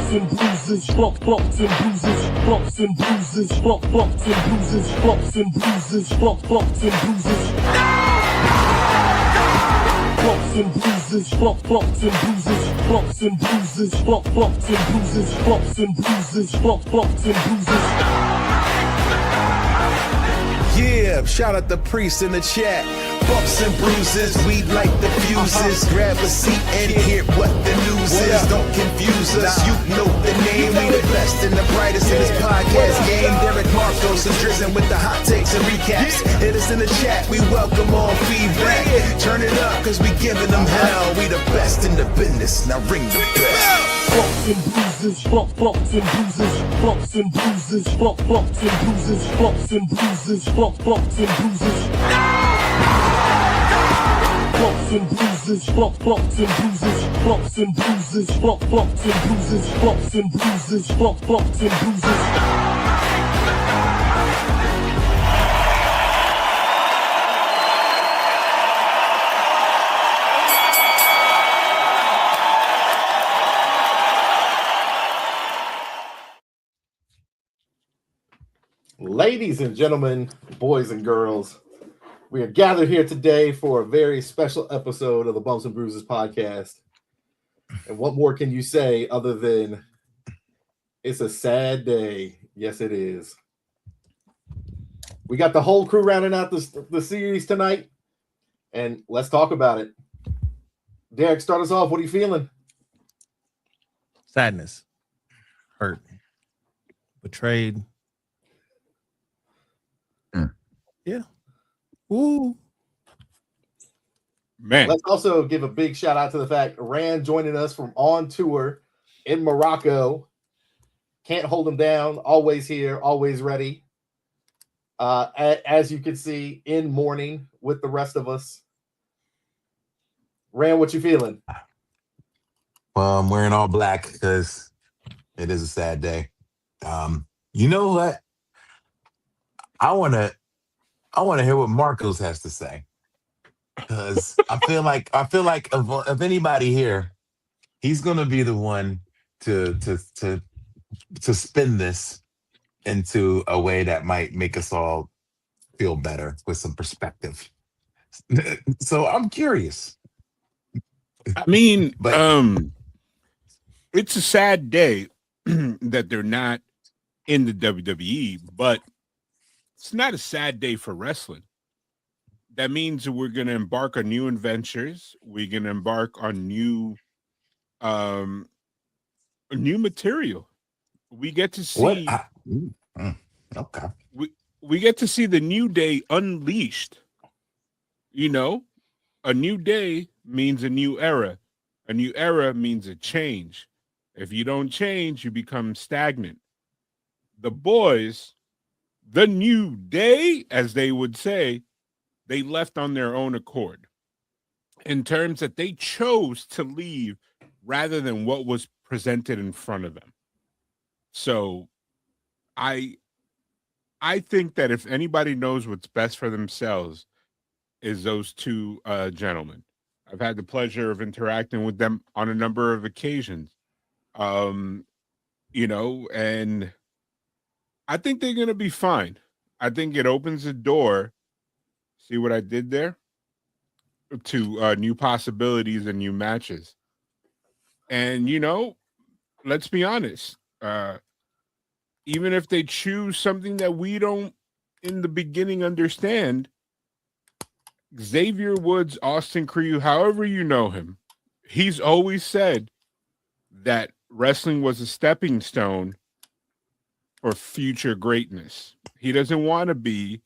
bumps and bruises, bumps and bruises, bumps and bruises, bumps and bruises, bumps and bruises, bumps and bruises. Bumps and bruises, bumps and bruises, bumps and bruises, bumps and bruises, bumps and bruises, bumps and bruises. Yeah, shout out the priest in the chat. Bumps and bruises, we like the fuses. Grab a seat and hear what the news is. Don't confuse us, you know the name. We the best and the brightest in this podcast game. Derek Marcos and Drizzen with the hot takes and recaps. Hit us in the chat, we welcome all feedback. Turn it up, cause we giving them hell. We the best in the business, now ring the bell. Bumps and bruises, bumps and bruises, bumps and bruises, bumps and bruises, bumps and bruises, bumps and bruises. Bumps and bruises, bumps and bruises, bumps and bruises, bumps and bruises, bumps and bruises, bumps and bruises. Ladies and gentlemen, boys and girls, we are gathered here today for a very special episode of the Bumps and Bruises podcast. And what more can you say other than it's a sad day? Yes, it is. We got the whole crew rounding out the series tonight, and let's talk about it. Derek, start us off. What are you feeling? Sadness, hurt, betrayed. Yeah. Ooh. Man. Let's also give a big shout out to the fact Rand joining us from on tour in Morocco. Can't hold him down. Always here, always ready. As you can see, in mourning with the rest of us. Rand, what you feeling? Well, I'm wearing all black because it is a sad day. You know what? I want to hear what Marcos has to say, because I feel like of anybody here, he's gonna be the one to spin this into a way that might make us all feel better with some perspective. So I'm curious. I mean, it's a sad day that they're not in the WWE, but it's not a sad day for wrestling. That means we're going to embark on new adventures. We're going to embark on new material. We get to see okay. We get to see the New Day unleashed. You know, a new day means a new era. A new era means a change. If you don't change, you become stagnant. The boys, the New Day, as they would say, they left on their own accord in terms that they chose to leave rather than what was presented in front of them. So I think that if anybody knows what's best for themselves is those two gentlemen. I've had the pleasure of interacting with them on a number of occasions. You know, and I think they're going to be fine. I think it opens the door. See what I did there? To new possibilities and new matches. And, you know, let's be honest. Even if they choose something that we don't in the beginning understand, Xavier Woods, Austin Crew, however you know him, he's always said that wrestling was a stepping stone for future greatness. He doesn't want to be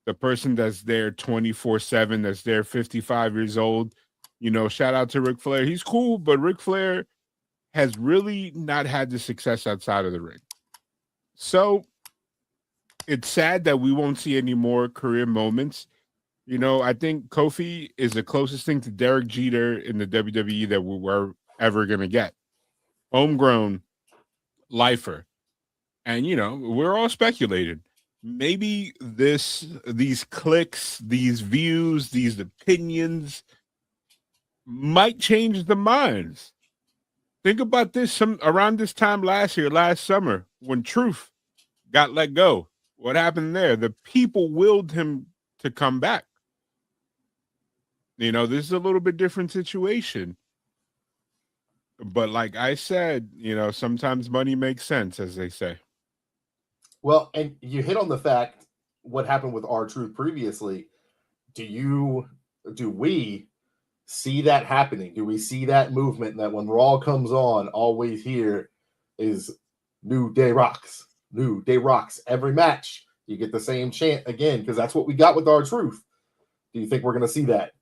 the person that's there 24/7, that's there 55 years old. You know, shout out to Ric Flair. He's cool, but Ric Flair has really not had the success outside of the ring. So it's sad that we won't see any more career moments. You know, I think Kofi is the closest thing to Derek Jeter in the WWE that we're ever going to get. Homegrown lifer. And, you know, we're all speculating. Maybe these clicks, these views, these opinions might change the minds Think about this. Around this time last summer, when Truth got let go, what happened there? The people willed him to come back. You know, this is a little bit different situation. But like I said, you know, sometimes money makes sense, as they say. Well, and you hit on the fact what happened with R-Truth previously. Do we see that happening? Do we see that movement that when Raw comes on, all we hear is New Day rocks, New Day rocks every match? You get the same chant again because that's what we got with R-Truth. Do you think we're going to see that?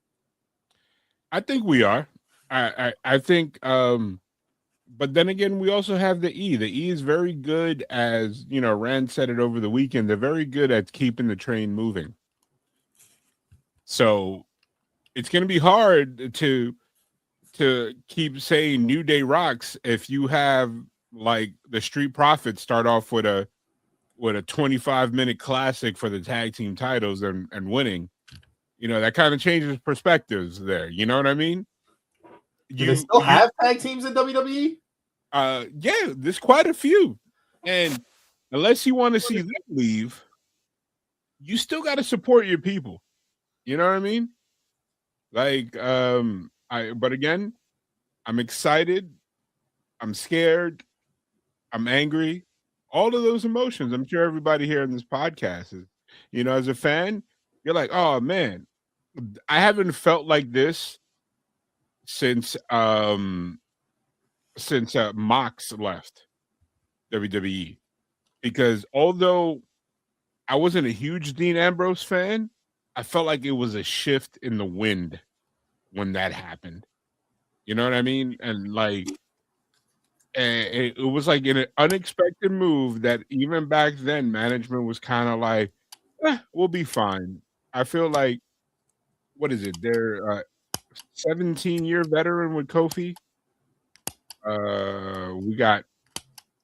I think we are. I think but then again, we also have the E. The E is very good, as you know, Rand said it over the weekend. They're very good at keeping the train moving. So it's going to be hard to keep saying New Day rocks if you have like the Street Profits start off with a 25-minute classic for the tag team titles and winning. You know, that kind of changes perspectives there. You know what I mean? Do they still have tag teams in WWE? Yeah, there's quite a few. And unless you want to see them leave, you still got to support your people. You know what I mean? Like, but again, I'm excited, I'm scared, I'm angry, all of those emotions. I'm sure everybody here in this podcast is, you know, as a fan, you're like, oh man, I haven't felt like this since Mox left WWE. Because although I wasn't a huge Dean Ambrose fan, I felt like it was a shift in the wind when that happened. You know what I mean? And like, it was like an unexpected move that even back then management was kind of like, we'll be fine. I feel like, what is it? They're 17-year veteran with Kofi. We got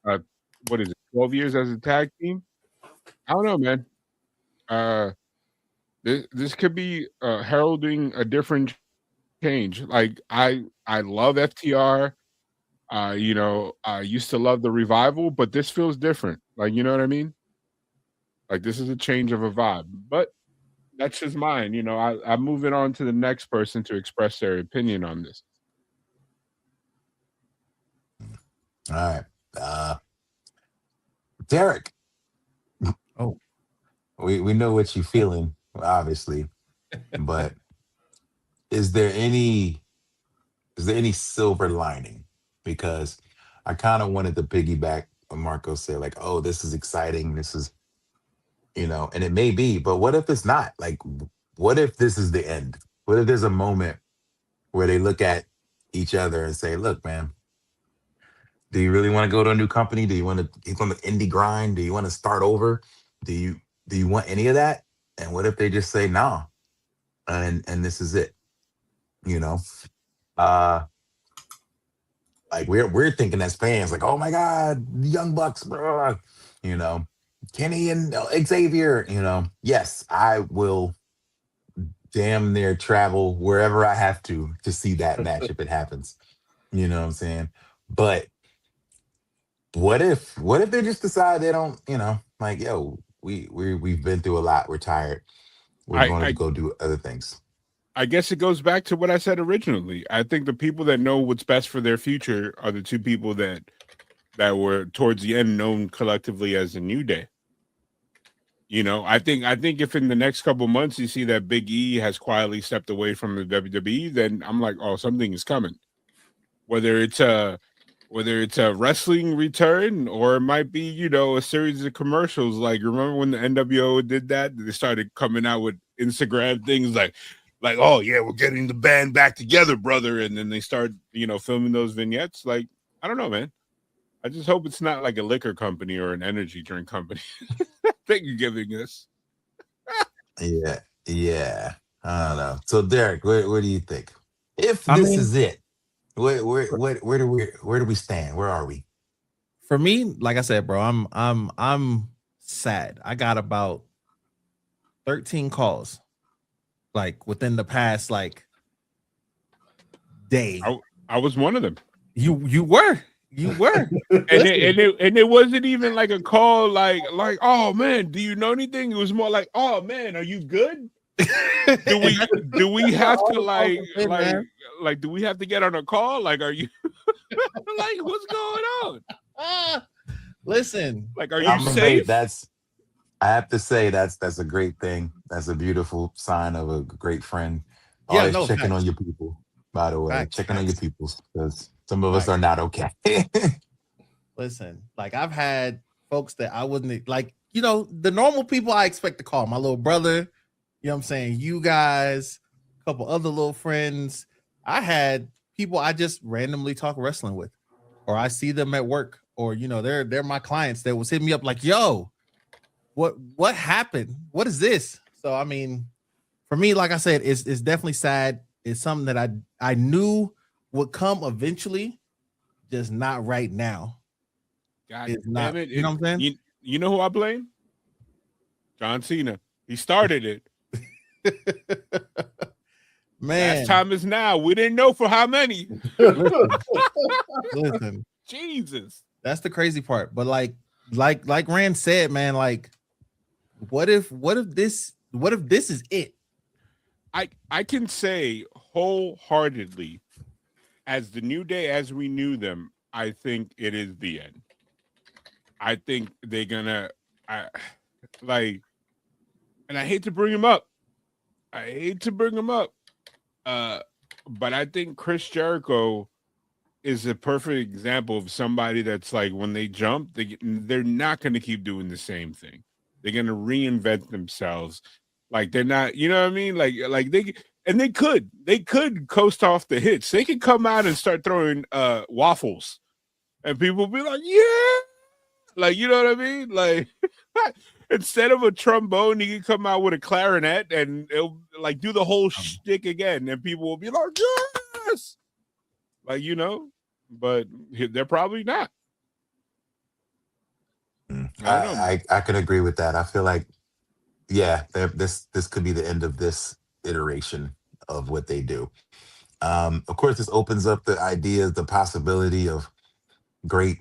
what is it? 12 years as a tag team. I don't know, man. This could be heralding a different change. Like I love FTR. You know, I used to love the Revival, but this feels different. Like, you know what I mean? Like this is a change of a vibe. But that's just mine. You know, I'm moving on to the next person to express their opinion on this. All right. Derek. Oh. We know what you're feeling, obviously. But is there any silver lining? Because I kind of wanted to piggyback what Marco said, like, oh, this is exciting. This is, you know, and it may be, but what if it's not? Like, what if this is the end? What if there's a moment where they look at each other and say, look, man, do you really want to go to a new company? Do you want to get on the indie grind? Do you want to start over? Do you want any of that? And what if they just say no? And this is it. You know? Like we're thinking as fans, like, oh my God, the Young Bucks, bro. You know, Kenny and Xavier, you know. Yes, I will damn near travel wherever I have to see that match if it happens. You know what I'm saying? But what if they just decide they don't, you know, like, yo, we've been through a lot, we're tired, we're going to go do other things. I guess it goes back to what I said originally. I think the people that know what's best for their future are the two people that were towards the end known collectively as the New Day. You know, I think if in the next couple months you see that Big E has quietly stepped away from the WWE, then I'm like, oh, something is coming. Whether it's a wrestling return or it might be, you know, a series of commercials. Like, remember when the NWO did that? They started coming out with Instagram things like, oh yeah, we're getting the band back together, brother. And then they start, you know, filming those vignettes. Like, I don't know, man. I just hope it's not like a liquor company or an energy drink company. Thank you giving us. Yeah. I don't know. So Derek, what do you think? If this is it, where do we stand? Where are we? For me, like I said, bro, I'm sad. I got about 13 calls, like within the past like day. I was one of them. You were. And it wasn't even like a call like oh man, do you know anything? It was more like, oh man, are you good? Do we have to do we have to get on a call? Like, are you like what's going on? Listen, Like, are you safe? I have to say that's a great thing. That's a beautiful sign of a great friend. Yeah, Always no, checking facts. on your people, by the way. Facts, Checking on your facts. people because some of us Facts. are not okay. Listen, like I've had folks that I wouldn't like, the normal people I expect to call. My little brother, you know what I'm saying? You guys, a couple other little friends. I had people I just randomly talk wrestling with, or I see them at work, or they're my clients that was hitting me up like, yo, what happened? What is this? So I mean, for me, like I said, it's definitely sad. It's something that I knew would come eventually, just not right now. God It's damn not, it. you know what I'm saying? You know who I blame? John Cena. He started it. Man, Last time is now. We didn't know for how many. listen, Jesus. that's the crazy part. But like Rand said, man, like, what if this is it? I can say wholeheartedly, as the New Day as we knew them, I think it is the end. I think they're gonna and I hate to bring him up. But I think Chris Jericho is a perfect example of somebody that's like, when they jump, they're not going to keep doing the same thing. They're going to reinvent themselves. Like, they're not, you know what I mean? Like they could coast off the hits. They could come out and start throwing waffles, and people be like, yeah, like, you know what I mean? Like, instead of a trombone, he could come out with a clarinet and it'll like do the whole shtick again, and people will be like, yes, like, but they're probably not. I could agree with that. I feel like, yeah, this could be the end of this iteration of what they do. Of course, this opens up the ideas, the possibility of great,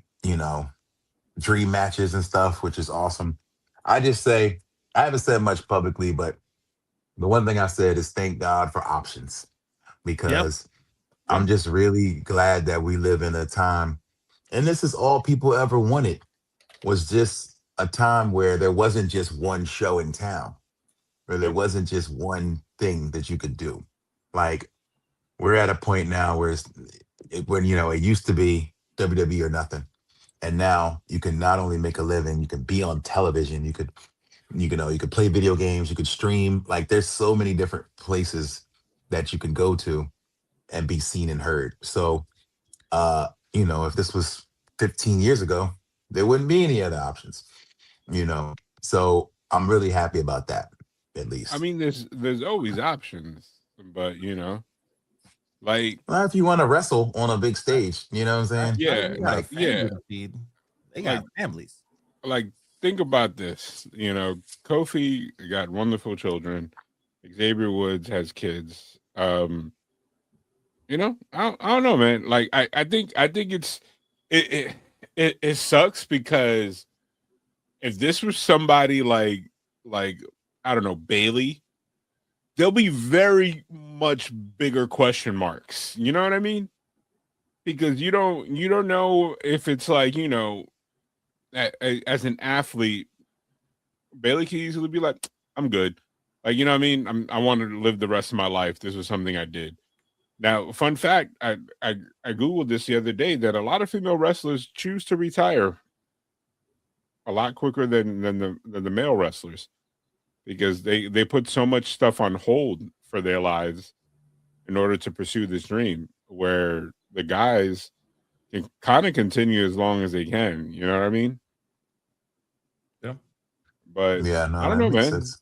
dream matches and stuff, which is awesome. I just say, I haven't said much publicly, but the one thing I said is thank God for options, because I'm just really glad that we live in a time, and this is all people ever wanted, was just a time where there wasn't just one show in town, where there wasn't just one thing that you could do. Like, we're at a point now where it used to be WWE or nothing. And now you can not only make a living, you can be on television, you could play video games, you could stream. Like, there's so many different places that you can go to and be seen and heard. So, if this was 15 years ago, there wouldn't be any other options, So I'm really happy about that, at least. I mean, there's always options, but like, well, if you want to wrestle on a big stage, you know what I'm saying? Yeah, they got families. Like, think about this. Kofi got wonderful children. Xavier Woods has kids. I don't know, man. Like, I think it sucks, because if this was somebody like I don't know, Bailey, there'll be very much bigger question marks. You know what I mean? Because you don't know if it's like, as an athlete, Bailey could easily be like, I'm good. Like, you know what I mean? I wanted to live the rest of my life. This was something I did. Now, fun fact, I Googled this the other day, that a lot of female wrestlers choose to retire a lot quicker than the male wrestlers, because they put so much stuff on hold for their lives in order to pursue this dream, where the guys can kind of continue as long as they can. You know what I mean? Yeah. But yeah, no, I don't know, man. Sense.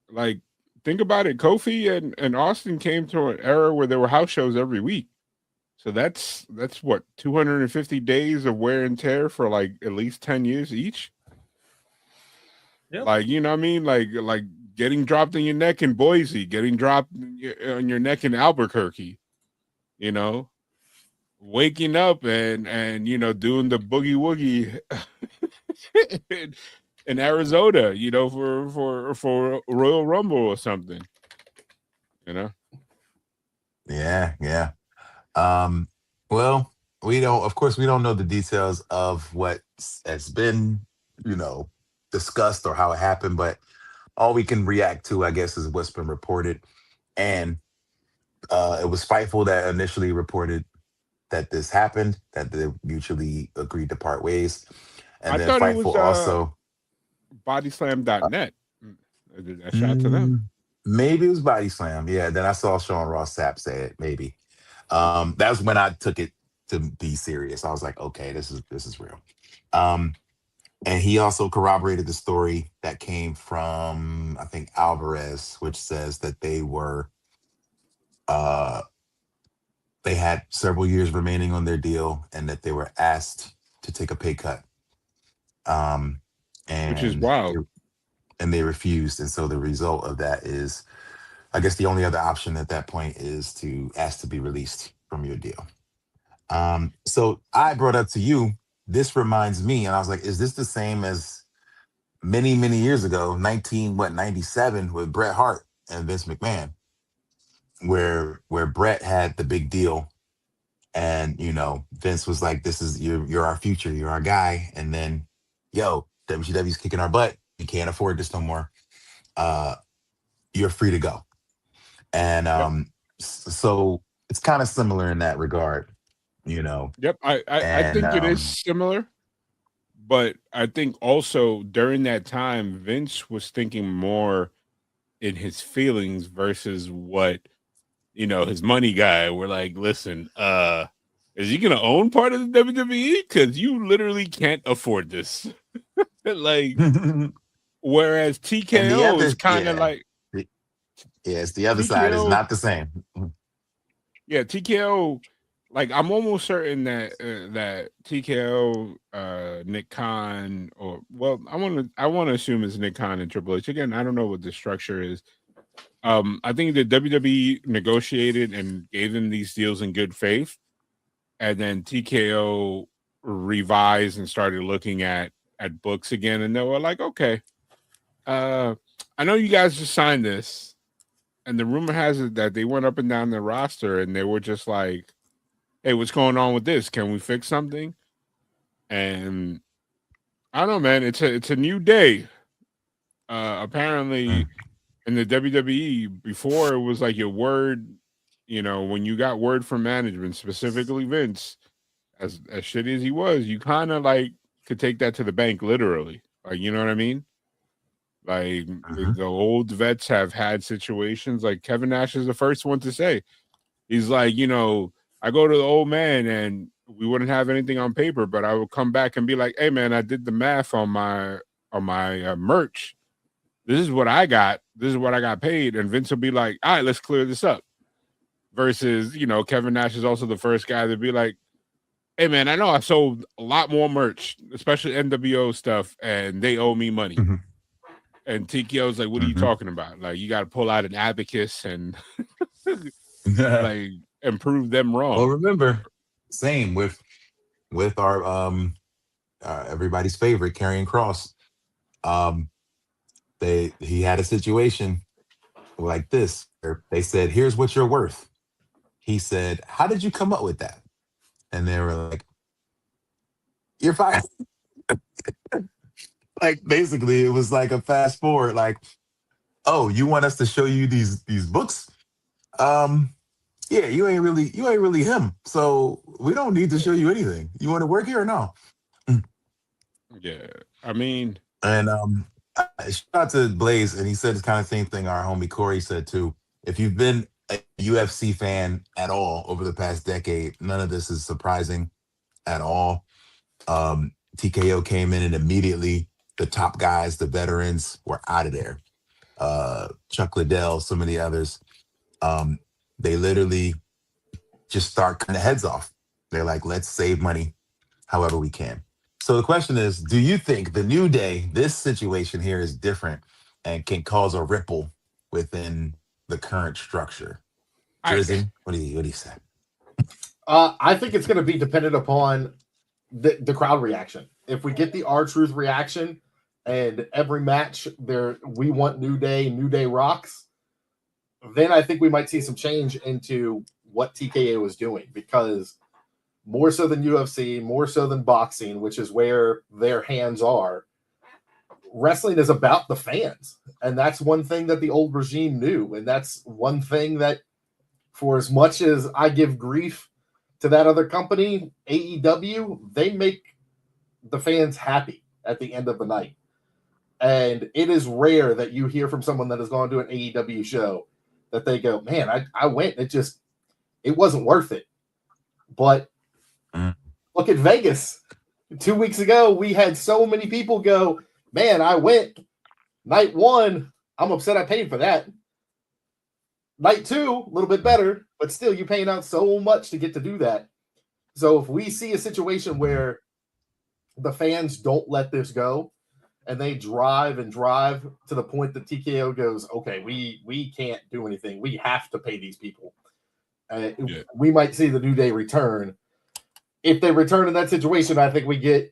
Like, think about it. Kofi and Austin came to an era where there were house shows every week. So that's what, 250 days of wear and tear for like at least 10 years each. Yep. Like, you know what I mean? Like getting dropped in your neck in Boise, getting dropped on your neck in Albuquerque, waking up and you know doing the boogie woogie in Arizona, you know, for Royal Rumble or something, you know. Yeah. Well, of course, we don't know the details of what has been, you know, discussed or how it happened, but all we can react to, I guess, is what's been reported. And it was Fightful that initially reported that this happened, that they mutually agreed to part ways. And I then thought it was Fightful also, bodyslam.net. A shout to them. mm, maybe it was Body Slam. Yeah. Then I saw Sean Ross Sapp say it, maybe. That was when I took it to be serious. I was like, okay, this is real. And he also corroborated the story that came from, I think, Alvarez, which says that uh they had several years remaining on their deal and that they were asked to take a pay cut. Um Which is and wild. they refused. And so the result of that is, I guess the only other option at that point is to ask to be released from your deal. So I brought up to you, this reminds me, and I was like, is this the same as many, many years ago, 97 with Bret Hart and Vince McMahon, where Bret had the big deal and you know, Vince was like, this is you're our future, you're our guy. And then, yo, WCW's kicking our butt. You can't afford this no more. You're free to go. And Yep. So it's kind of similar in that regard, you know. Yep. I And think it is similar, but I think also during that time, Vince was thinking more in his feelings versus what, you know, his money guy were like, listen, is he gonna own part of the WWE? Because you literally can't afford this. Like, whereas and the TKO other, is kind of like it's the other side is TKO. not the same. Yeah, TKO. Like, I'm almost certain that that TKO, Nick Khan, or well, I want to assume it's Nick Khan and Triple H. Again, I don't know what the structure is. I think the WWE negotiated and gave them these deals in good faith, and then TKO revised and started looking at books again, and they were like, okay, I know you guys just signed this, and the rumor has it that they went up and down the roster, and they were just like, hey, what's going on with this? Can we fix something? And I don't know, man. It's a new day. Apparently, Mm. in the WWE, before it was like your word, you know, when you got word from management, specifically Vince, as shitty as he was, you kind of like could take that to the bank, literally. Like, you know what I mean? Like the old vets have had situations. Like Kevin Nash is the first one to say, he's like, you know, I go to the old man and we wouldn't have anything on paper, but I would come back and be like, hey man, I did the math on my merch. This is what I got. This is what I got paid. And Vince will be like, all right, let's clear this up. Versus, you know, Kevin Nash is also the first guy to be like, hey man, I know I sold a lot more merch, especially NWO stuff, and they owe me money. Mhm. And TKO's like, what are you talking about? Like, you got to pull out an abacus and like and prove them wrong. Well, remember, same with our everybody's favorite Karrion Kross. He had a situation like this where they said, here's what you're worth. He said, how did you come up with that? And they were like, you're fired. Like, basically, it was like a fast forward, like, oh, you want us to show you these books? Yeah, you ain't really him. So we don't need to show you anything. You want to work here or no? Yeah. I mean, And shout out to Blaze, and he said the kind of same thing our homie Corey said too. If you've been a UFC fan at all over the past decade, none of this is surprising at all. TKO came in and immediately the top guys, the veterans, were out of there. Chuck Liddell, some of the others, they literally just start cutting the heads off. They're like, let's save money however we can. So the question is, do you think the New Day, this situation here is different and can cause a ripple within the current structure? Drizzy, what do you say? I think it's going to be dependent upon the crowd reaction. If we get the R-Truth reaction and every match there we want New Day rocks, then I think we might see some change into what TKO is doing, because more so than UFC, more so than boxing, which is where their hands are, wrestling is about the fans. And that's one thing that the old regime knew. And that's one thing that, for as much as I give grief to that other company, AEW, they make the fans happy at the end of the night. And it is rare that you hear from someone that has gone to an AEW show that they go, man, I went, it wasn't worth it. But look at Vegas. 2 weeks ago, we had so many people go, man, I went night one. I'm upset I paid for that. Night two, a little bit better, but still you're paying out so much to get to do that. So if we see a situation where the fans don't let this go and they drive to the point that TKO goes, okay, we can't do anything. We have to pay these people. We might see the New Day return. If they return in that situation, I think we get,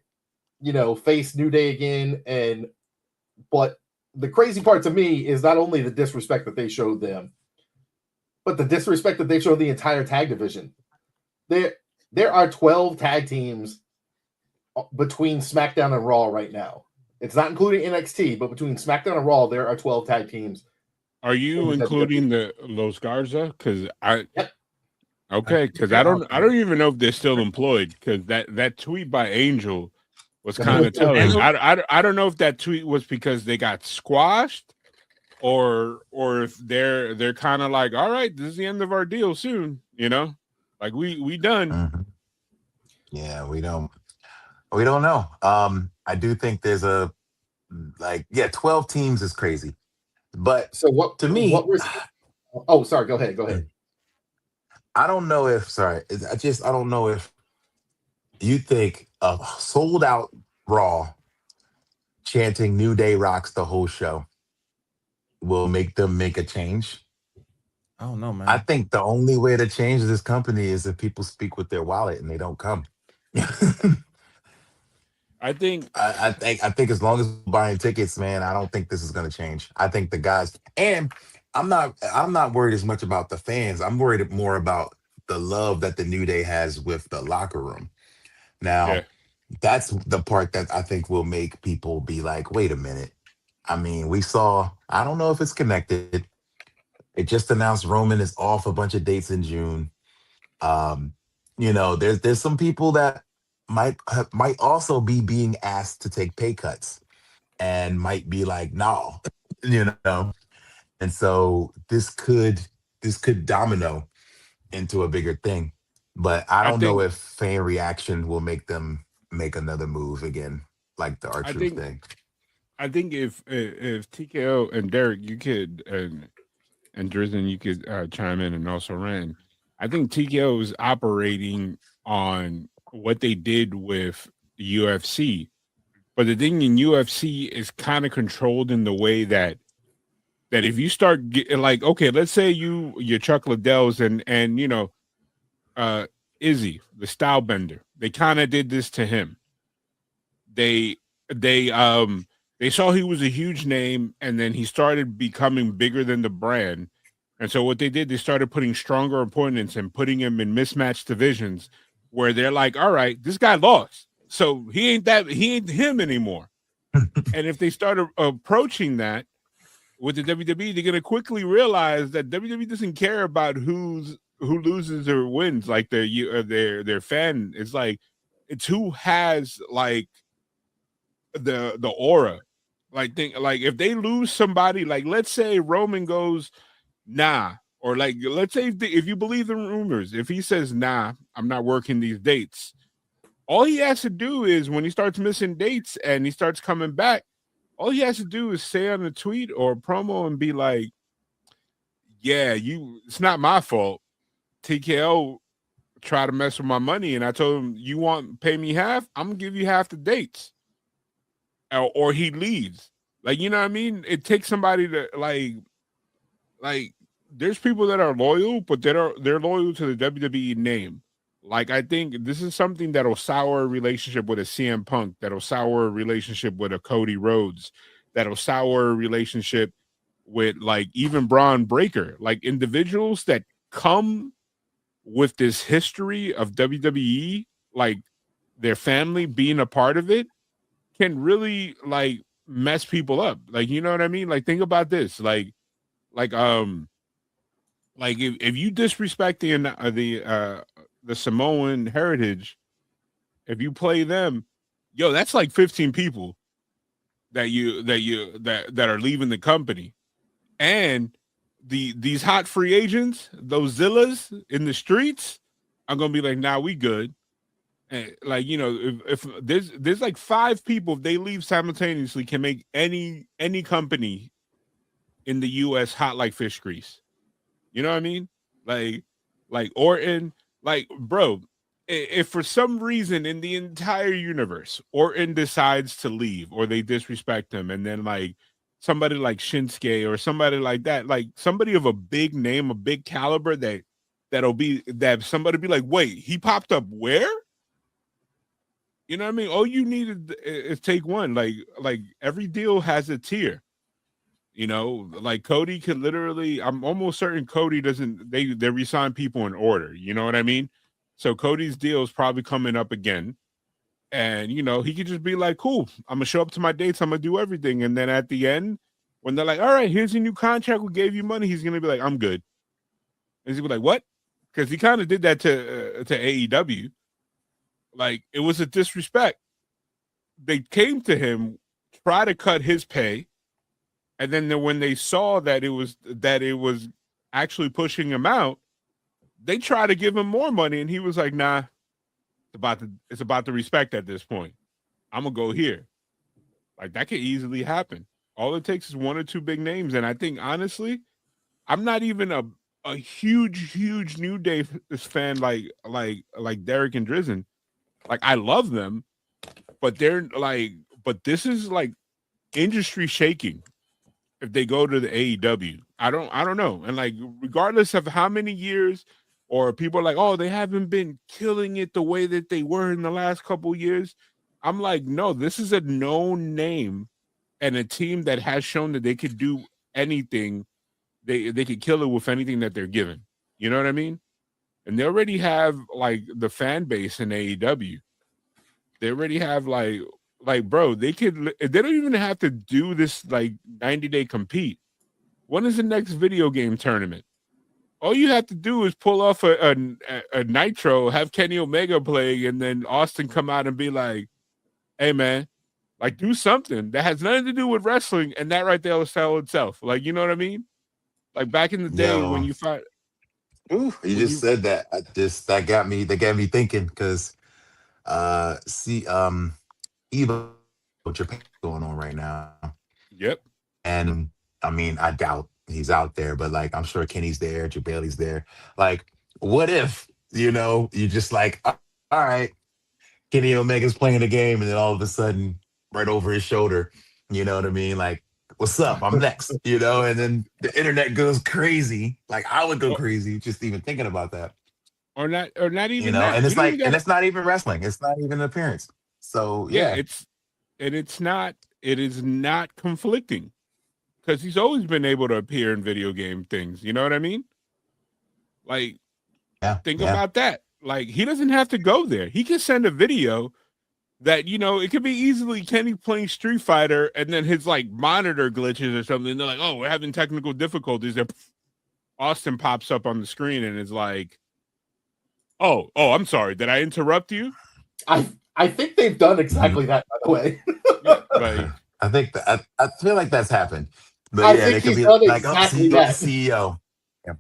face New Day again. But the crazy part to me is not only the disrespect that they showed them, but the disrespect that they showed the entire tag division. There are 12 tag teams between SmackDown and Raw right now. It's not including NXT, but between SmackDown and Raw, there are 12 tag teams. Are you including the Los Garza? Because Yep. Okay, because I don't even know if they're still employed, because that tweet by Angel was kind of telling. I don't know if that tweet was because they got squashed, or if they're kind of like, all right, this is the end of our deal soon, like we done. Mm-hmm. Yeah, we don't know. I do think there's 12 teams is crazy, but so what to me? Oh, sorry. Go ahead. I don't know if I don't know if you think a sold out Raw chanting New Day rocks the whole show will make them make a change. I don't know, man. I think the only way to change this company is if people speak with their wallet and they don't come. I think as long as we're buying tickets, man, I don't think this is going to change. I think the guys, and I'm not worried as much about the fans. I'm worried more about the love that the New Day has with the locker room. Now, That's the part that I think will make people be like, wait a minute. I mean, I don't know if it's connected. It just announced Roman is off a bunch of dates in June. There's some people that might also be being asked to take pay cuts and might be like, no, And so this could domino into a bigger thing. But I don't know if fan reaction will make them make another move again, like the R-Truth thing. I think if TKO and Derek, you could, and Drizzen, you could chime in, and also Ren. I think TKO is operating on what they did with UFC. But the thing in UFC is kind of controlled in the way that if you start okay, let's say you're Chuck Liddell's and Izzy, the style bender, they kind of did this to him. They saw he was a huge name, and then he started becoming bigger than the brand. And so what they did, they started putting stronger opponents and putting him in mismatched divisions where they're like, all right, this guy lost, so he ain't him anymore. And if they started approaching that with the WWE, they're gonna quickly realize that WWE doesn't care about who loses or wins. Like their fan, it's like it's who has like the aura. Like if they lose somebody, like let's say Roman goes nah, or like let's say if you believe the rumors, if he says nah, I'm not working these dates, all he has to do is when he starts missing dates and he starts coming back, all he has to do is say on a tweet or a promo and be like, yeah, it's not my fault. TKO tried to mess with my money, and I told him, you want pay me half? I'm gonna give you half the dates. Or he leaves. Like, you know what I mean? It takes somebody to like there's people that are loyal, but they're loyal to the WWE name. Like, I think this is something that'll sour a relationship with a CM Punk, that'll sour a relationship with a Cody Rhodes, that'll sour a relationship with like even Braun Breaker, like individuals that come with this history of WWE, like their family being a part of it, can really like mess people up. Like, you know what I mean? Like, think about this. Like if you disrespect the Samoan heritage, if you play them, yo, that's like 15 people that are leaving the company. And these hot free agents, those Zillas in the streets, are gonna be like, nah, we good. And like, you know, if there's like 5 people, if they leave simultaneously, can make any company in the US hot like fish grease. You know what I mean? Like Orton, like, bro, if for some reason in the entire universe Orton decides to leave or they disrespect him, and then like somebody like Shinsuke or somebody like that, like somebody of a big name, a big caliber, that somebody be like, wait, he popped up where? You know what I mean? All you need is take one. Like every deal has a tier. You know, like Cody could literally, I'm almost certain Cody doesn't, they resign people in order. You know what I mean? So Cody's deal is probably coming up again. And, you know, he could just be like, cool, I'm going to show up to my dates. I'm going to do everything. And then at the end, when they're like, all right, here's your new contract. We gave you money. He's going to be like, I'm good. And he's going to be like, what? Because he kind of did that to AEW. Like, it was a disrespect. They came to him, try to cut his pay. And then when they saw that it was actually pushing him out, they tried to give him more money, and he was like, "Nah, it's about the respect at this point. I'm gonna go here." Like, that could easily happen. All it takes is 1 or 2 big names, and I think honestly, I'm not even a huge New Day fan like Derek and Drizzen. Like, I love them, but this is like industry shaking. If they go to the AEW, I don't know. And like, regardless of how many years, or people are like, oh, they haven't been killing it the way that they were in the last couple years. I'm like, no, this is a known name and a team that has shown that they could do anything. They could kill it with anything that they're given. You know what I mean? And they already have like the fan base in AEW. They already have like, bro, they don't even have to do this like 90-day compete. When is the next video game tournament? All you have to do is pull off a Nitro, have Kenny Omega play, and then Austin come out and be like, hey man, like, do something that has nothing to do with wrestling, and that right there will sell itself. Like, you know what I mean? Like back in the day when you fight. You just said that. That got me thinking, because Evo, Japan going on right now. Yep. And I mean, I doubt he's out there, but like, I'm sure Kenny's there, Drew Bailey's there. Like, what if, you know, you just like, all right, Kenny Omega's playing the game, and then all of a sudden, right over his shoulder, you know what I mean? Like, what's up? I'm next, you know? And then the internet goes crazy. Like, I would go crazy just even thinking about that. Or not even, you know, that. And it's like, and it's not even wrestling. It's not even an appearance. So yeah, it is not conflicting, because he's always been able to appear in video game things. You know what I mean? Like, think about that. Like, he doesn't have to go there. He can send a video that, you know, it could be easily Kenny playing Street Fighter, and then his like monitor glitches or something. And they're like, oh, we're having technical difficulties. And Austin pops up on the screen and is like, oh, I'm sorry. Did I interrupt you? I think they've done exactly that, by the way. Right. I think that I feel like that's happened. But I yeah, think they could he's be done like, exactly oh, that. CEO. Yeah.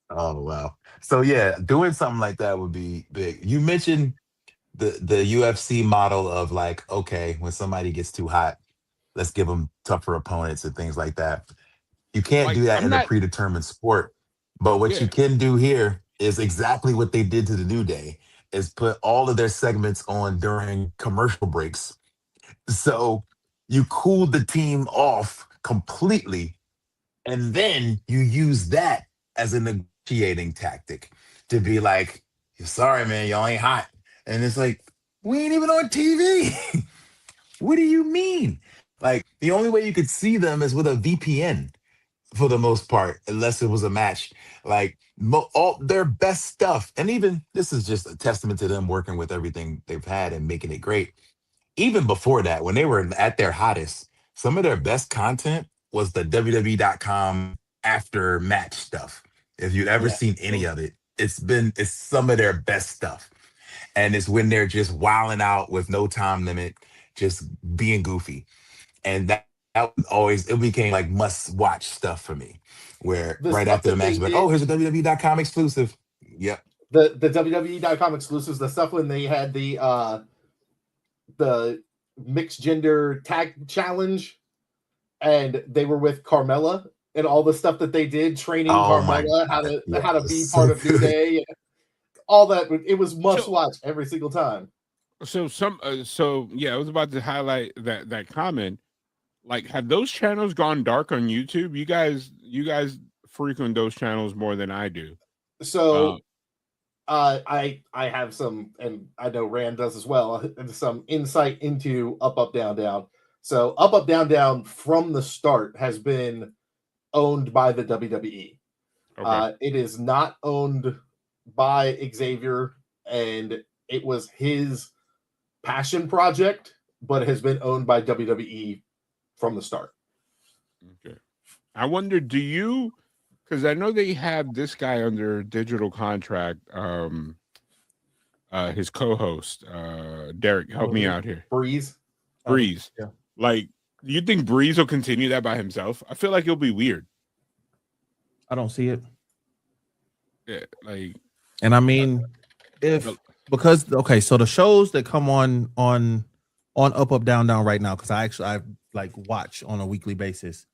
Oh wow. So yeah, doing something like that would be big. You mentioned the UFC model of like, okay, when somebody gets too hot, let's give them tougher opponents and things like that. You can't Like, do that I'm in not- a predetermined sport. But what you can do here is exactly what they did to the New Day, is put all of their segments on during commercial breaks. So you cooled the team off completely, and then you use that as a negotiating tactic to be like, sorry, man, y'all ain't hot. And it's like, we ain't even on TV. What do you mean? Like, the only way you could see them is with a VPN for the most part, unless it was a match. Like, all their best stuff. And even this is just a testament to them working with everything they've had and making it great. Even before that, when they were at their hottest, some of their best content was the WWE.com after match stuff. If you've ever Yeah. seen any of it, it's some of their best stuff. And it's when they're just wilding out with no time limit, just being goofy. And that was always, it became like must watch stuff for me. Where The right stuff after the that match, they like, did- oh, here's a WWE.com exclusive. Yep. The WWE.com exclusives, the stuff when they had the mixed gender tag challenge, and they were with Carmella, and all the stuff that they did training Oh my Carmella God, how to yeah, be so part of New good. Day, and all that. It was must So- watch every single time. So I was about to highlight that comment. Like, have those channels gone dark on YouTube? You guys frequent those channels more than I do. So I have some, and I know Rand does as well, some insight into Up Up Down Down. So Up Up Down Down from the start has been owned by the WWE. Okay. It is not owned by Xavier, and it was his passion project, but it has been owned by WWE from the start. Okay. I wonder, do you, because I know they have this guy under digital contract, his co-host, Derek, help me out here. Breeze. Breeze. yeah. Like, do you think Breeze will continue that by himself? I feel like it'll be weird. I don't see it. Yeah, like, And I mean, because okay, so the shows that come on Up Up Down Down right now, because I like watch on a weekly basis,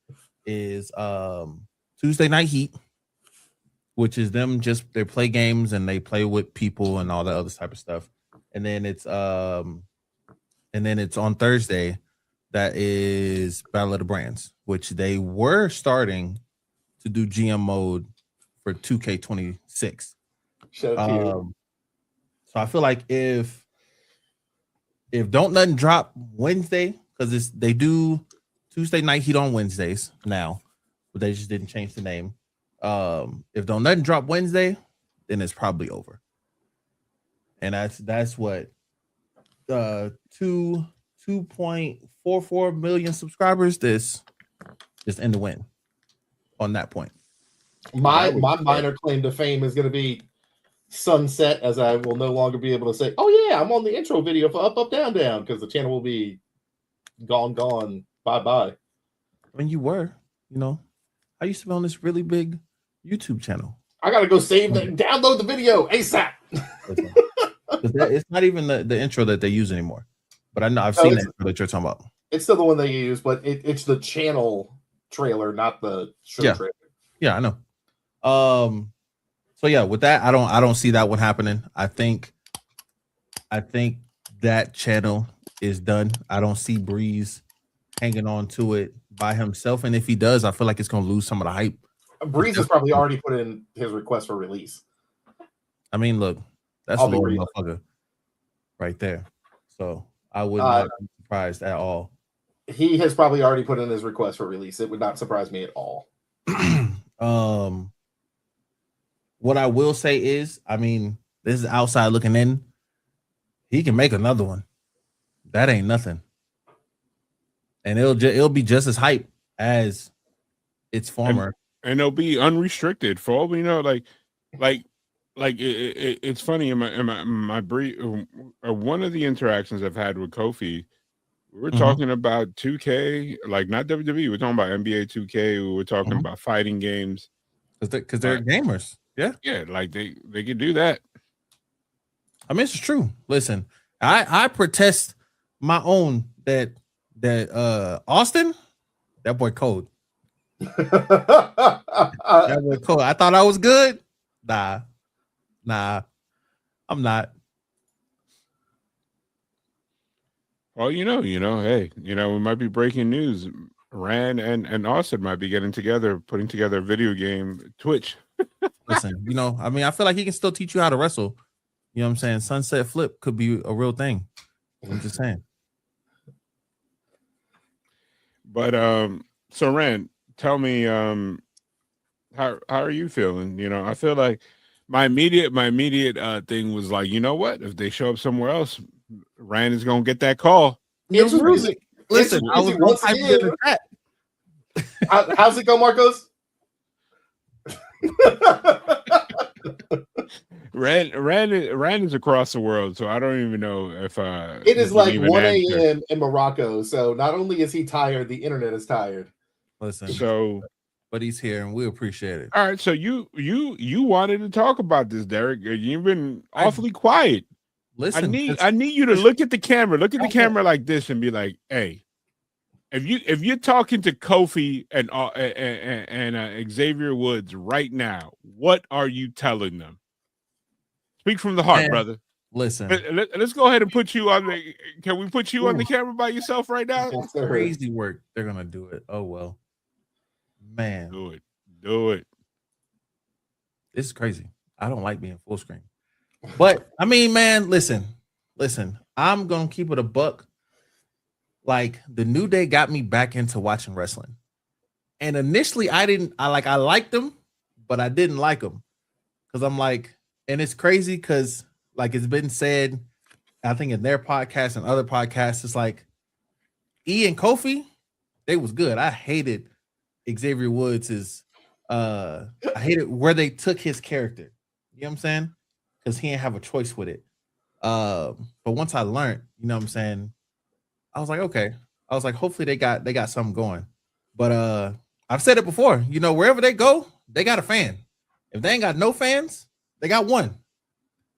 is Tuesday Night Heat, which is them just they play games and they play with people and all that other type of stuff. And then it's on Thursday, that is Battle of the Brands, which they were starting to do GM mode for 2K26. Shout out to you. So I feel like if Don't Nothing drop Wednesday, because they do Tuesday Night Heat on Wednesdays now, but they just didn't change the name. If Don't Nothing drop Wednesday, then it's probably over. And that's what 2.44 million subscribers. This just in the win on that point. My minor claim to fame is going to be sunset, as I will no longer be able to say, "Oh yeah, I'm on the intro video for Up Up Down Down," because the channel will be gone, bye. I mean, you were, I used to be on this really big YouTube channel. I gotta go download the video ASAP. It's not even the intro that they use anymore. But I know I've No, seen it's- that that you're talking about. It's still the one they use, but it's the channel trailer, not the show Yeah. trailer. Yeah, I know. So yeah, with that, I don't see that one happening. I think that channel is done. I don't see Breeze hanging on to it by himself, and if he does, I feel like it's gonna lose some of the hype. Breeze has probably already put in his request for release. I mean, look, that's a I'll be little real. motherfucker right there. So I would not be surprised at all. He has probably already put in his request for release. It would not surprise me at all. What I will say is, I mean, this is outside looking in. He can make another one. That ain't nothing, and it'll be just as hype as its former. and it'll be unrestricted for all we know. It's funny in my brief, one of the interactions I've had with Kofi, we were talking about 2K, like not WWE. We're talking about NBA 2K. We were talking about fighting games Because they're gamers. Yeah. Yeah, like they could do that. I mean, it's true. Listen, I protest my own that Austin, that boy cold. That boy cold. I thought I was good. Nah, I'm not. Well, hey, we might be breaking news. Rand and Austin might be getting together, putting together a video game, Twitch. Listen, I mean, I feel like he can still teach you how to wrestle. You know what I'm saying? Sunset Flip could be a real thing. I'm just saying. But so Rand, tell me how are you feeling? You know, I feel like my immediate thing was like, you know what? If they show up somewhere else, Rand is gonna get that call. It's music. Listen, I was once typing in again. the chat. How's it go, Marcos? Rand is across the world, so I don't even know if It is he can like even 1 answer. a.m. in Morocco. So not only is he tired, the internet is tired. Listen, So but he's here and we appreciate it. all right, so you wanted to talk about this, Derek. You've been awfully quiet. Listen, I need you to look at the camera. Look at the camera like this and be like, "Hey, if you're talking to Kofi and Xavier Woods right now, what are you telling them? Speak from the heart, Man, brother. listen, Let's go ahead and put you on the. Can we put you on the camera by yourself right now? Yes, sir. crazy work. They're gonna do it. Oh well, man, Do it. this is crazy. I don't like being full screen, but I mean, man, listen. I'm gonna keep it a buck. Like the New Day got me back into watching wrestling, and initially I liked them, but I didn't like them because I'm like, and it's crazy because like it's been said, I think in their podcast and other podcasts, it's like E and Kofi, they was good. I hated Xavier Woods' I hated where they took his character. You know what I'm saying? Because he didn't have a choice with it. But once I learned, you know what I'm saying, I was like, okay. I was like, hopefully they got something going. But I've said it before, you know, wherever they go, they got a fan. If they ain't got no fans, they got one.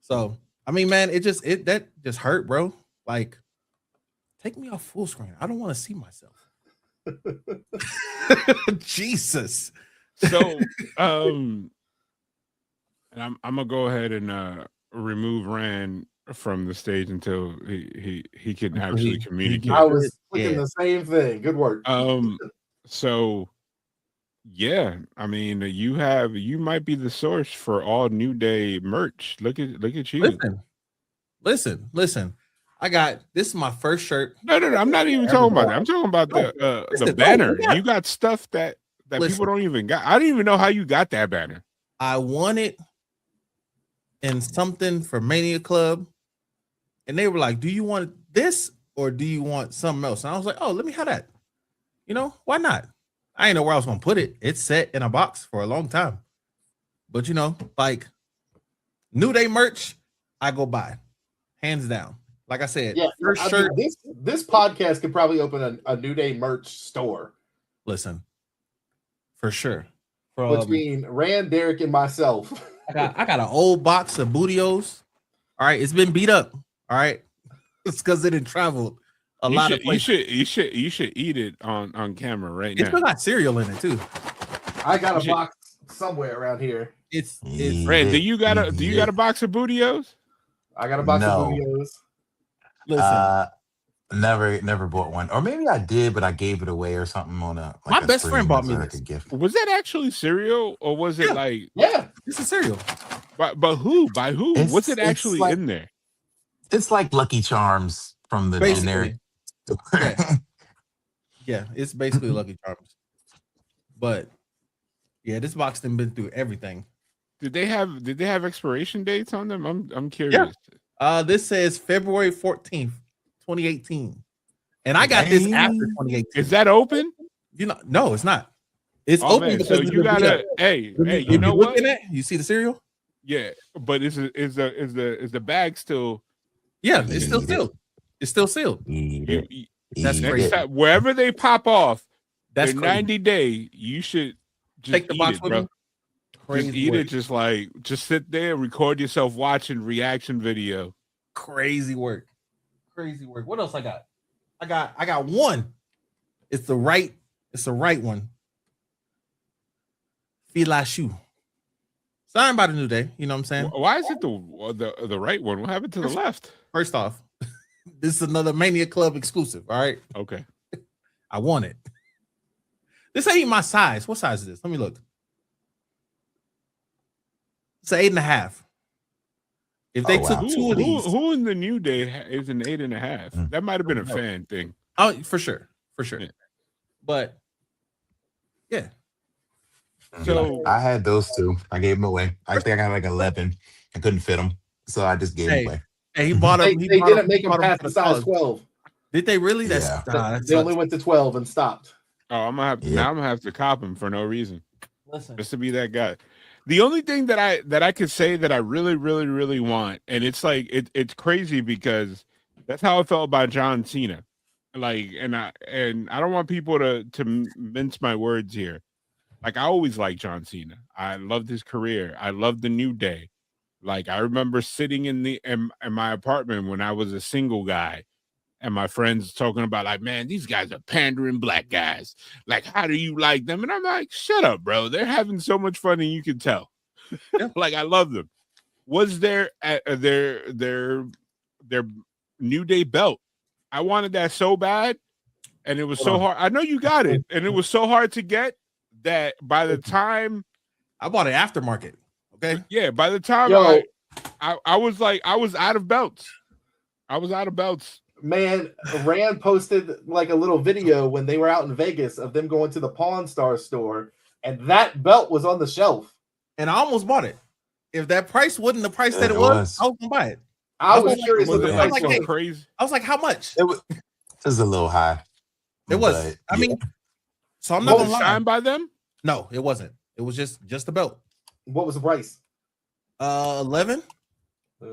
So I mean, man, that just hurt, bro. Like, take me off full screen. I don't want to see myself. Jesus. So, and I'm gonna go ahead and remove Rand from the stage until he can actually communicate. I was thinking Yeah. the same thing. Good work. So yeah, I mean, you might be the source for all New Day merch. Look at you. Listen. This is my first shirt. No, I'm not even talking about that. I'm talking about the Listen, banner. no, You got stuff that Listen. people don't even got. I don't even know how you got that banner. I want it in something for Mania Club. And they were like, do you want this or do you want something else? And I was like, oh, let me have that. You know, why not? I ain't know where I was gonna put it. It's set in a box for a long time. But you know, like New Day merch, I go buy. Hands down. Like I said, Yeah, first I mean, shirt. this podcast could probably open a New Day merch store Listen, for sure. between Rand, Derek, and myself. I got an old box of Bootios. All right, it's been beat up. All right, it's because it didn't travel a lot of places. You should eat it on camera right It's now. still got cereal in it too. I got a box somewhere around here. It's Rand, do you got a box of Bootios? I got a box No. of videos. listen. Never bought one, or maybe I did, but I gave it away or something on a. My a best friend stream bought as me like this. a gift. Was that actually cereal or was it Yeah. like Yeah, It's a cereal. but who? By who? What's it It's actually like- in there? It's like Lucky Charms from the Basically. generic. Yeah. Yeah, it's basically Lucky Charms. But yeah, this box done been through everything. Did they have expiration dates on them? I'm curious. This says February 14th, 2018. And I got this after Dang. 2018. Is that open? You know, no, it's not. It's Oh open man, because so it's you been beat gotta up. hey, If you know you're what? looking at, you see the cereal? Yeah, but is the bag still Yeah, it's still Eat it. sealed. It's still sealed. Eat you, it. you- That's Eat next crazy. it. time wherever they pop off That's in crazy. 90 day, you should just Take the eat box it, with bro. me. Just Crazy eat work. it, just sit there, record yourself watching reaction video. Crazy work. Crazy work. What else I got? I got one. It's the right one. Fila shoe. Signed by the New Day. You know what I'm saying? Why is it the right one? What happened to the left? First off, this is another Mania Club exclusive. All right. Okay. I want it. This ain't my size. What size is this? Let me look. It's an 8.5. If they Oh, took wow. two of these, Who in the New Day is an 8.5? Mm. That might have been a No. fan thing. oh, for sure. Yeah. But yeah, So I had those two. I gave them away. I think I got like 11. I couldn't fit them, so I just gave them Hey. away. hey, he bought They, them. they didn't make them past for the the size cause. 12. Did they really? That's, Yeah. that They only sucks. went to 12 and stopped. I'm gonna have to Yep. now. I'm gonna have to cop him for no reason, Listen, just to be that guy. The only thing that I could say that I really, really, really want, and it's like it's crazy because that's how I felt about John Cena. Like, and I don't want people to mince my words here. Like, I always liked John Cena. I loved his career. I loved the New Day. Like, I remember sitting in my apartment when I was a single guy, and my friends talking about, like, man, these guys are pandering black guys. Like, how do you like them? And I'm like, shut up, bro. They're having so much fun, and you can tell. Yeah. Like, I love them. Was there their New Day belt? I wanted that so bad, and it was so hard. I know you got it, and it was so hard to get that by the time, I bought an aftermarket. Okay, yeah, by the time Yo. I was like, I was out of belts. I was out of belts. Man, Rand posted like a little video when they were out in Vegas of them going to the Pawn Star store, and that belt was on the shelf. and I almost bought it. If that price wasn't the price that Yeah, it it was, was. I was gonna buy it. I was was like- curious what Was the it Yeah. price like, was. hey, crazy? I was like, how much? It was a little high. It was. but I yeah. mean, so I'm not Was gonna it lie. signed by them? No, it wasn't. It was just the belt. What was the price? 11. Uh,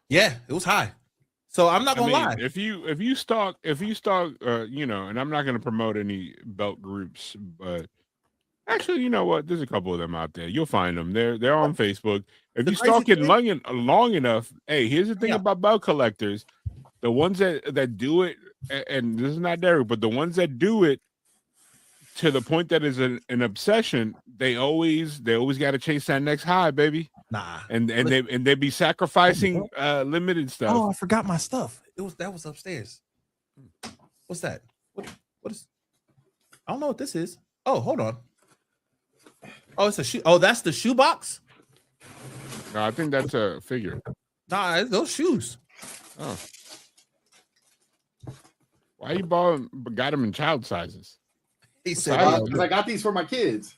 Yeah, it was high. So I'm not I gonna mean, lie. if you stalk, you know, and I'm not going to promote any belt groups, but actually, you know what? There's a couple of them out there. You'll find them. They're on Facebook. If The you stalk crazy it long enough, hey, here's the thing Yeah. about belt collectors: the ones that do it, and this is not Derek, but the ones that do it to the point that is an obsession, they always got to chase that next high, baby, Nah. and they be sacrificing limited stuff. Oh, I forgot my stuff. That was upstairs. What's that? What is? I don't know what this is. Oh, hold on. Oh, it's a shoe. Oh, that's the shoe box. No, I think that's a figure. Nah, it's those shoes. Oh. Why you got them in child sizes? He said, size? Because I got these for my kids.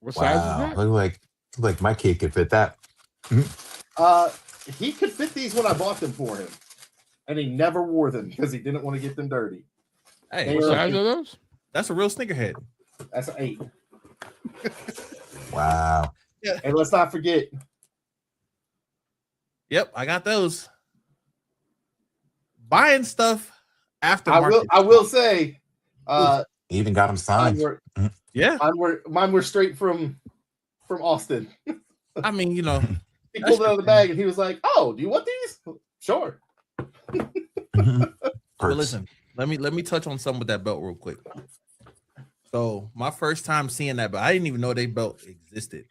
What size is Wow. that? Look like my kid could fit that. He could fit these when I bought them for him, and he never wore them because he didn't want to get them dirty. "Hey, What They are- size are those? that's a real sneakerhead." That's an 8. Wow. And let's not forget, Yep, I got those. Buying stuff after I will say, He even got them mine signed. were, Yeah, mine were straight from Austin. I mean, you know, He pulled it out of the bag and he was like, "Oh, do you want these?" Sure. but Perks. listen, let me touch on something with that belt real quick. So my first time seeing that belt, I didn't even know that belt existed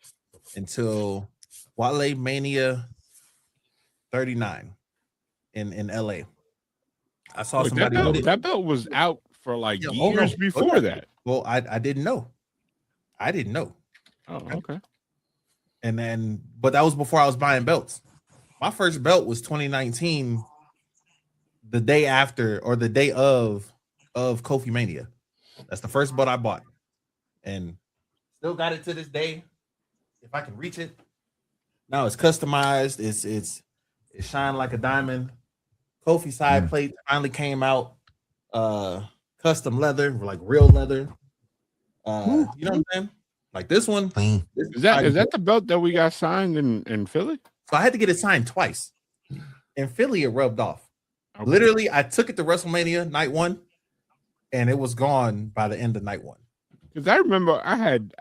until Wale Mania 39 in LA. I saw Wait, somebody with it. that belt was out for like Yeah, hold years on. before Hold on. that. Well, I didn't know. I didn't know. Oh, okay. And then, but that was before I was buying belts. My first belt was 2019, the day after or the day of Kofi Mania. That's the first belt I bought, and still got it to this day. If I can reach it, now it's customized. It's shined like a diamond. Kofi side plate finally came out. Custom leather, like real leather. You know what I'm saying? Like this one. Clean. Is that the belt that we got signed in Philly? So I had to get it signed twice. In Philly, it rubbed off. Okay. Literally, I took it to WrestleMania night 1, and it was gone by the end of night 1. Because I remember I had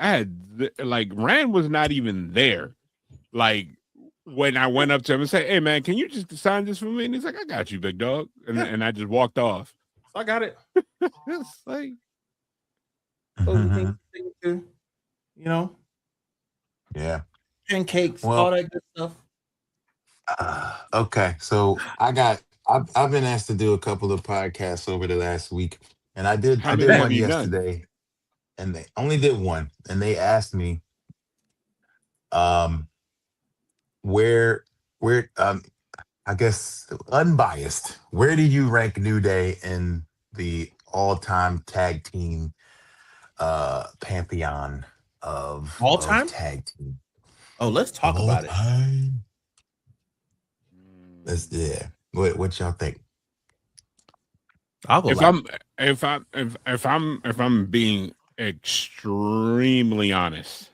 like Rand was not even there. Like when I went up to him and said, "Hey man, can you just sign this for me?" And he's like, "I got you, big dog." And I just walked off. So I got it. It's like You know, Yeah. pancakes, Well- all that good stuff. Okay, so I've been asked to do a couple of podcasts over the last week, and I did How many have one you done? yesterday, and they only did one, and they asked me, where where I guess unbiased, where do you rank New Day in the all-time tag team pantheon All of time? tag team? Oh, let's talk All about it. time. Let's yeah. What y'all think? I'll go. If I'm being extremely honest,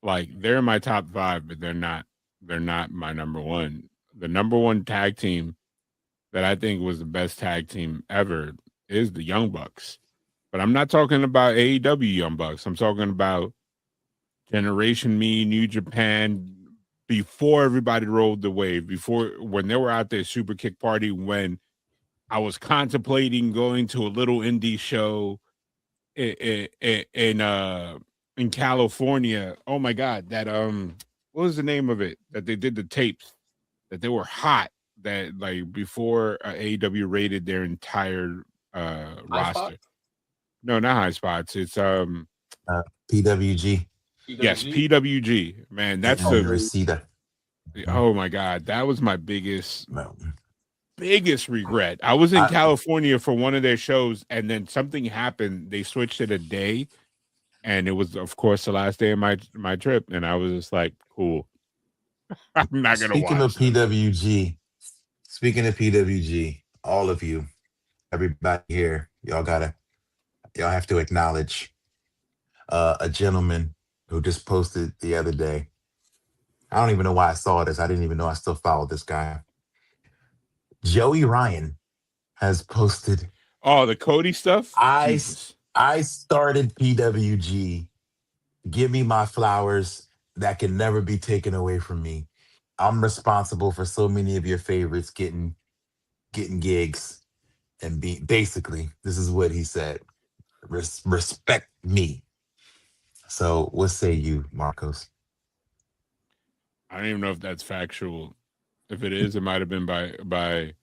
like they're my top 5, but they're not my number one. The number one tag team that I think was the best tag team ever is the Young Bucks. But I'm not talking about AEW Young Bucks. I'm talking about Generation Me, New Japan, before everybody rolled the wave, before when they were out there Super Kick Party, when I was contemplating going to a little indie show in California. Oh my God, that what was the name of it that they did the tapes that they were hot, that like before AEW rated their entire roster. Spot? No, not High Spots. It's PWG. yes, PWG. Man, that's and the Reseda. oh my God, that was my biggest No. regret. I was in California for one of their shows, and then something happened. They switched it a day, and it was, of course, the last day of my trip. And I was just like, "Cool, I'm not gonna Speaking watch." of PWG, all of you, everybody here, y'all have to acknowledge a gentleman who just posted the other day. I don't even know why I saw this. I didn't even know I still followed this guy. Joey Ryan has posted. Oh, the Cody stuff. I started PWG. Give me my flowers. That can never be taken away from me. I'm responsible for so many of your favorites getting gigs, and basically, this is what he said: respect me. So, what say you, Marcos? I don't even know if that's factual. If it is, it might have been by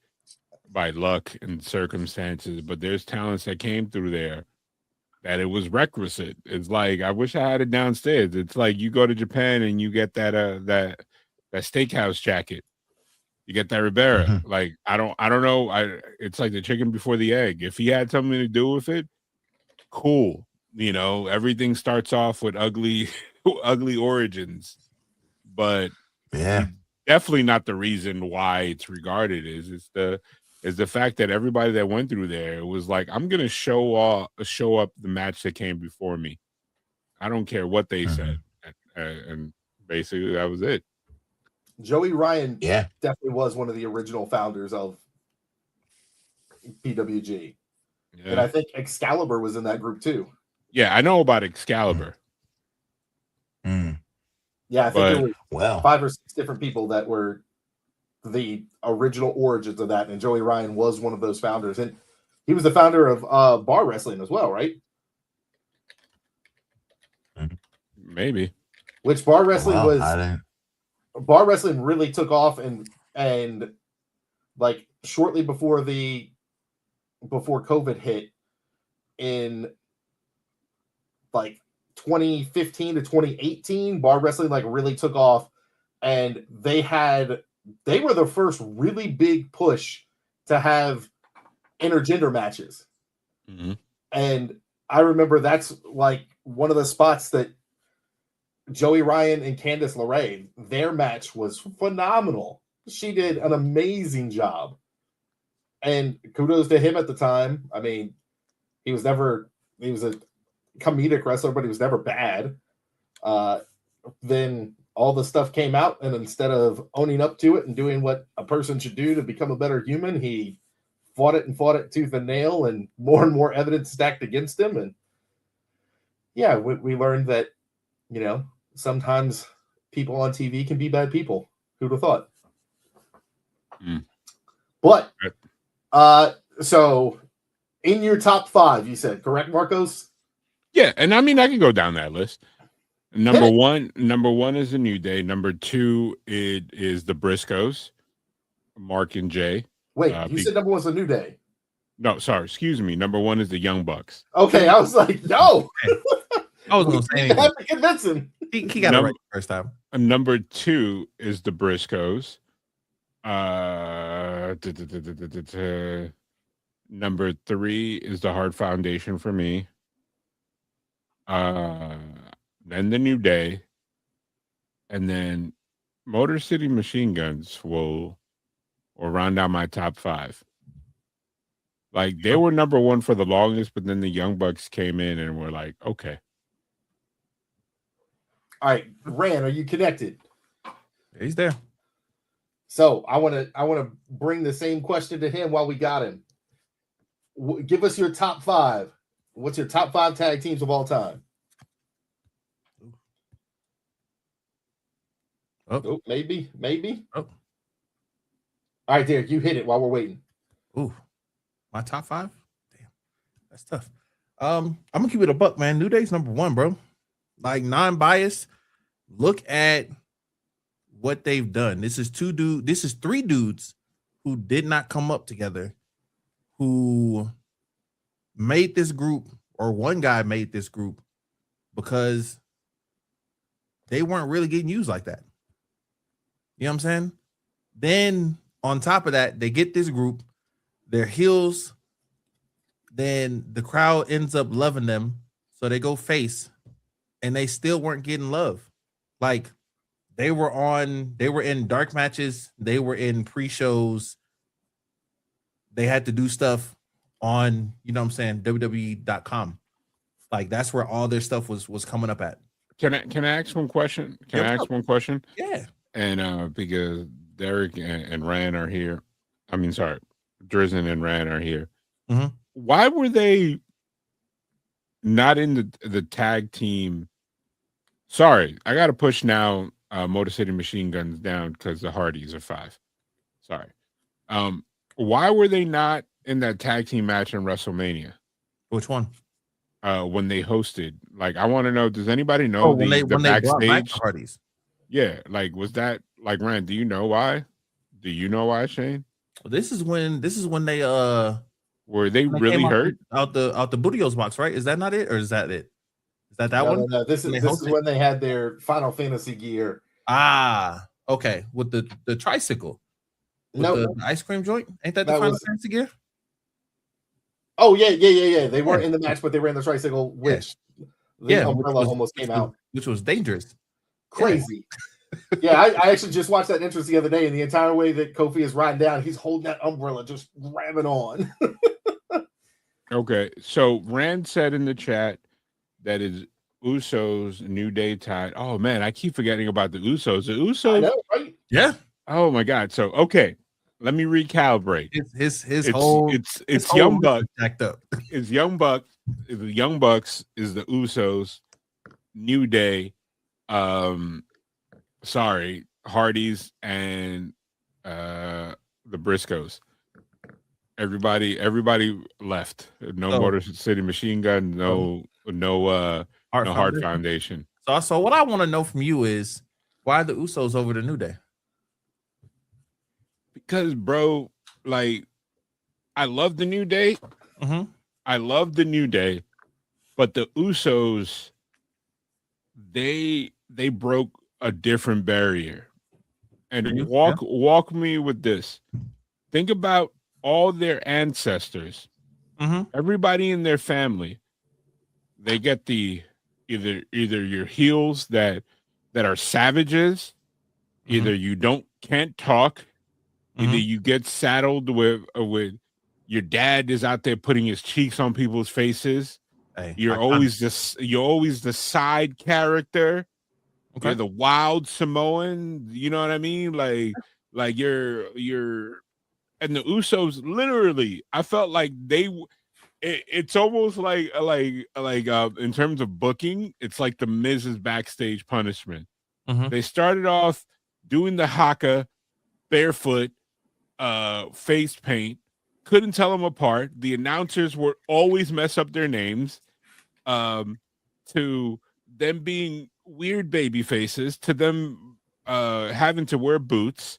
luck and circumstances. But there's talents that came through there that it was requisite. It's like, I wish I had it downstairs. It's like you go to Japan and you get that steakhouse jacket. You get that Ribera. Mhm. Like I don't know. It's like the chicken before the egg. If he had something to do with it, cool. You know, everything starts off with ugly origins, but Yeah. definitely not the reason why it's regarded as. It's the fact that everybody that went through there, it was like, I'm gonna show up the match that came before me. I don't care what they said, and basically that was it. Joey Ryan Yeah. definitely was one of the original founders of PWG. Yeah. And I think Excalibur was in that group too. Yeah, I know about Excalibur. Mm. Yeah, I think there were 5 or 6 different people that were the original origins of that, and Joey Ryan was one of those founders, and he was the founder of bar wrestling as well, right? Maybe. Which bar wrestling bar wrestling really took off, and like shortly before COVID hit in like 2015 to 2018, bar wrestling like really took off, and they were the first really big push to have intergender matches. Mm-hmm. And I remember that's like one of the spots that Joey Ryan and Candice LeRae, their match was phenomenal. She did an amazing job. And kudos to him at the time. I mean, he was a comedic wrestler, but he was never bad. Then all the stuff came out, and instead of owning up to it and doing what a person should do to become a better human, he fought it tooth and nail, and more evidence stacked against him. And yeah, we learned that, you know, sometimes people on TV can be bad people. Who'd have thought? But so in your top 5, you said, correct, Marcos? Yeah, and I mean, I can go down that list. Number one is the New Day. Number 2 is the Briscoes, Mark and Jay. Wait, you said number 1's the New Day. No, sorry, excuse me. Number 1 is the Young Bucks. Okay, I was like, no. I was gonna say I have to convince him. He got it right the first time. Number 2 is the Briscoes. Number 3 is the Hard Foundation for me. Then the New Day, and then Motor City Machine Guns will round out my top 5. Like they were number 1 for the longest, but then the Young Bucks came in and were like, okay. All right, Rand, are you connected? He's there. So I want to bring the same question to him while we got him. Give us your top 5. What's your top 5 tag teams of all time? Oh, maybe. Oh. All right, Derek, you hit it while we're waiting. Ooh, my top 5. Damn, that's tough. I'm gonna keep it a buck, man. New Day's number 1, bro. Like non-biased. Look at what they've done. This is 3 dudes who did not come up together, who made this group, or one guy made this group because they weren't really getting used like that. You know what I'm saying? Then on top of that, they get this group, they're heels, then the crowd ends up loving them, so they go face, and they still weren't getting love. Like they were in dark matches, they were in pre-shows, they had to do stuff on, you know what I'm saying, WWE.com. Like that's where all their stuff was coming up at. Can I ask one question? Can I ask one question? Yeah. And because Derek and Rand are here, I mean, sorry, Drizzen and Rand are here. Mm-hmm. Why were they not in the tag team? Sorry, I got to push now. Motor City Machine Guns down because the Hardys are 5. Sorry. Why were they not in that tag team match in WrestleMania? Which one? When they hosted. Like, I want to know. Does anybody know when they brought back the Hardys? Yeah, like was that like Rand? Do you know why? Do you know why, Shane? This is when they were they really hurt out the Budios box, right? Is that not it, or is that it? Is that one? No. This is when they had their Final Fantasy gear. Ah, okay. With the tricycle. With the ice cream joint. Ain't that the Final Fantasy gear? Oh yeah. They weren't in the match, but they ran the tricycle, which the umbrella almost came out, which was dangerous. Crazy. Yeah, I actually just watched that entrance the other day, and the entire way that Kofi is riding down, he's holding that umbrella, just grabbing on. Okay, so Rand said in the chat that is Usos New Day tied. Oh man, I keep forgetting about the Usos. The Usos, I know, right? Yeah. Oh my God. So okay, let me recalibrate. It's Young Bucks jacked up. It's Young Bucks. The Young Bucks is the Usos. New Day. Hardys and the Briscoes. Everybody left. No Motor City Machine Gun. No Hard Foundation. So what I want to know from you is why are the Usos over the New Day? Because, bro, like I love the New Day. Mm-hmm. I love the New Day, but the Usos, they broke a different barrier. And walk me with this. Think about all their ancestors. Mm-hmm. Everybody in their family. They get the either your heels that are savages, either you can't talk, either you get saddled with your dad is out there putting his cheeks on people's faces. Hey, you're always the side character. Okay. You're the wild Samoan, you know what I mean? Like you're and the Usos literally, I felt like it's almost like in terms of booking, it's like the Miz's backstage punishment. Mm-hmm. They started off doing the haka barefoot, face paint, couldn't tell them apart. The announcers would always mess up their names, to them being weird baby faces, to them having to wear boots,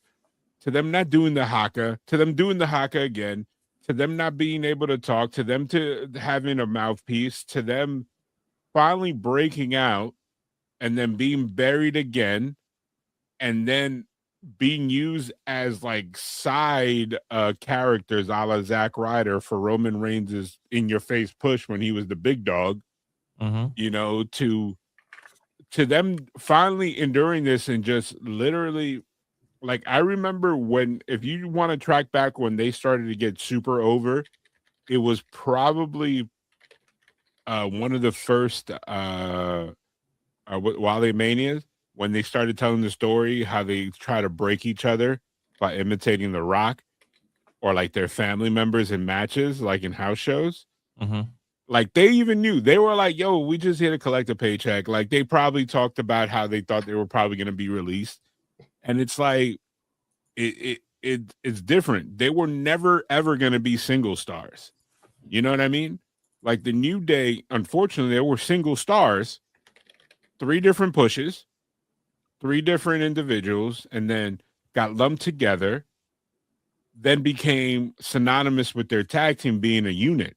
to them not doing the haka, to them doing the haka again, to them not being able to talk, to them to having a mouthpiece, to them finally breaking out and then being buried again, and then being used as like side characters a la Zack Ryder for Roman Reigns' in your face push when he was the big dog, you know, to them finally enduring this and just literally, like, I remember when, if you want to track back when they started to get super over, it was probably one of the first Wale Manias, when they started telling the story how they try to break each other by imitating The Rock or like their family members in matches, like in house shows. Like they even knew, they were like, yo, we just here to collect a paycheck. Like they probably talked about how they thought they were probably going to be released. And it's like, it's different. They were never, ever going to be single stars. You know what I mean? Like the New Day, unfortunately, they were single stars, 3 different pushes, 3 different individuals, and then got lumped together, then became synonymous with their tag team being a unit.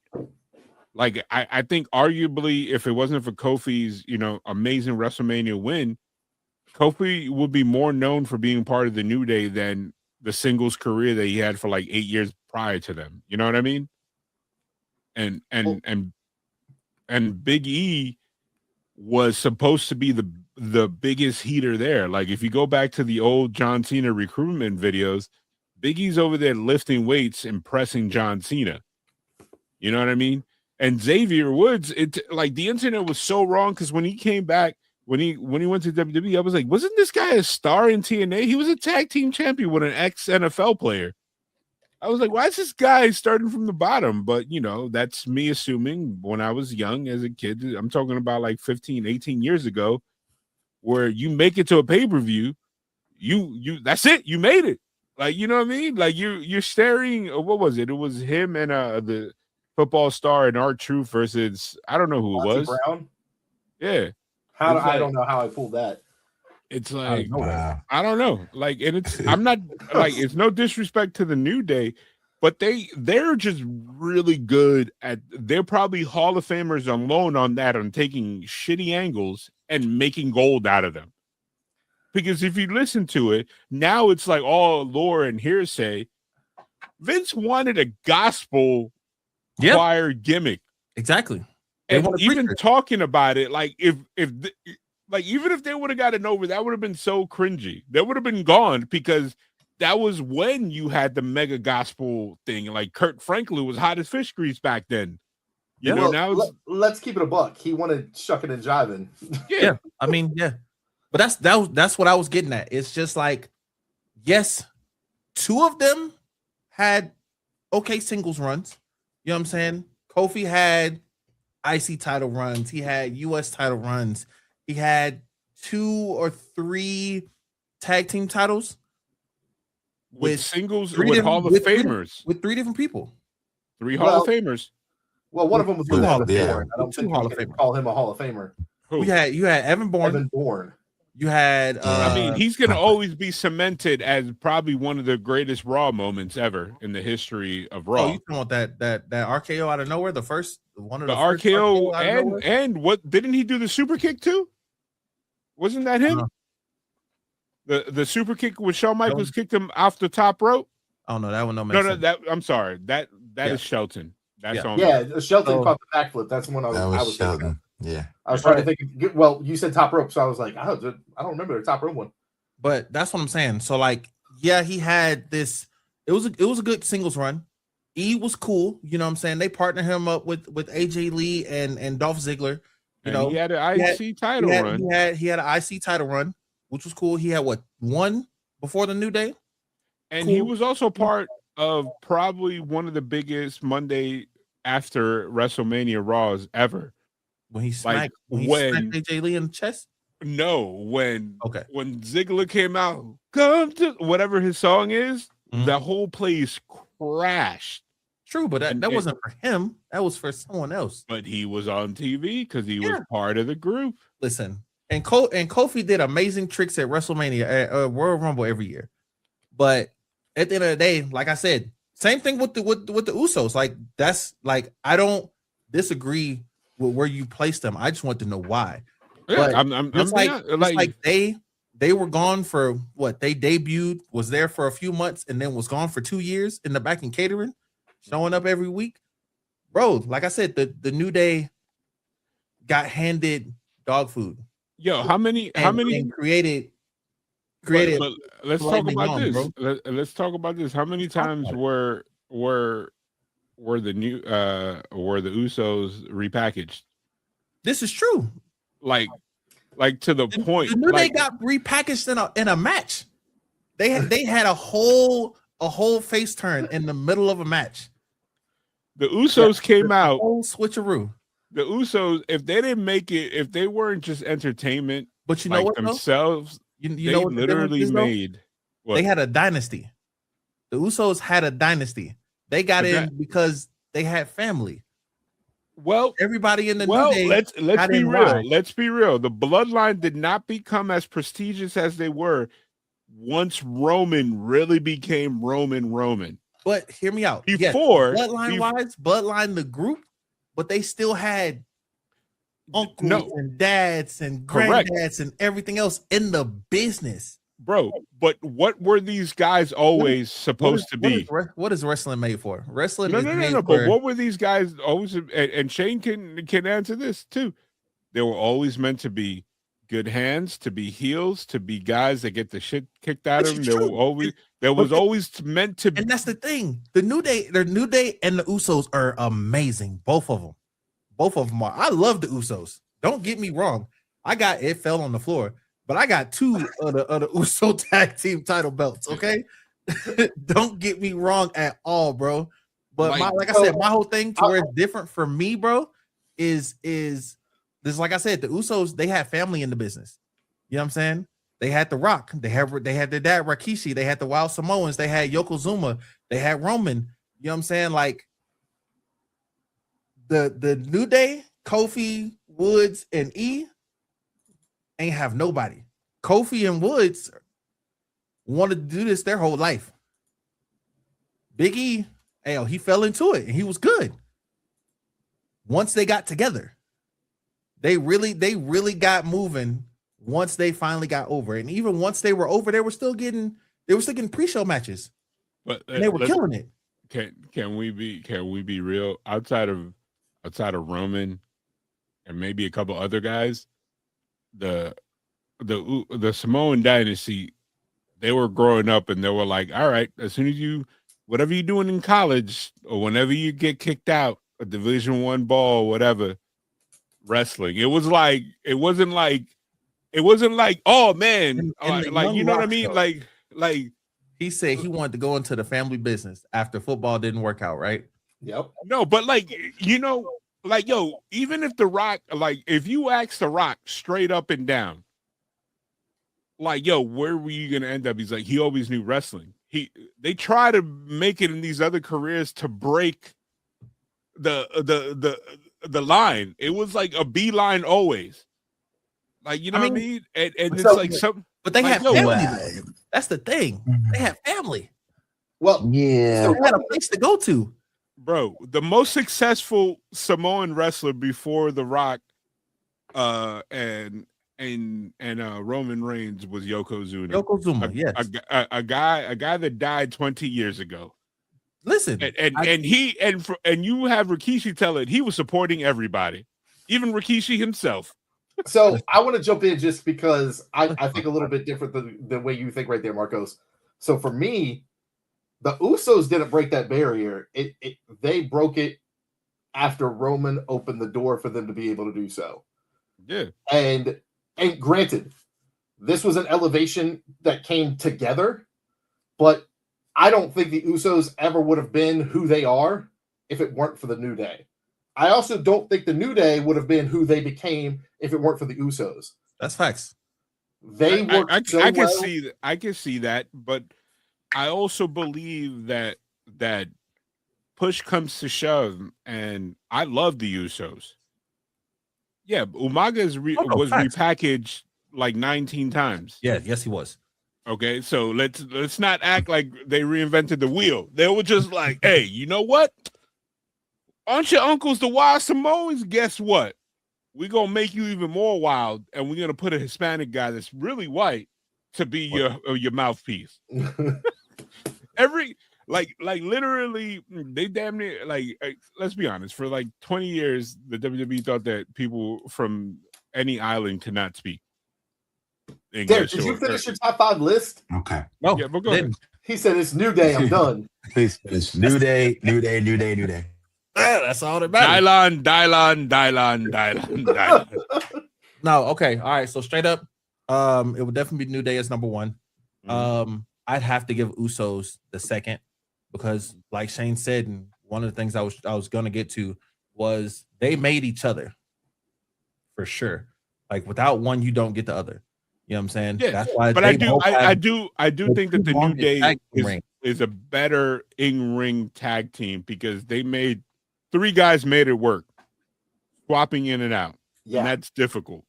Like, I think arguably, if it wasn't for Kofi's, you know, amazing WrestleMania win, Kofi would be more known for being part of the New Day than the singles career that he had for like 8 years prior to them. You know what I mean? And Big E was supposed to be the biggest heater there. Like if you go back to the old John Cena recruitment videos, Big E's over there lifting weights and pressing John Cena. You know what I mean? And Xavier Woods, it like the internet was so wrong because when he came back, when he went to WWE, I was like, wasn't this guy a star in TNA? He was a tag team champion with an ex-NFL player. I was like, why is this guy starting from the bottom? But, you know, that's me assuming when I was young as a kid. I'm talking about like 15, 18 years ago, where you make it to a pay-per-view, you that's it. You made it. Like, you know what I mean? Like you're staring. What was it? It was him and the football star and R-Truth versus, I don't know who Monty it was. Brown? Yeah. I don't know how I pulled that. It's like, Wow. I don't know. Like, and it's, I'm not like, it's no disrespect to the New Day, but they're just really good at, they're probably Hall of Famers on loan on that, on taking shitty angles and making gold out of them. Because if you listen to it, now it's like all lore and hearsay. Vince wanted a gospel choir gimmick. Exactly. And even talking about it, like like even if they would have gotten over, that would have been so cringy. That would have been gone because that was when you had the mega gospel thing. Like Kurt Franklin was hot as fish grease back then. You know, now let's keep it a buck. He wanted shucking and jiving. Yeah. I mean, yeah. But that's what I was getting at. It's just like, yes, 2 of them had okay singles runs. You know what I'm saying? Kofi had IC title runs. He had US title runs. He had 2 or 3 tag team titles with singles, with Hall of Famers, with 3 different people. 3 Hall of Famers. Well, one of them was with Hall of Yeah. Famer. I don't think you can call him a Hall of Famer. Who? You had Evan Bourne. Evan Bourne. You had I mean, he's going to always be cemented as probably one of the greatest Raw moments ever in the history of Raw. Oh, you talking about that RKO out of nowhere? The first one of the first RKO out of nowhere? and what, didn't he do the super kick too? Wasn't that him? The super kick when Shawn Michaels kicked him off the top rope? Oh no, that one don't make No, sense. that I'm sorry. That is Shelton. That's on. Yeah, Shelton caught the backflip. That's the one I was Shelton. thinking of. Yeah. I was trying to think. Well, you said top rope, so I was like, I don't remember the top rope one. But that's what I'm saying. So like, yeah, he had this. It was a good singles run. E was cool. You know what I'm saying? They partnered him up with AJ Lee and Dolph Ziggler. You know, he had an IC title run. He had an IC title run, which was cool. He had one before the New Day, and he was also part of probably one of the biggest Monday after WrestleMania Raws ever. When he smacked smacked AJ Lee in the chest. No, when Ziggler came out, come to whatever his song is, the whole place crashed. True, but that wasn't for him. That was for someone else. But he was on TV because he was part of the group. Listen, and Kofi did amazing tricks at WrestleMania, at Royal Rumble every year. But at the end of the day, like I said, same thing with the Usos. Like that's like I don't disagree with where you place them. I just want to know why. Yeah, but I'm like they they were gone for what? They debuted, was there for a few months, and then was gone for 2 years in the back in catering, showing up every week. Bro, like I said, the New Day got handed dog food. Yo, how many And created but let's talk lightning about on, this. bro. Let's talk about this. How many times were the Usos repackaged? This is true. Like to the point. The New Day like, got repackaged in a match. They had a whole face turn in the middle of a match. the Usos came out. Whole switcheroo. The Usos, if they didn't make it, if they weren't just entertainment, But you know like what? Though? themselves, You they know what the difference literally is, though? made. What? They had a dynasty. The Usos had a dynasty. They got in because they had family. Well, Everybody in the New Day. let's got be in real. why. Let's be real. The bloodline did not become as prestigious as they were once Roman really became Roman. But hear me out. Before bloodline the group, but they still had uncles and dads and Correct. granddads and everything else in the business. Bro, but what were these guys always supposed to be? What is wrestling made for? Wrestling No, is made no. for. But what were these guys always? And Shane can answer this too. They were always meant to be good hands, to be heels, to be guys that get the shit kicked out of them. There was always meant to be. And that's the thing. The New Day and the Usos are amazing. Both of them are. I love the Usos. Don't get me wrong. It fell on the floor, but I got 2 of the Uso tag team title belts. Okay. Don't get me wrong at all, bro. But like I said, my whole thing to where it's different for me, bro, is this. Like I said, the Usos, they had family in the business. You know what I'm saying? They had The Rock. They had their dad Rikishi. They had the Wild Samoans. They had Yokozuna. They had Roman. You know what I'm saying? Like the New Day, Kofi, Woods, and E ain't have nobody. Kofi and Woods wanted to do this their whole life. Big E, he fell into it and he was good. Once they got together, they really got moving once they finally got over. And even once they were over, they were still getting pre-show matches. But And they were killing it. Can we be real? Outside of Roman and maybe a couple other guys, the Samoan dynasty, they were growing up and they were like, all right, as soon as whatever you're doing in college or whenever you get kicked out a Division I ball, whatever, wrestling. It wasn't like, oh man, like, you know what I mean? Like he said he wanted to go into the family business after football didn't work out, right? Yep. No, but like, like, yo, even if The Rock, like, if you ask The Rock straight up and down, like, yo, where were you gonna end up? He's like, he always knew wrestling. They try to make it in these other careers to break the line. It was like a beeline always. Like, you know what I mean? And it's like something. But they like, had family. That's the thing. They had family. Well, Yeah. They had a place to go to. Bro, the most successful Samoan wrestler before The Rock and Roman Reigns was Yokozuna. Yokozuna, yes. A guy that died 20 years ago. Listen, and you have Rikishi tell it, he was supporting everybody, even Rikishi himself. So I want to jump in just because I think a little bit different than the way you think right there, Marcos. So for me, the Usos didn't break that barrier. They broke it after Roman opened the door for them to be able to do so. Yeah. And granted, this was an elevation that came together, but I don't think the Usos ever would have been who they are if it weren't for the New Day. I also don't think the New Day would have been who they became if it weren't for the Usos. that's facts. They worked I so can well. see that. I can see that, but I also believe that push comes to shove, and I love the Usos. Yeah, Umaga was facts. repackaged like 19 times. Yeah, yes, he was. Okay, so let's not act like they reinvented the wheel. They were just like, hey, you know what? Aren't your uncles the Wild Samoans? Guess what? We're gonna make you even more wild, and we're gonna put a Hispanic guy that's really white to be your mouthpiece. Like literally, they damn near let's be honest. For like 20 years, the WWE thought that people from any island could not speak English. Derek, did you finish your top 5 list? Okay. No, Yeah, but go ahead. He said it's New Day. I'm done. Please finish. New day, new day, new day, new day. that's all that matters. Dylan. No, okay, all right. So straight up, it would definitely be New Day as number one. I'd have to give Usos the second because, like Shane said, and one of the things I was gonna get to was they made each other for sure. Like without one, you don't get the other. You know what I'm saying? Yeah, that's why. But I do think that the New Day tag ring. is a better in-ring tag team because they made 3 guys made it work, swapping in and out. Yeah. And that's difficult.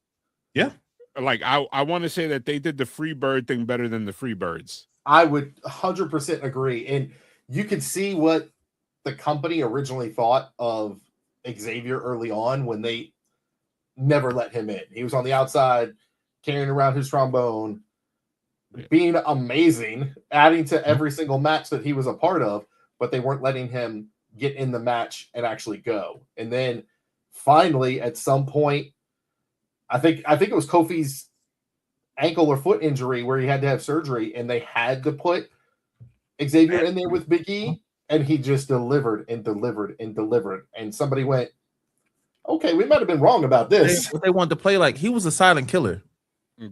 Yeah. Like I want to say that they did the Freebird thing better than the Freebirds. I would 100% agree. And you could see what the company originally thought of Xavier early on when they never let him in. He was on the outside, carrying around his trombone, being amazing, adding to every single match that he was a part of, but they weren't letting him get in the match and actually go. And then finally, at some point, I think it was Kofi's ankle or foot injury where he had to have surgery, and they had to put Xavier in there with Big E, and he just delivered and delivered and delivered. And somebody went, okay, we might have been wrong about this. They wanted to play like he was a silent killer. He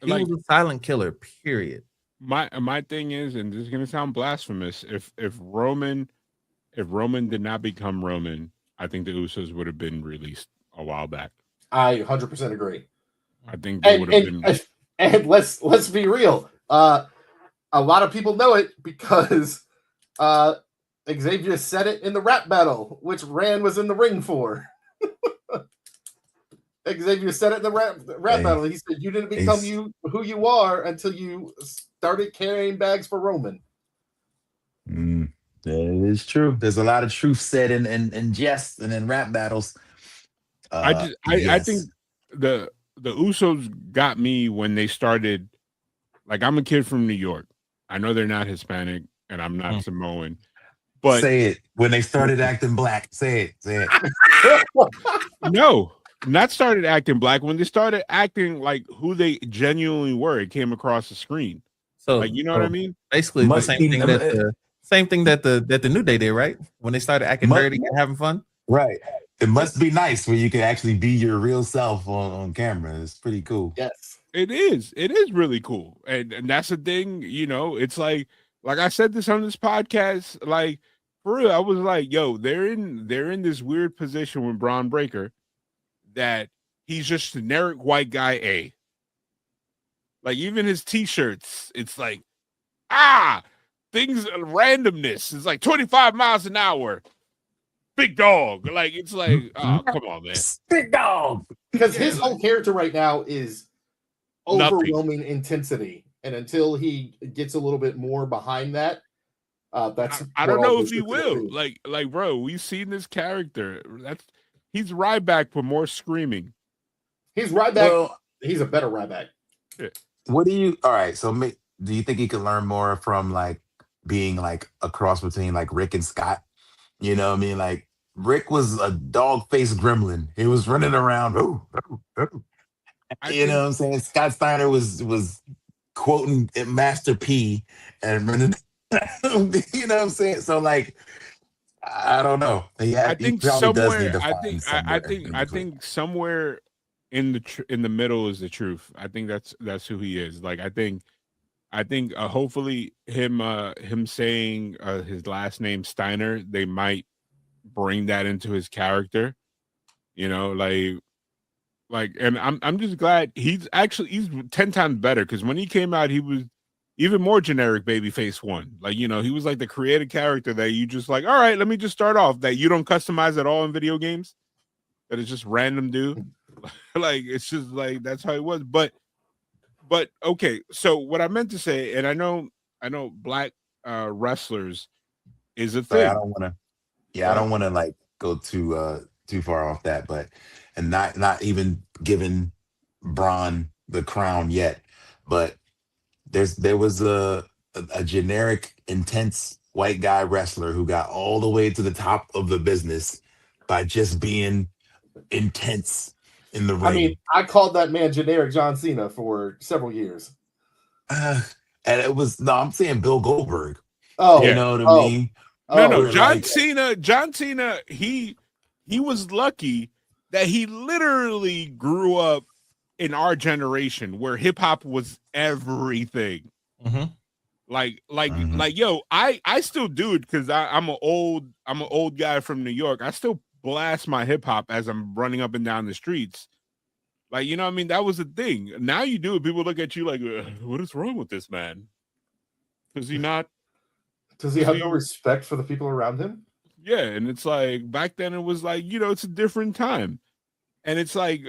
Like was a silent killer, period. my thing is, and this is gonna sound blasphemous, if Roman did not become Roman, I think the Usos would have been released a while back. I 100% agree. I think they would have been. And let's be real. A lot of people know it because Xavier said it in the rap battle, which Rand was in the ring for. Xavier said it in the rap battle. He said, "You didn't become who you are until you started carrying bags for Roman." That is true. There's a lot of truth said in jest and in rap battles. I think the Usos got me when they started. Like, I'm a kid from New York. I know they're not Hispanic, and I'm not Samoan. But say it when they started acting black. Say it. No, not started acting black. When they started acting like who they genuinely were, it came across the screen. So, like, you know what I mean? Basically, the same thing that the New Day did, right? When they started acting dirty and having fun. Right. It must be nice where you can actually be your real self on camera. It's pretty cool. Yes, it is. It is really cool, and that's the thing. You know, it's like I said this on this podcast. Like, for real, I was like, yo, they're in this weird position with Braun Breaker that he's just generic white guy A. Like, even his t-shirts, it's like, things randomness. It's like 25 miles an hour. Big dog. Like, it's like, oh, come on, man. Big dog. Because his whole character right now is overwhelming intensity. And until he gets a little bit more behind that, that's I don't know if he will. Like, bro, we've seen this character. He's Ryback for more screaming. He's Ryback. Well, he's a better Ryback. Yeah. All right, so do you think he could learn more from like being like a cross between like Rick and Scott? You know what I mean? Like, Rick was a dog-faced gremlin. He was running around. You know what I'm saying? Scott Steiner was quoting Master P and running. You know what I'm saying? So, like, I don't know. I think somewhere in the middle is the truth. I think that's who he is. Like, I think hopefully him saying his last name Steiner, they might bring that into his character, you know, like, and I'm just glad he's 10 times better, because when he came out, he was even more generic babyface one. Like, you know, he was like the creative character that you just like, all right, let me just start off, that you don't customize at all in video games, that it's just random dude. Like, it's just like, that's how he was. But okay, so what I meant to say, and I know black wrestlers is a thing. I don't want to like go too far off that, but and not even giving Braun the crown yet, but there was a generic intense white guy wrestler who got all the way to the top of the business by just being intense in the I mean, ring. I called that man generic John Cena for several years. Uh, and it was no, I'm saying Bill Goldberg. Oh, You Yeah. know what I oh, mean? No, Where, John like, Cena, he was lucky that he literally grew up in our generation where hip hop was everything. Mhm. Mhm. Yo, I still do it because I'm an old guy from New York. I still blast my hip hop as I'm running up and down the streets. Like, you know what I mean? That was the thing. Now you do it, people look at you like, what is wrong with this man? Does he not? does he have no respect for the people around him? Yeah, and it's like back then it was like, it's a different time. And it's like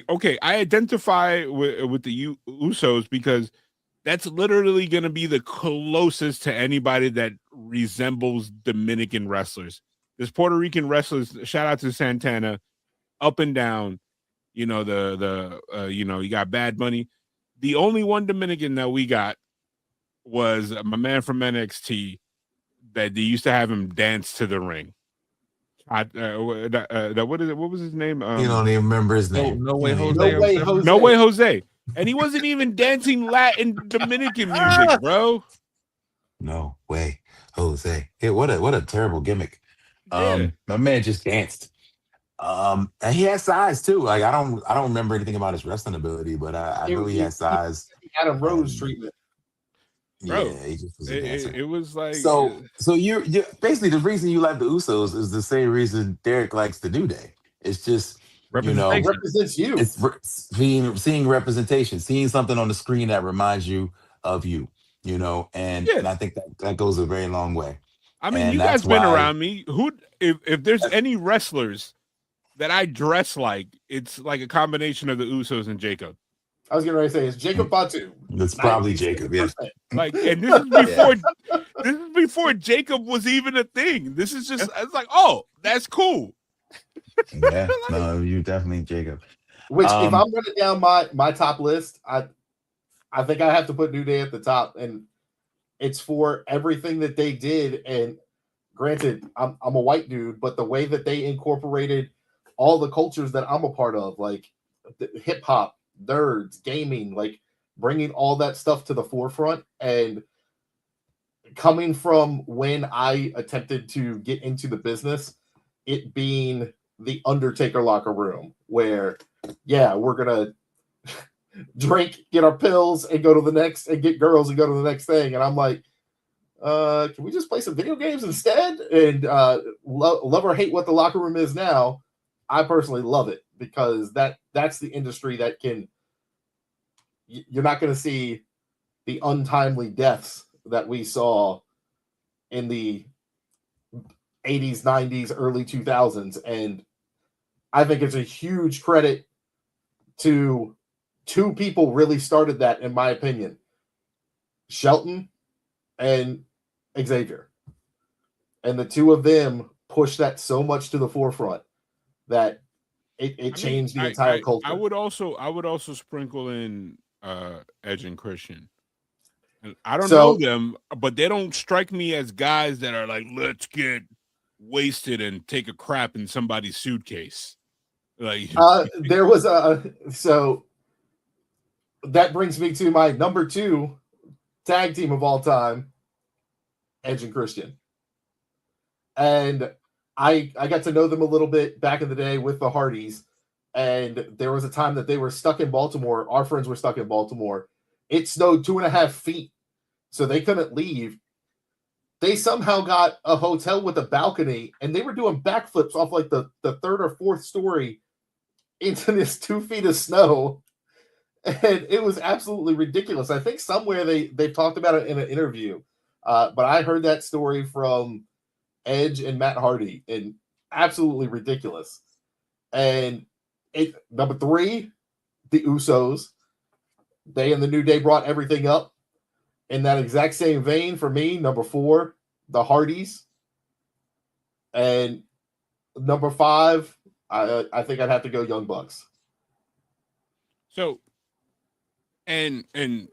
okay, I identify with the Usos because that's literally going to be the closest to anybody that resembles Dominican wrestlers. There's Puerto Rican wrestlers, shout out to Santana, up and down, you got Bad Bunny. The only one Dominican that we got was my man from NXT that they used to have him dance to the ring. What is it? What was his name? You don't even remember his name. No way, You don't Jose. even- No way, or whatever. Jose. No Way Jose. And he wasn't even dancing Latin Dominican music, bro. No way, Jose. Yeah, what a terrible gimmick. Yeah. My man just danced. And he has size too. Like I don't remember anything about his wrestling ability, but I know he has size. Adam Rose And- treatment. Bro, Yeah, he just was a dancer. it was like So you're basically the reason you like the Usos is the same reason Derek likes the New Day. It's just It represents you. it's seeing representation, seeing something on the screen that reminds you of you. And I think that goes a very long way. I mean, and you that's guys been why- around me. If there's any wrestlers that I dress like, it's like a combination of the Usos and Jacob. I was getting ready to say it's Jacob Batu. It's probably Jacob. Yeah. 96%. Like, and this is before Jacob was even a thing. This is just it's like, oh, that's cool. Yeah. No, you definitely Jacob. Which, if I'm running down my top list, I think I have to put New Day at the top, and it's for everything that they did. And granted, I'm a white dude, but the way that they incorporated all the cultures that I'm a part of, like hip hop, nerds, gaming, like bringing all that stuff to the forefront, and coming from when I attempted to get into the business, it being the Undertaker locker room where, yeah, we're gonna drink, get our pills, and go to the next, and get girls and go to the next thing. And I'm like, can we just play some video games instead? And love or hate what the locker room is now, I personally love it because that's the industry that can. You're not going to see the untimely deaths that we saw in the 80s, 90s, early 2000s. And I think it's a huge credit to two people really started that, in my opinion. Shelton and Xavier. And the two of them pushed that so much to the forefront that it changed the entire culture. I would also sprinkle in Edge and Christian. And I don't know them, but they don't strike me as guys that are like, let's get wasted and take a crap in somebody's suitcase. Like there was so that brings me to my number 2 tag team of all time, Edge and Christian. And I got to know them a little bit back in the day with the Hardys. And there was a time that they were stuck in Baltimore. Our friends were stuck in Baltimore. It snowed 2.5 feet, so they couldn't leave. They somehow got a hotel with a balcony, and they were doing backflips off like the 3rd or 4th story into this 2 feet of snow. And it was absolutely ridiculous. I think somewhere they talked about it in an interview. But I heard that story from Edge and Matt Hardy, and absolutely ridiculous. And number 3, the Usos. They and the New Day brought everything up. In that exact same vein, for me, number 4, the Hardys. And number 5, I think I'd have to go Young Bucks. So And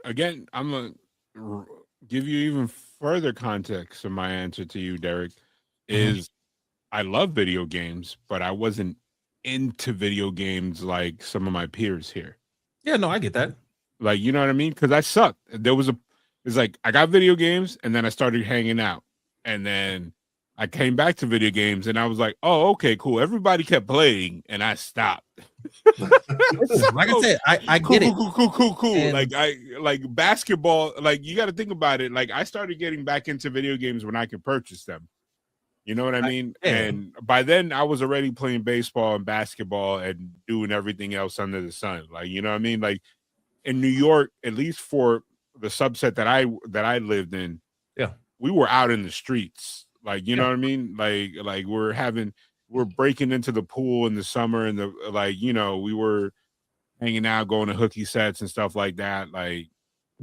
again, I'm gonna give you even further context of my answer to you, Derek. Is I love video games, but I wasn't into video games like some of my peers here. Yeah, no, I get that. Like, you know what I mean? Because I sucked. It's like I got video games and then I started hanging out. And then I came back to video games and I was like, oh, okay, cool. Everybody kept playing and I stopped. Like I said, I Cool, get it. cool. And- Like basketball, like you got to think about it. Like I started getting back into video games when I could purchase them. You know what I mean? yeah. And by then I was already playing baseball and basketball and doing everything else under the sun. Like, you know what I mean? Like in New York, at least for the subset that I lived in, Yeah. we were out in the streets. Like, you know what I mean? Like we're breaking into the pool in the summer and we were hanging out, going to hooky sets and stuff like that. Like,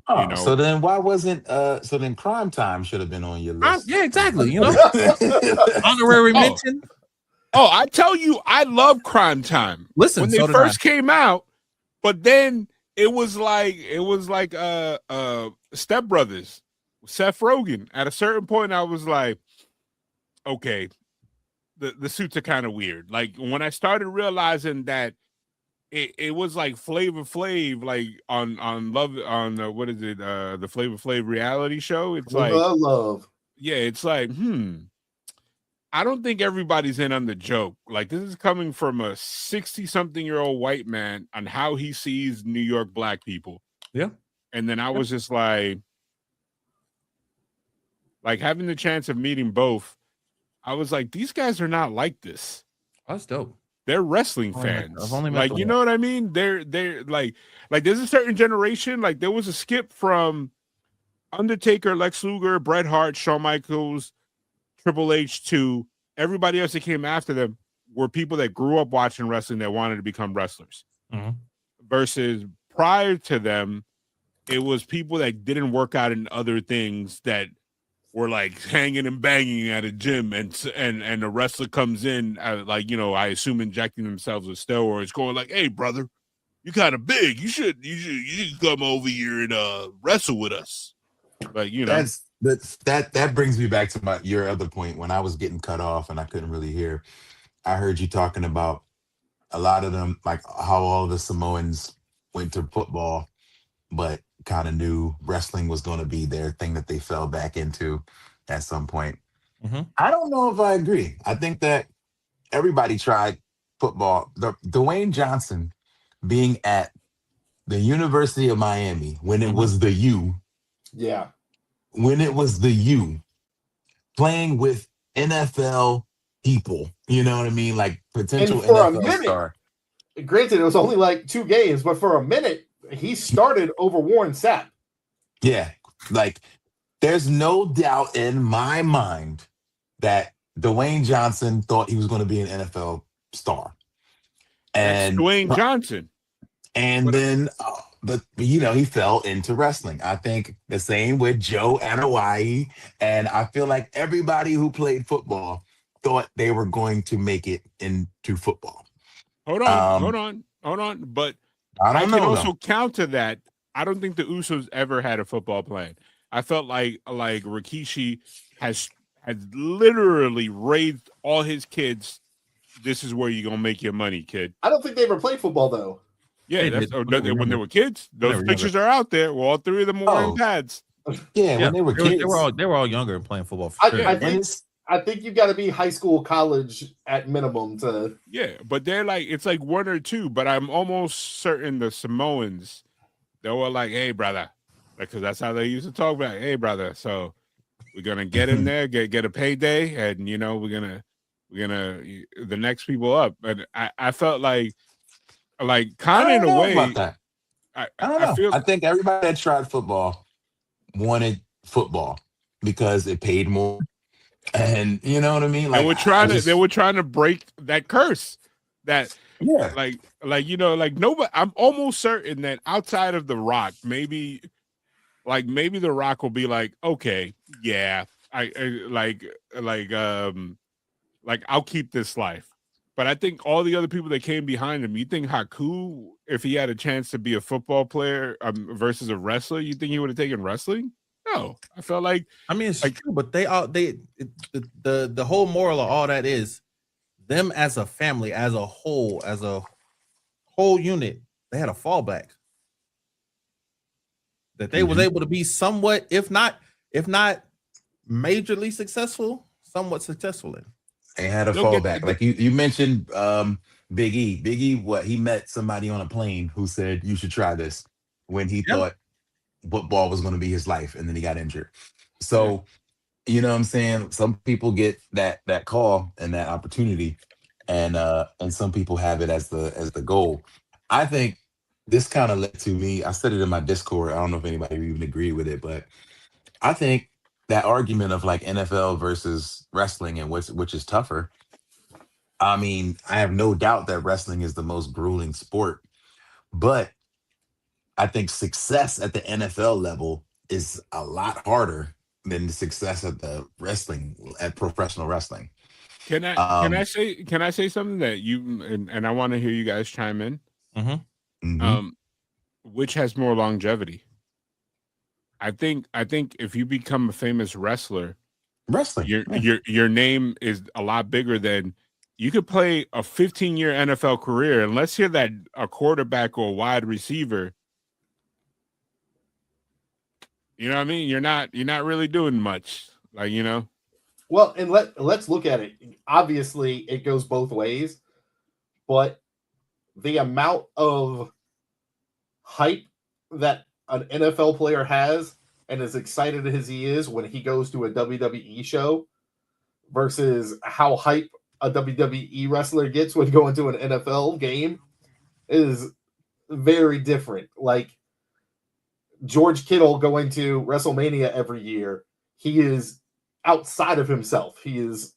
Oh, you know. so then why wasn't so then Crime Time should have been on your list? Yeah, exactly. You know, honorary mention. Oh, I tell you, I love Crime Time. Listen, When they so did first came out, but then it was like Step Brothers, Seth Rogen. At a certain point, I was like, okay, the suits are kind of weird. Like when I started realizing that it was like Flavor Flav, like on Love on what is it? The Flavor Flav reality show. It's like love. yeah, it's like, I don't think everybody's in on the joke. Like this is coming from a 60-something-year-old white man on how he sees New York black people. Yeah. And then I was just like having the chance of meeting both, I was like, these guys are not like this. That's dope. They're wrestling I've only met- fans. I've only met Like, the you one. know what I mean? They're like there's a certain generation. Like there was a skip from Undertaker, Lex Luger, Bret Hart, Shawn Michaels, Triple H to everybody else that came after them were people that grew up watching wrestling that wanted to become wrestlers. Mhm. Versus prior to them, it was people that didn't work out in other things that were like hanging and banging at a gym, and the wrestler comes in, I assume injecting themselves with steroids, going like, "Hey, brother, you kind of big. You should come over here and wrestle with us." Like, you know, That brings me back to your other point. When I was getting cut off and I couldn't really hear, I heard you talking about a lot of them, like how all the Samoans went to football, but kind of knew wrestling was going to be their thing that they fell back into at some point. Mhm. I don't know if I agree. I think that everybody tried football. Dwayne Johnson being at the University of Miami when it was the U, Yeah. playing with NFL people, you know what I mean? Like potential And for a NFL minute- star. Granted, it was only like 2 games, but for a minute, he started over Warren Sapp. Yeah. Like there's no doubt in my mind that Dwayne Johnson thought he was going to be an NFL star. that's And Dwayne Johnson. then but he fell into wrestling. I think the same with Joe Anoa'i, and I feel like everybody who played football thought they were going to make it into football. Hold on. But I I don't can know. also counter that. I don't think the Usos ever had a football plan. I felt like Rikishi has literally raised all his kids. This is where you're gonna make your money, kid. I don't think they ever played football though. Yeah, They that's did. when they were kids. Those Whenever pictures are out there. Well, all 3 of them were wearing Oh. pads. Yeah, when they were kids. They were all younger and playing football. For I- sure. I And think- it's I think you got to be high school, college at minimum to. Yeah, but they're like it's like 1 or 2. But I'm almost certain the Samoans, they were like, "Hey, brother," because that's how they used to talk about. Hey, brother, so we're gonna get in there, get a payday, and we're gonna the next people up. And I felt like kind of in a way. about that. I I don't know. feel I think everybody that tried football wanted football because it paid more. And you know what I mean? they were trying to break that curse. That yeah. like nobody. I'm almost certain that outside of The Rock, maybe The Rock will be like, okay, yeah, I I'll keep this life. But I think all the other people that came behind him, you think Haku, if he had a chance to be a football player versus a wrestler, you think he would have taken wrestling? No, I felt like I mean, it's true, but the whole moral of all that is them as a family, as a whole unit, they had a fallback that they was able to be somewhat, if not majorly successful, somewhat successful in. They had a Don't get- fallback. Like you mentioned Big E. Big E, what he met somebody on a plane who said you should try this when he thought football was going to be his life, and then he got injured. So, you know what I'm saying? Some people get that call and that opportunity, and some people have it as the goal. I think this kind of led to me. I said it in my Discord. I don't know if anybody even agreed with it, but I think that argument of like NFL versus wrestling and which is tougher. I mean, I have no doubt that wrestling is the most grueling sport, but I think success at the NFL level is a lot harder than the success at professional wrestling. Can I say something that you and I want to hear you guys chime in? Mhm. Which has more longevity? I think if you become a famous wrestler, Wrestling, your name is a lot bigger than you could play a 15-year NFL career, and let's hear that a quarterback or a wide receiver. You know what I mean? You're not really doing much, like, you know. Well, and let's look at it. Obviously, it goes both ways, but the amount of hype that an NFL player has and as excited as he is when he goes to a WWE show versus how hype a WWE wrestler gets when going to an NFL game is very different. Like George Kittle going to WrestleMania every year, he is outside of himself. He's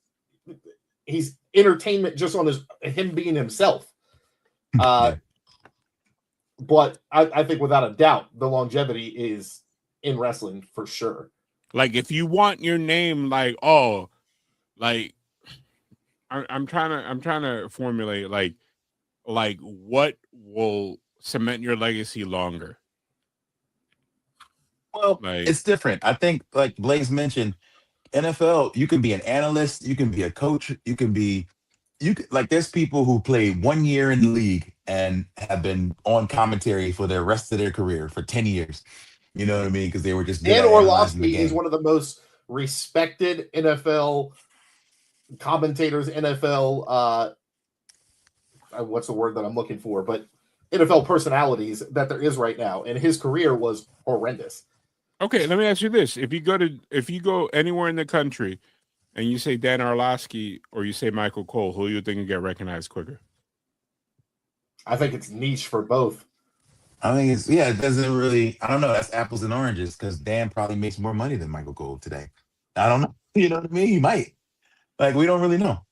entertainment just on him being himself. But I think without a doubt, the longevity is in wrestling for sure. Like if you want your name, like I'm trying to formulate like what will cement your legacy longer. Well, Like- it's different. I think, like Blaze mentioned, NFL, you can be an analyst, you can be a coach, like there's people who play 1 year in the league and have been on commentary for the rest of their career for 10 years. You know what I mean? Because they were just good Dan at analyzing the Orlovsky is game. one of the most respected NFL commentators, NFL what's the word that I'm looking for, but NFL personalities that there is right now, and his career was horrendous. Okay, let me ask you this: if you go anywhere in the country, and you say Dan Orlovsky or you say Michael Cole, who you think will get recognized quicker? I think it's niche for both. I think it doesn't really, I don't know, that's apples and oranges because Dan probably makes more money than Michael Cole today. I don't know. You know what I mean? He might. Like, we don't really know.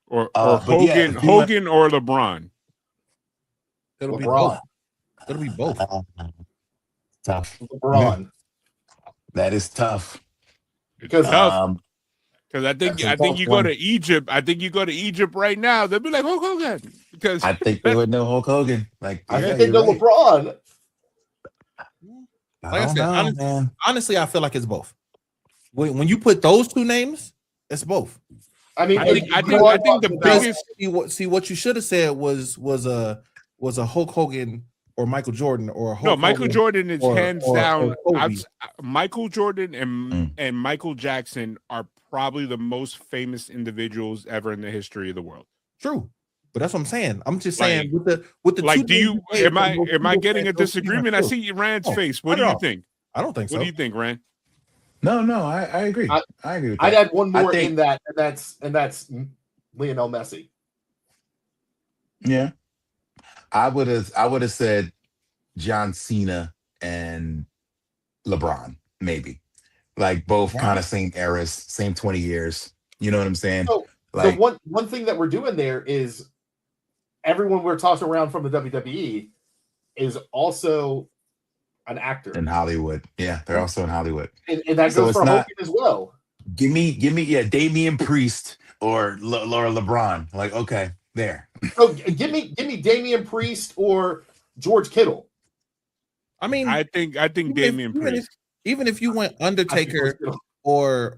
Or but yeah, Hogan or LeBron? It'll be LeBron. both. It'll be both. Tough. LeBron. That is tough. Because Tough. Because I That's a think tough you go one. to Egypt. I think you go to Egypt right now. They'll be like, Hulk Hogan. Because I think they would know Hulk Hogan. Like, I yeah, think they you're know right. LeBron. I Like I don't said, know, man. honestly, I feel like it's both. When you put those two names, it's both. I mean, I think the because biggest See what you should have said was a Hulk Hogan or Michael Jordan or a Hulk Michael Hogan. Jordan is or- hands or down. Kobe. Michael Jordan and Mm. Michael Jackson are probably the most famous individuals ever in the history of the world. True, but that's what I'm saying. I'm just Like- saying with the Like, two do you? names made Am I? from those Am I people getting a that those two disagreement? I names see Rand's No, face. What not do at you all. think? I don't think so. What do you think, Rand? No, I agree. I agree with I'd that. add one I more think- in that, and that's Lionel Messi. Yeah. I would have said John Cena and LeBron, maybe. Like both kind of same eras, same 20 years. You know what I'm saying? So, Like, the one thing that we're doing there is everyone we're tossing around from the WWE is also an actor, in Hollywood. Yeah, they're also in Hollywood. and that So goes it's for not- Hogan as well. Give me, Damian Priest or LeBron. Like, okay, There. So give me Damian Priest or George Kittle. I mean, I think Damian Priest. Even if you went I think George Undertaker Kittle. or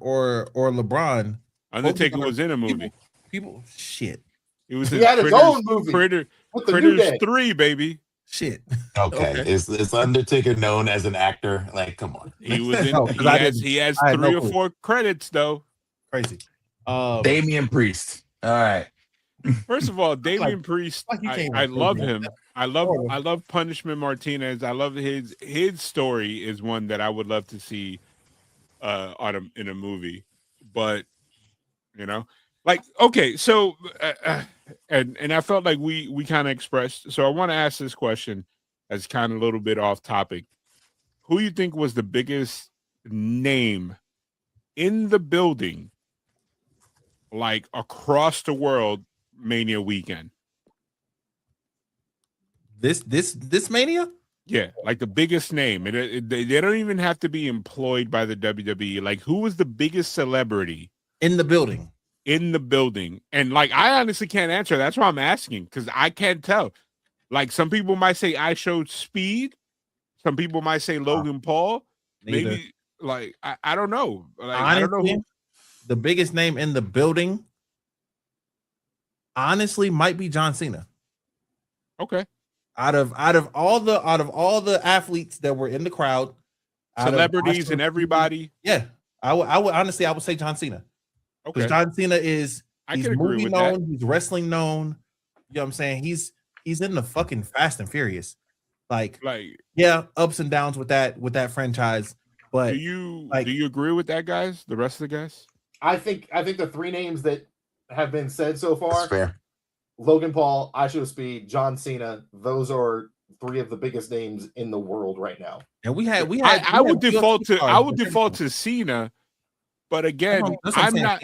LeBron, Undertaker was in a movie. People shit. He was He in had his own movie Critters with the New Day. 3, baby. Shit. Okay. Okay. Is Undertaker known as an actor? Like, come on. He was in. No, 'cause I he has I had 3 no or clue. 4 credits though. Crazy. Damian Priest. All right. First of all, Damian Priest, like he can't I even love say him. I love Punishment Martinez. I love his story is one that I would love to see in a movie. But you know, like okay, so and I felt like we kind of expressed. So I want to ask this question as kind of a little bit off topic. Who you think was the biggest name in the building, like across the world, Mania weekend? This Mania? Yeah, like the biggest name. They don't even have to be employed by the WWE. Like, who was the biggest celebrity In the building. in the building? And like, I honestly can't answer. That's why I'm asking, because I can't tell. Like, some people might say I showed Speed. Some people might say Logan Paul. Neither. Maybe like I don't know. Like, Honestly, I don't know who. the biggest name in the building, honestly, might be John Cena. Okay, Out of all the athletes that were in the crowd, out of celebrities and Oscar- everybody. Yeah, I would honestly say John Cena. Because Okay, John Cena he's I can agree movie with known, that. he's wrestling known. You know what I'm saying? He's in the fucking Fast and Furious. Like, Like, yeah, ups and downs with that franchise. But do you like- agree with that, guys? The rest of the guys? I think the 3 names that have been said so That's far: fair. Logan Paul, I Show Speed, John Cena. Those are 3 of the biggest names in the world right now. and we had I would UFC default to cards. Cena, but again, That's what I'm saying. not.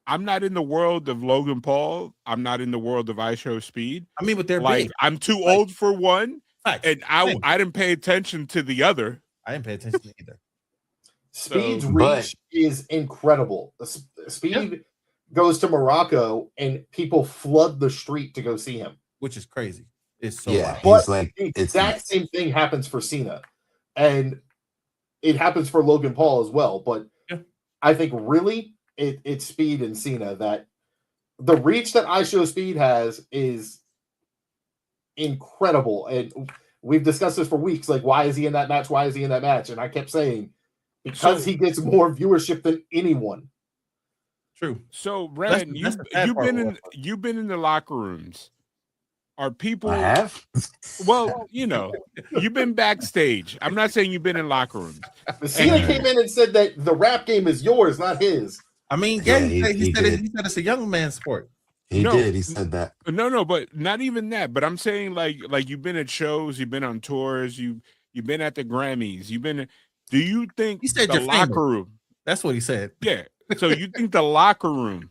I'm not in the world of Logan Paul. I'm not in the world of I Show Speed. I mean, but they're Like, big. I'm too Like- old for one, Facts. and Same. I didn't pay attention to the other. I didn't pay attention to either. Speed's But- reach is incredible. Speed goes to Morocco, and people flood the street to go see him. Which is crazy. It's so Yeah. wild. But He's like, the it's exact same thing happens for Cena, and it happens for Logan Paul as well. But Yeah. I think really it's Speed and Cena that the reach that I Show Speed has is incredible. And we've discussed this for weeks. Like, why is he in that match? Why is he in that match? And I kept saying, because So- he gets more viewership than anyone. True. So, Brandon, that's the sad part of it. you've been in the locker rooms. Are people? I have. Well, you know, you've been backstage. I'm not saying you've been in locker rooms. But Cena came in and said that the rap game is yours, not his. I mean, Yeah, he said he he said it's a young man's sport. He No. did. He said that. No, but not even that. But I'm saying like you've been at shows, you've been on tours, you've been at the Grammys, you've been. Do you think He said the you're famous. locker room? That's what he said. Yeah. So you think the locker room,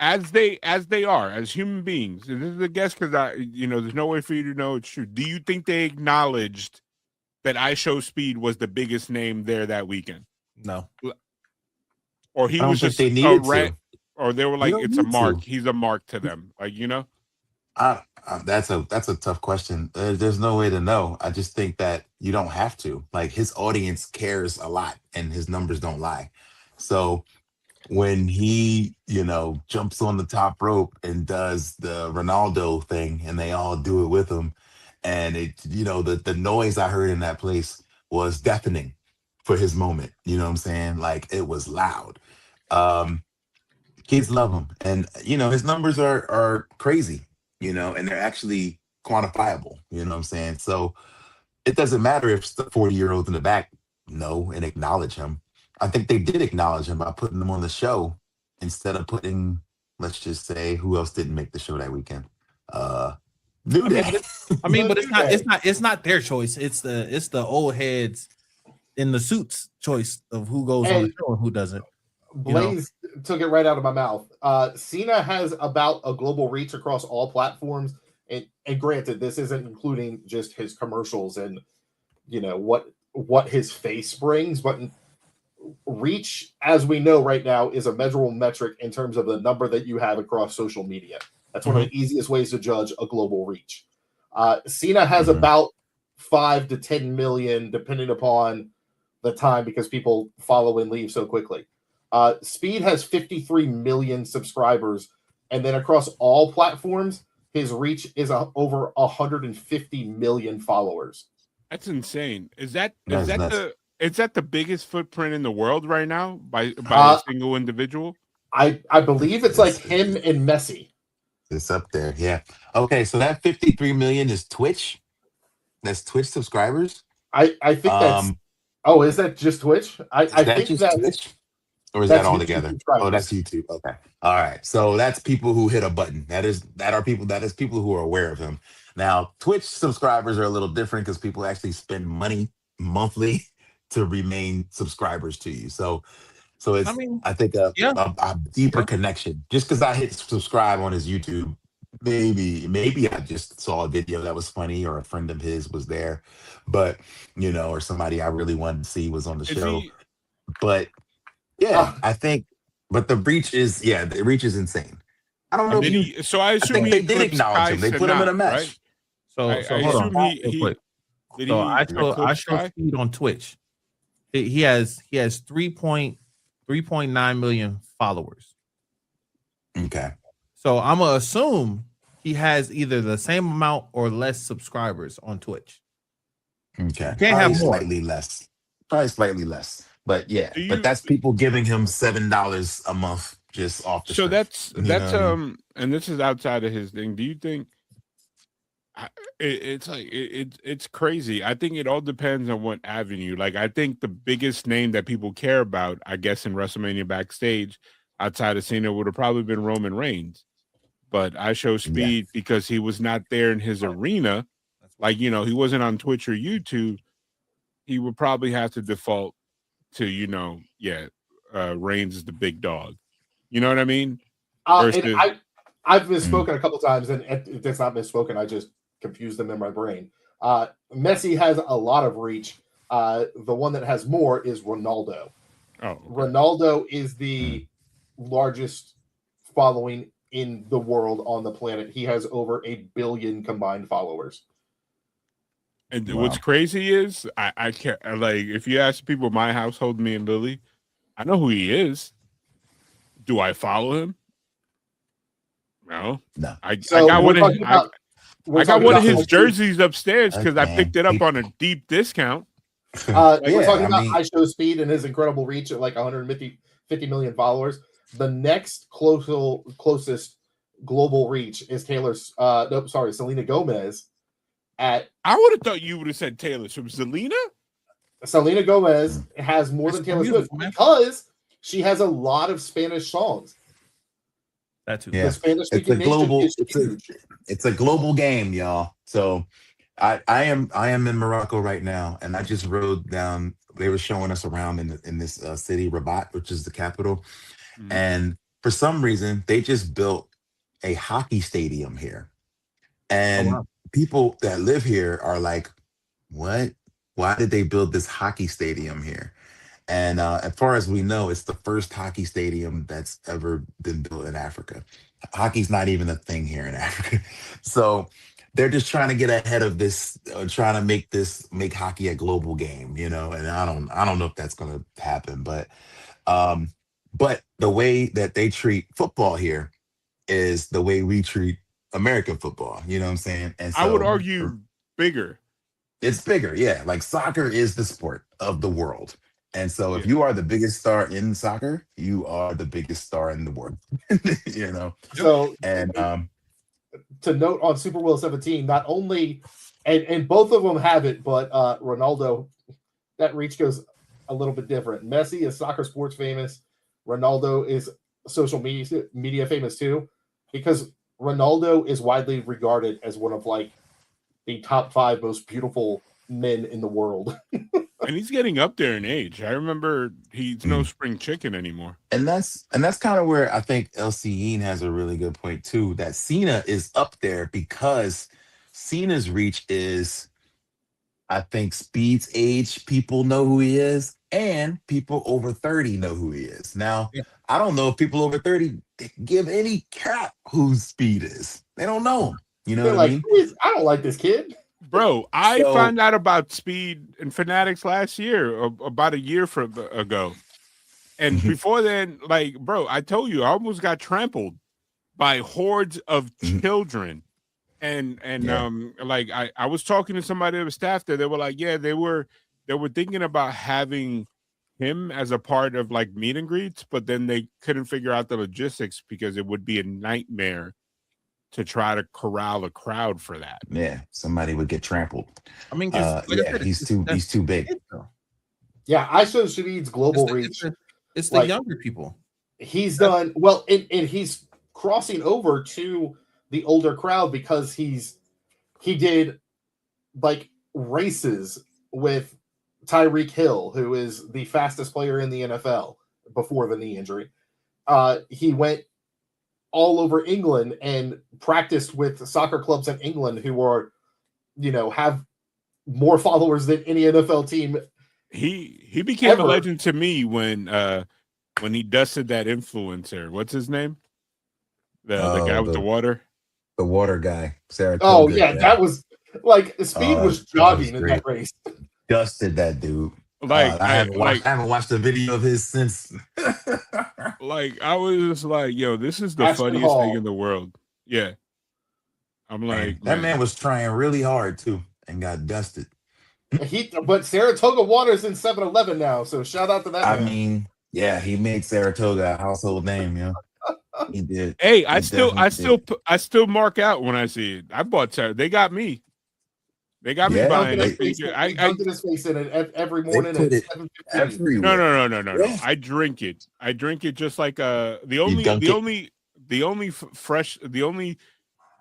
as they are as human beings, and this is a guess because there's no way for you to know it's true. Do you think they acknowledged that I Show Speed was the biggest name there that weekend, No. or he I don't was think just they a needed rat, to. or they were like, don't it's a need mark. to. He's a mark to them, like That's a tough question. There's no way to know. I just think that you don't have to. Like, his audience cares a lot, and his numbers don't lie. So when he, jumps on the top rope and does the Ronaldo thing, and they all do it with him, and the noise I heard in that place was deafening for his moment. You know what I'm saying? Like, it was loud. Kids love him, and his numbers are crazy. And they're actually quantifiable. You know what I'm saying? So it doesn't matter if the 40-year-olds in the back know and acknowledge him. I think they did acknowledge him by putting him on the show instead of putting, let's just say, who else didn't make the show that weekend? New Day. I mean, but it's not their choice. It's the old heads in the suits choice of who goes on the And- show and who doesn't. Blaze took it right out of my mouth. Cena has about a global reach across all platforms, and granted, this isn't including just his commercials and what his face brings, but reach, as we know right now, is a measurable metric in terms of the number that you have across social media. That's one of the easiest ways to judge a global reach. Cena has Mhm. about 5 to 10 million, depending upon the time, because people follow and leave so quickly. Speed has 53 million subscribers, and then across all platforms, his reach is over 150 million followers. That's insane. Is that That's nuts. the biggest footprint in the world right now by Uh, a single individual? I believe it's like him and Messi. It's up there. Yeah. Okay, so that 53 million is Twitch. That's Twitch subscribers. I think that's. Um, Oh, is that just Twitch? I is that think just that's Twitch, or is that's that all YouTube together? subscribers. Oh, that's YouTube. Okay. All right. So that's people who hit a button. That is people who are aware of him. Now, Twitch subscribers are a little different because people actually spend money monthly to remain subscribers to you. So it's I mean, I think yeah. a deeper Yeah. connection. Just because I hit subscribe on his YouTube, maybe I just saw a video that was funny, or a friend of his was there, but or somebody I really wanted to see was on the Is show. he? But yeah, Ah. I think, but the reach is insane. I don't know if you. So I I assume think he they did eclipsed acknowledge Kai him. They put him in a Cenat, match. right? So I hold on. assume Real quick. did So he I eclipse show Kai? Speed on Twitch. He has 3.9 million followers. Okay. So I'm gonna assume he has either the same amount or less subscribers on Twitch. Okay. Can't have more. Slightly less. Probably slightly less. But yeah, Do you- but that's people giving him $7 a month just off the So strength. that's You know what I mean? and this is outside of his thing. Do you think it's crazy? I think it all depends on what avenue. Like, I think the biggest name that people care about, I guess, in WrestleMania backstage outside of Cena would have probably been Roman Reigns. But I show Speed because he was not there in his arena. Like, he wasn't on Twitch or YouTube. He would probably have to default to, Reigns is the big dog. You know what I mean? And I've misspoken a couple times, and it's not misspoken. I just confused them in my brain. Messi has a lot of reach. The one that has more is Ronaldo. Oh, okay. Ronaldo is the largest following in the world on the planet. He has over 1 billion combined followers. And what's crazy is I can't, like, if you ask people in my household, me and Lily, I know who he is. Do I follow him? No. I got one of his jerseys upstairs because I picked it up on a deep discount. We're talking about I Show Speed and his incredible reach at like 150 million followers. The next closest global reach is Selena Gomez. I would have thought you would have said Taylor Swift. Selena Gomez has more than Taylor Swift because she has a lot of Spanish songs. That's yeah. It's a global. It's a global game, y'all. So I am in Morocco right now, and I just rode down. They were showing us around in this city, Rabat, which is the capital, and for some reason they just built a hockey stadium here, and people that live here are like, "What? Why did they build this hockey stadium here?" And as far as we know, it's the first hockey stadium that's ever been built in Africa. Hockey's not even a thing here in Africa. So they're just trying to get ahead of this, trying to make hockey a global game, and I don't know if that's going to happen, but the way that they treat football here is the way we treat American football. You know what I'm saying? And so I would argue bigger. It's bigger, yeah. Like, soccer is the sport of the world. And so if you are the biggest star in soccer, you are the biggest star in the world. So, and to note on Super Bowl 17, not only and both of them have it, but Ronaldo, that reach goes a little bit different. Messi is soccer sports famous. Ronaldo is social media famous too, because Ronaldo is widely regarded as one of like the top 5 most beautiful men in the world. And he's getting up there in age. I remember he's no spring chicken anymore. And that's kind of where I think LCE has a really good point too, that Cena is up there because Cena's reach is I think Speed's age, people know who he is, and people over 30 know who he is. Now, Yeah. I don't know if people over 30 give any crap who Speed is. They don't know him. You know They're what I like, mean? "Who is- I don't like this kid. Bro, I So- found out about Speed and Fanatics last year, about a year ago. And Mhm. before then, like, bro, I told you, I almost got trampled by hordes of Mhm. children. And Yeah. like I was talking to somebody on the staff there. They were like, yeah, they were thinking about having him as a part of like meet and greets, but then they couldn't figure out the logistics because it would be a nightmare to try to corral a crowd for that. Yeah, somebody would get trampled. I mean, 'cause like I Yeah, said, he's too big. Yeah, I showed Shadid's global It's reach. the Like- younger people. He's done well, and he's crossing over to the older crowd because he did like races with Tyreek Hill, who is the fastest player in the NFL before the knee injury. He went all over England and practiced with soccer clubs in England who are, have more followers than any NFL team. He became Ever. a legend to me when he dusted that influencer. What's his name? The guy with the water. The water guy, Saratoga. Oh yeah, that was like Speed Oh, was that was jogging in that great. race. dusted that dude. Like I haven't watched a video of his since. like I was just like, yo, this is the Ashton funniest thing Hall. in the world. Yeah. I'm like, that man was trying really hard too and got dusted. But Saratoga Water's in 7-Eleven now, so shout out to that I man. mean, yeah, he made Saratoga a household name, you know. He did. hey, I He still mark out when I see it. I bought Sarah. They got me. They got me Yeah, buying they- it. He dunking his face in it every morning put at it 7:15. everywhere. No. Yeah. I drink it. I drink it just like the dunk only fresh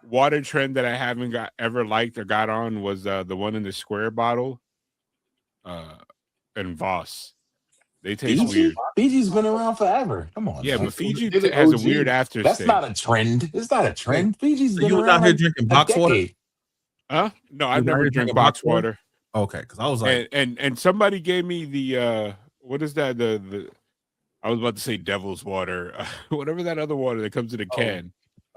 water trend that I haven't ever liked or got on was the one in the square bottle. And Voss. They taste Fiji? weird. Fiji's been around forever. Come on. Yeah, man. but Fiji They're the has a OG. weird aftertaste. That's not a trend. It's not a trend. Fiji's So been you was around out here like drinking a box water? decade. Huh? No, You I've never never drank drink box box water? water. Okay, because I was like, And somebody gave me the what is that? The I was about to say devil's water, whatever that other water that comes in a Oh. can.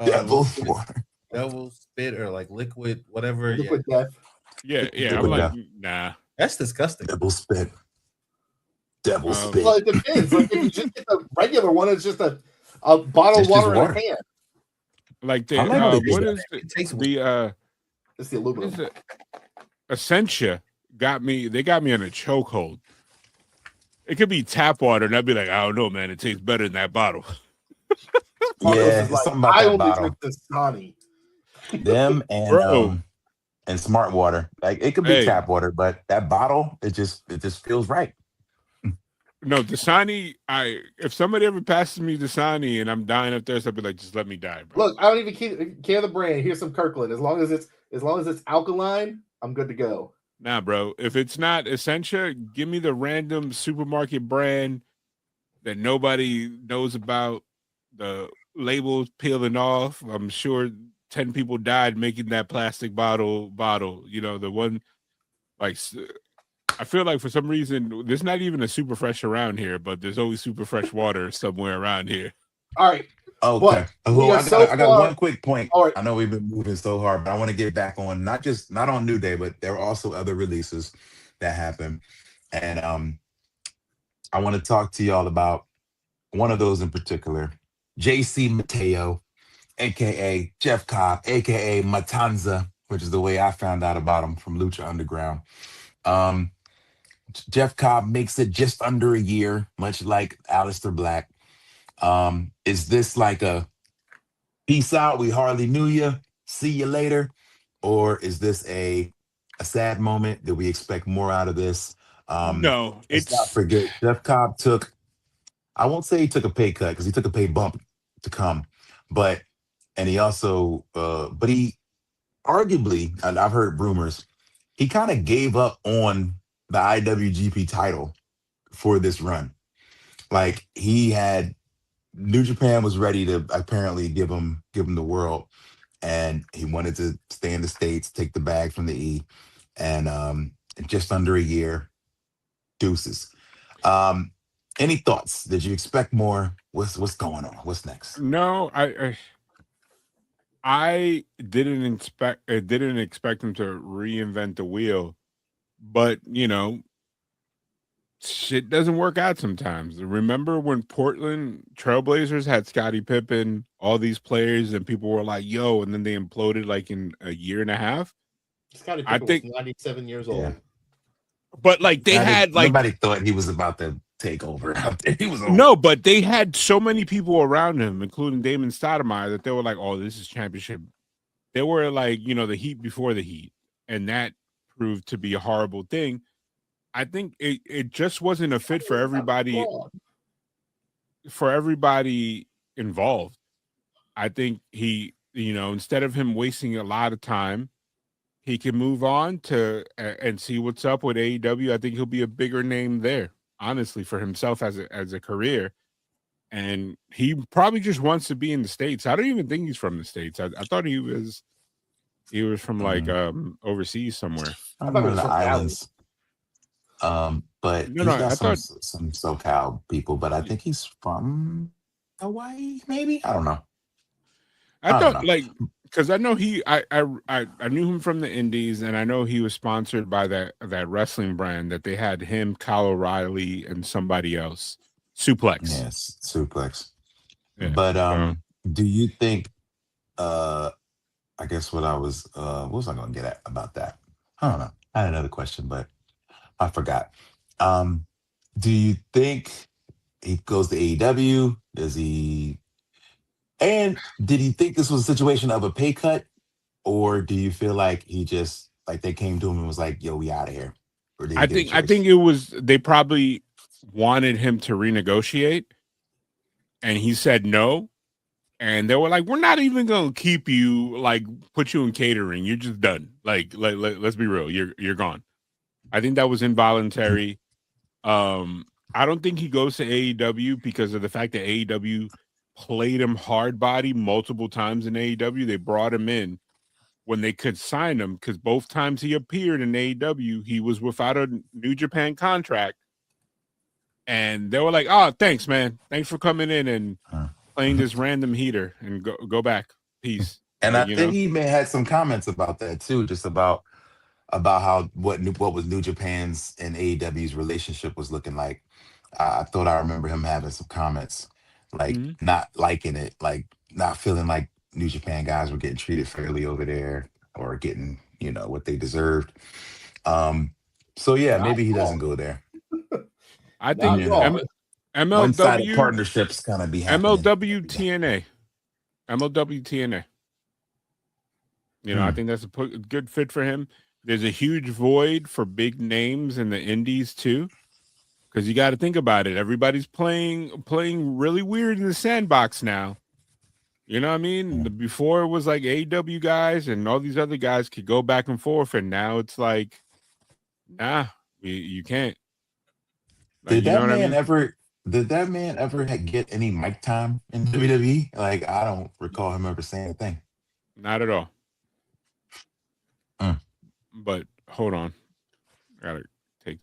Devil's water. devil's spit or like liquid, whatever. Yeah. Liquid death. Yeah. I'm Liquid like, death. nah. That's disgusting. Devil spit. Devil Um, spit. Well, it depends. Like if you just get the regular one, it's just a bottle It's of water just in water. a can. Like the I like what it. is It tastes the It's the what is aluminum. it? Essentia got me. They got me on a chokehold. It could be tap water, and I'd be like, I don't know, man. It tastes better than that bottle. Marcos Yeah, is like, something about I that only bottle. drink the Dasani. Them Bro. and smart water. Like it could be Hey. tap water, but that bottle, it just feels right. No, Dasani. If somebody ever passes me Dasani and I'm dying up there, so I'd be like, just let me die, bro. Look, I don't even care the brand. Here's some Kirkland. As long as it's alkaline, I'm good to go. Nah, bro. If it's not Essentia, give me the random supermarket brand that nobody knows about. The labels peeling off. I'm sure 10 people died making that plastic bottle. You know, the one like I feel like for some reason there's not even a super fresh around here, but there's always super fresh water somewhere around here. All right. Okay. But we are I so got far- one quick point. All right. I know we've been moving so hard, but I want to get back on not on New Day, but there are also other releases that happen. And I want to talk to y'all about one of those in particular. JC Mateo, aka Jeff Cobb, aka Matanza, which is the way I found out about him from Lucha Underground. Jeff Cobb makes it just under a year, much like Aleister Black. Is this like a peace out, we hardly knew you, see you later? Or is this a sad moment? Do we expect more out of this? No, Let's not forget, Jeff Cobb I won't say he took a pay cut because he took a pay bump to come, but he arguably, and I've heard rumors, he kind of gave up on the IWGP title for this run. Like he had New Japan was ready to apparently give him the world, and he wanted to stay in the States, take the bag from the E, and in just under a year. Deuces. Any thoughts? Did you expect more? What's going on? What's next? No, I didn't expect him to reinvent the wheel, but shit doesn't work out sometimes. Remember when Portland Trailblazers had Scottie Pippen, all these players, and people were like, "Yo," and then they imploded like in a year and a half. Scottie I Pippen think- was 97 years old. Yeah. But like they had like nobody thought he was about to take over out there. He was old. no, but they had so many people around him, including Damon Stoudemire, that they were like, "Oh, this is championship." They were like, the Heat before the Heat, and that proved to be a horrible thing. I think it just wasn't a fit for everybody. For everybody involved, I think he, instead of him wasting a lot of time, he can move on to and see what's up with AEW. I think he'll be a bigger name there, honestly, for himself as a career. And he probably just wants to be in the States. I don't even think he's from the States. I thought he was from like overseas somewhere. I thought he remember was the from Cali. islands. But No, he's I got thought- some SoCal people, but I think he's from Hawaii, maybe. I don't know. I I don't thought know. like because I know I knew him from the Indies, and I know he was sponsored by that wrestling brand that they had him, Kyle O'Reilly, and somebody else. Suplex. Yes, suplex. Yeah, But so- do you think I guess what was I gonna get at about that? I don't know. I had another question, but I forgot. Do you think he goes to AEW? Does he and did he think this was a situation of a pay cut? Or do you feel like he just like they came to him and was like, yo, we out of here? Or did he I get a think choice? it was they probably wanted him to renegotiate, and he said no. And they were like, "We're not even gonna keep you, like, put you in catering. You're just done. Like, let's be real. You're gone." I think that was involuntary. I don't think he goes to AEW because of the fact that AEW played him hard body multiple times in AEW. They brought him in when they could sign him because both times he appeared in AEW, he was without a New Japan contract. And they were like, "Oh, thanks, man. Thanks for coming in and playing this random heater and go back. Peace." And Like, I think he may had some comments about that too, just about how what was New Japan's and AEW's relationship was looking like. I thought I remember him having some comments, like Mhm. not liking it, like not feeling like New Japan guys were getting treated fairly over there or getting what they deserved. So yeah, maybe he doesn't go there. I think Not at all. One-sided MLW partnerships kind of be happening. MLW TNA. I think that's a good fit for him. There's a huge void for big names in the indies too, because you got to think about it. Everybody's playing really weird in the sandbox now. You know what I mean? Before it was like AEW guys and all these other guys could go back and forth, and now it's like, nah, you can't. Like, Did you know that what I man mean? ever? Did that man ever get any mic time in WWE? Like I don't recall him ever saying a thing. Not at all. Mm. But hold on, gotta take.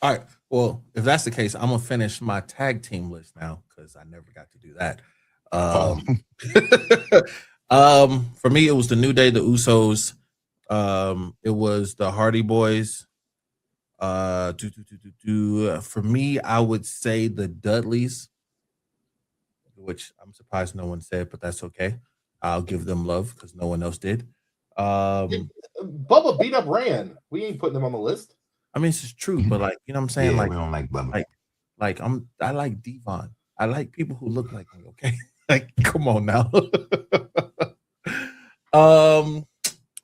All right. Well, if that's the case, I'm gonna finish my tag team list now because I never got to do that. For me, it was the New Day, the Usos. It was the Hardy Boys. For me, I would say the Dudleys, which I'm surprised no one said, but that's okay. I'll give them love because no one else did. Bubba beat up Rand. We ain't putting him on the list. I mean, it's true, but like, you know what I'm saying? Yeah, Like, we don't like Bubba. I like Devon. I like people who look like me, okay? Like, come on now.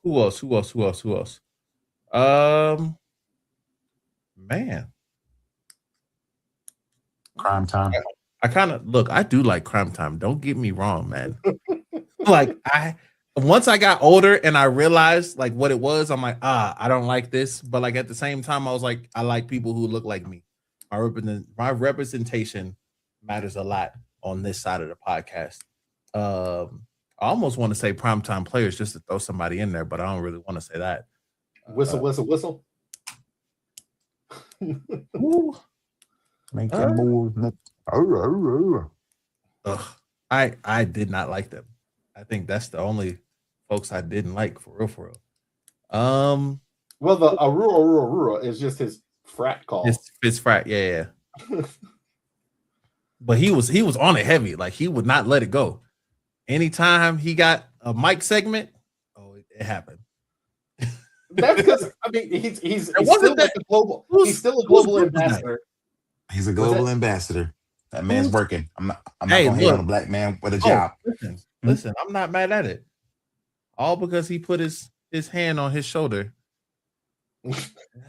Who else? Man. Crime Time. I kind of look, I do like Crime Time. Don't get me wrong, man. Like once I got older and I realized like what it was, I'm like, I don't like this. But like at the same time, I was like, I like people who look like me. My representation matters a lot on this side of the podcast. I almost want to say primetime players just to throw somebody in there, but I don't really want to say that. Whistle, whistle, whistle. Ooh. Make them moves. I did not like them. I think that's the only folks I didn't like for real. Well, the Aurora is just his frat call. His frat, yeah. But he was on it heavy. Like he would not let it go. Anytime he got a mic segment, it happened. That's because I mean he's wasn't still that- like a global. who's- He's still a whose global group was that? ambassador. He's a global ambassador. That man's working. I'm not Hey, gonna hate look. on a black man with a Oh, job. listen, I'm not mad at it. All because he put his hand on his shoulder. It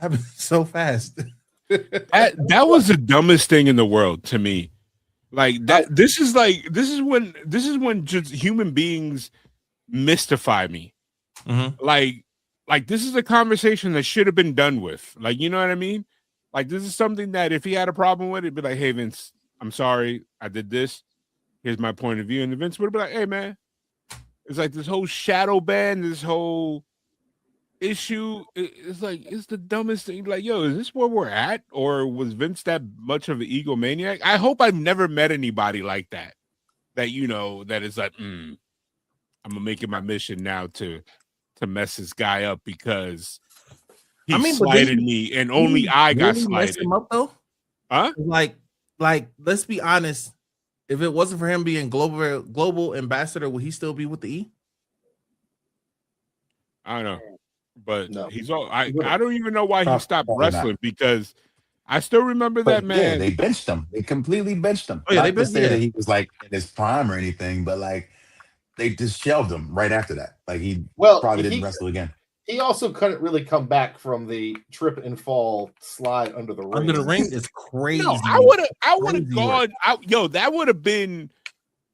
happened so fast. That was the dumbest thing in the world to me. Like that. This is when just human beings mystify me. Mhm. Like this is a conversation that should have been done with. Like, you know what I mean? Like this is something that if he had a problem with it, be like, hey Vince, I'm sorry, I did this. Here's my point of view. And Vince would be like, hey man, it's like this whole shadow ban, this whole issue. It's like it's the dumbest thing. Like, yo, is this where we're at? Or was Vince that much of an egomaniac? I hope I've never met anybody like that. That that is like, I'm gonna make it my mission now to mess this guy up because he but slighted me and only I got really mess slighted. him up though. Huh? Like, let's be honest. If it wasn't for him being global ambassador, would he still be with the E? I don't know, but No. he's all. I don't even know why he stopped Probably not. wrestling because I still remember But that man. yeah, they benched him. They completely benched him. Oh, yeah, Not they to benched- say yeah. that he was like in his prime or anything, but like they just shelved him right after that. Like he probably didn't wrestle again. He also couldn't really come back from the trip and fall slide under the ring. Under the ring is crazy. No, I would have Crazy gone out. Yo, that would have been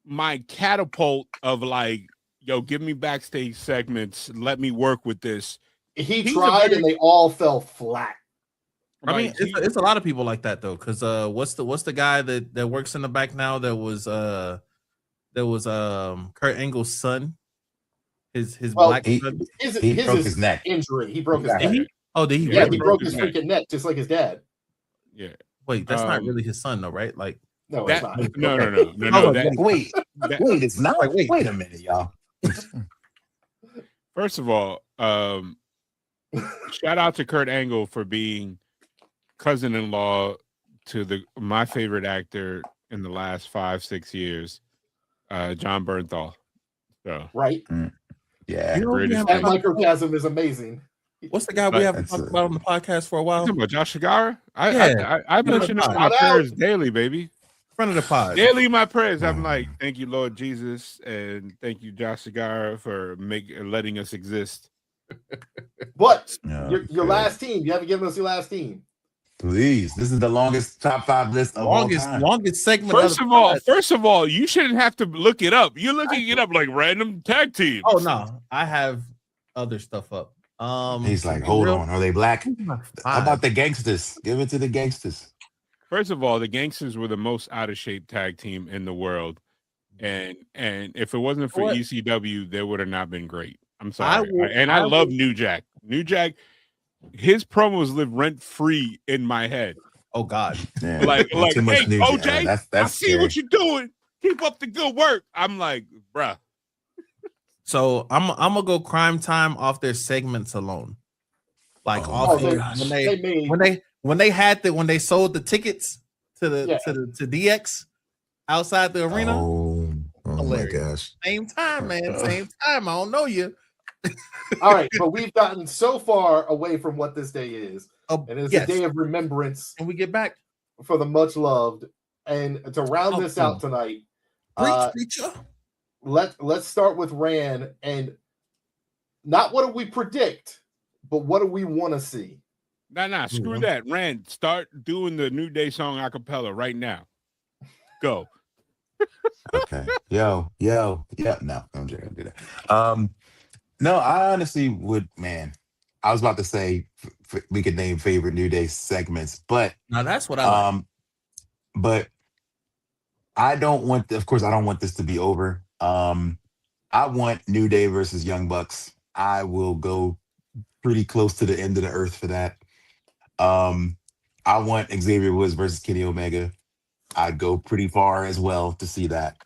my catapult of like, yo, give me backstage segments. Let me work with this. He He's a tried very- and they all fell flat. I mean, Like, it's a lot of people like that though. Because what's the guy that works in the back now? That was Kurt Angle's son. His Well, black he- son. He broke his neck. Injury. He broke his Yeah. neck. Did he? Oh, did he? Yeah, really? he broke his his neck. freaking neck just like his dad. yeah. Wait, that's not Um, really his son though, right? Like, No, That, it's not. no. Oh, That, Wait, that- wait, it's not. Like, wait. Wait a minute, y'all. First of all, shout out to Kurt Angle for being cousin-in-law to my favorite actor in the last 5-6 years, John Bernthal. So Right? Yeah. you know, we greatest haven't That talked- microcasm is amazing. what's the guy we haven't That's talked a- about on the podcast for a while? you talking about Josh Shigara? I Yeah. mention him in my Shout out. prayers daily, baby. Front of the pod. Daily in my prayers. I'm like, thank you, Lord Jesus, and thank you, Josh Shigara, for letting us exist. But Okay. your last team, you haven't given us your last team. Please, this is the longest top 5 list of all time. longest segment. First the of all, pod. you shouldn't have to look it up. You're looking it up like random tag teams. Oh no, I have other stuff up. He's like, to be hold real, on, are they black? who's my How five? about the gangsters? Give it to the gangsters. First of all, the Gangsters were the most out of shape tag team in the world, and if it wasn't for What? ECW, they would have not been great. I'm I sorry, will- I I love will- New Jack. New Jack, his promos live rent free in my head. Oh God, Yeah. Like, Too much hey, New OJ, Jack. I That's see what you're doing. Keep up the good work. I'm like, bruh. so I'm gonna go Crime Time off their segments alone. Like Oh, off they- of They made when they sold the tickets to DX outside the arena. Oh my Hilarious. gosh. Same time, man. Same time. I don't know you. all right, but we've gotten so far away from what this day is, Oh, and it's yes. a day of remembrance Can we get back? for the much loved. And to round this out tonight, Preacher. let's start with Rand, and not what do we predict, but what do we want to see? Nah, screw Mhm. that. Rand, start doing the New Day song a cappella right now. Go. Okay. Yo. No, I'm just gonna do that. No, I honestly would, man. I was about to say we could name favorite New Day segments, but Now that's what I like. but I don't want of course I don't want this to be over. I want New Day versus Young Bucks. I will go pretty close to the end of the earth for that. I want Xavier Woods versus Kenny Omega. I'd go pretty far as well to see that.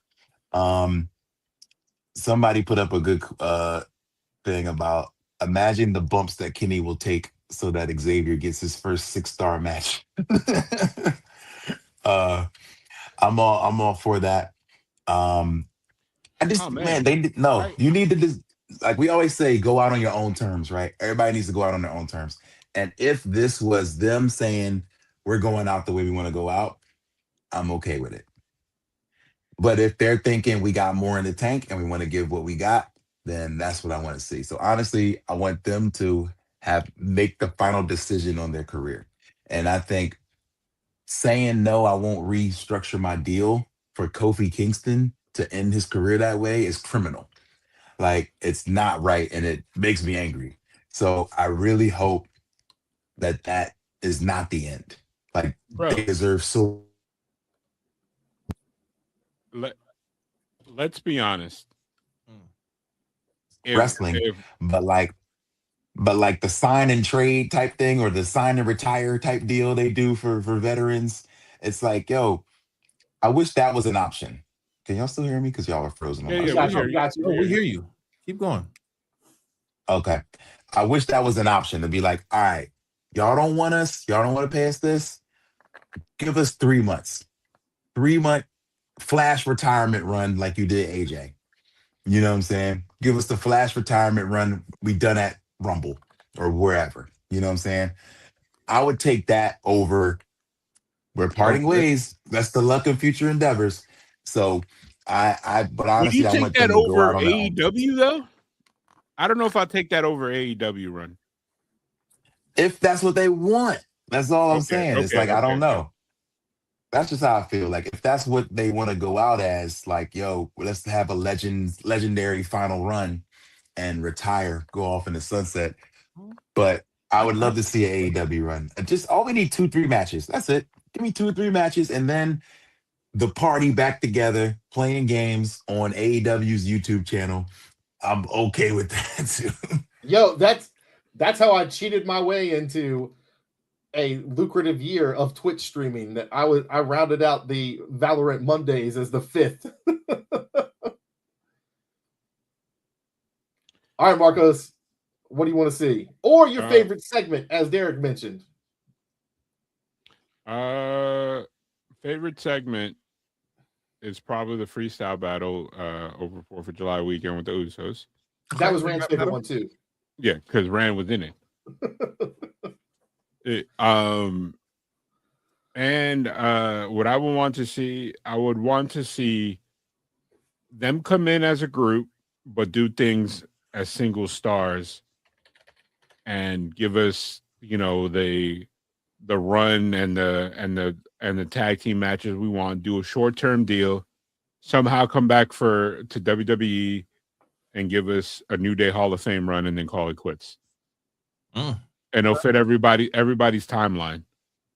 Um, Somebody put up a good thing about imagine the bumps that Kenny will take so that Xavier gets his first 6-star match. uh, I'm all for that. I just Oh, man, man. they no. Right. You need to just like we always say, go out on your own terms, right? Everybody needs to go out on their own terms. And if this was them saying we're going out the way we want to go out, I'm okay with it. But if they're thinking we got more in the tank and we want to give what we got, then that's what I want to see. So honestly, I want them to make the final decision on their career. And I think saying no, I won't restructure my deal for Kofi Kingston to end his career that way is criminal. Like it's not right and it makes me angry. So I really hope that is not the end. Like Bro. they deserve so Let's be honest. wrestling, but like the sign and trade type thing or the sign and retire type deal they do for veterans, it's like, yo, I wish that was an option. Can y'all still hear me? Because y'all are frozen. On Yeah, my yeah, side. we hear you. Oh, we hear you. Keep going. Okay. I wish that was an option to be like, all right, y'all don't want us, y'all don't want to pay us this. Give us 3 months. 3-month flash retirement run like you did AJ. You know what I'm saying? Give us the flash retirement run we done at Rumble or wherever. You know what I'm saying? I would take that over we're parting ways. That's the luck of future endeavors. So but Would honestly, you I take want that them to go over out on their own. AEW though? I don't know if I'll take that over AEW run. If that's what they want. That's all I'm saying. It's like, I don't know. That's just how I feel. Like, if that's what they want to go out as, like, yo, let's have a legendary final run and retire, go off in the sunset. But I would love to see an AEW run. Just all we need 2-3 matches. That's it. Give me 2 or 3 matches, and then the party back together, playing games on AEW's YouTube channel. I'm okay with that too. Yo, that's how I cheated my way into a lucrative year of Twitch streaming. That I rounded out the Valorant Mondays as the 5th. All right, Marcos, what do you want to see? Or your favorite segment, as Derek mentioned. Favorite segment is probably the freestyle battle over 4th of July weekend with the Usos. That was Rand's favorite one too. Yeah, because Rand was in it. What I would want to see, I would want to see them come in as a group, but do things as single stars and give us, the run and the tag team matches we want. Do a short-term deal, somehow come back to WWE and give us a New Day Hall of Fame run, and then call it quits. And it'll fit everybody's timeline.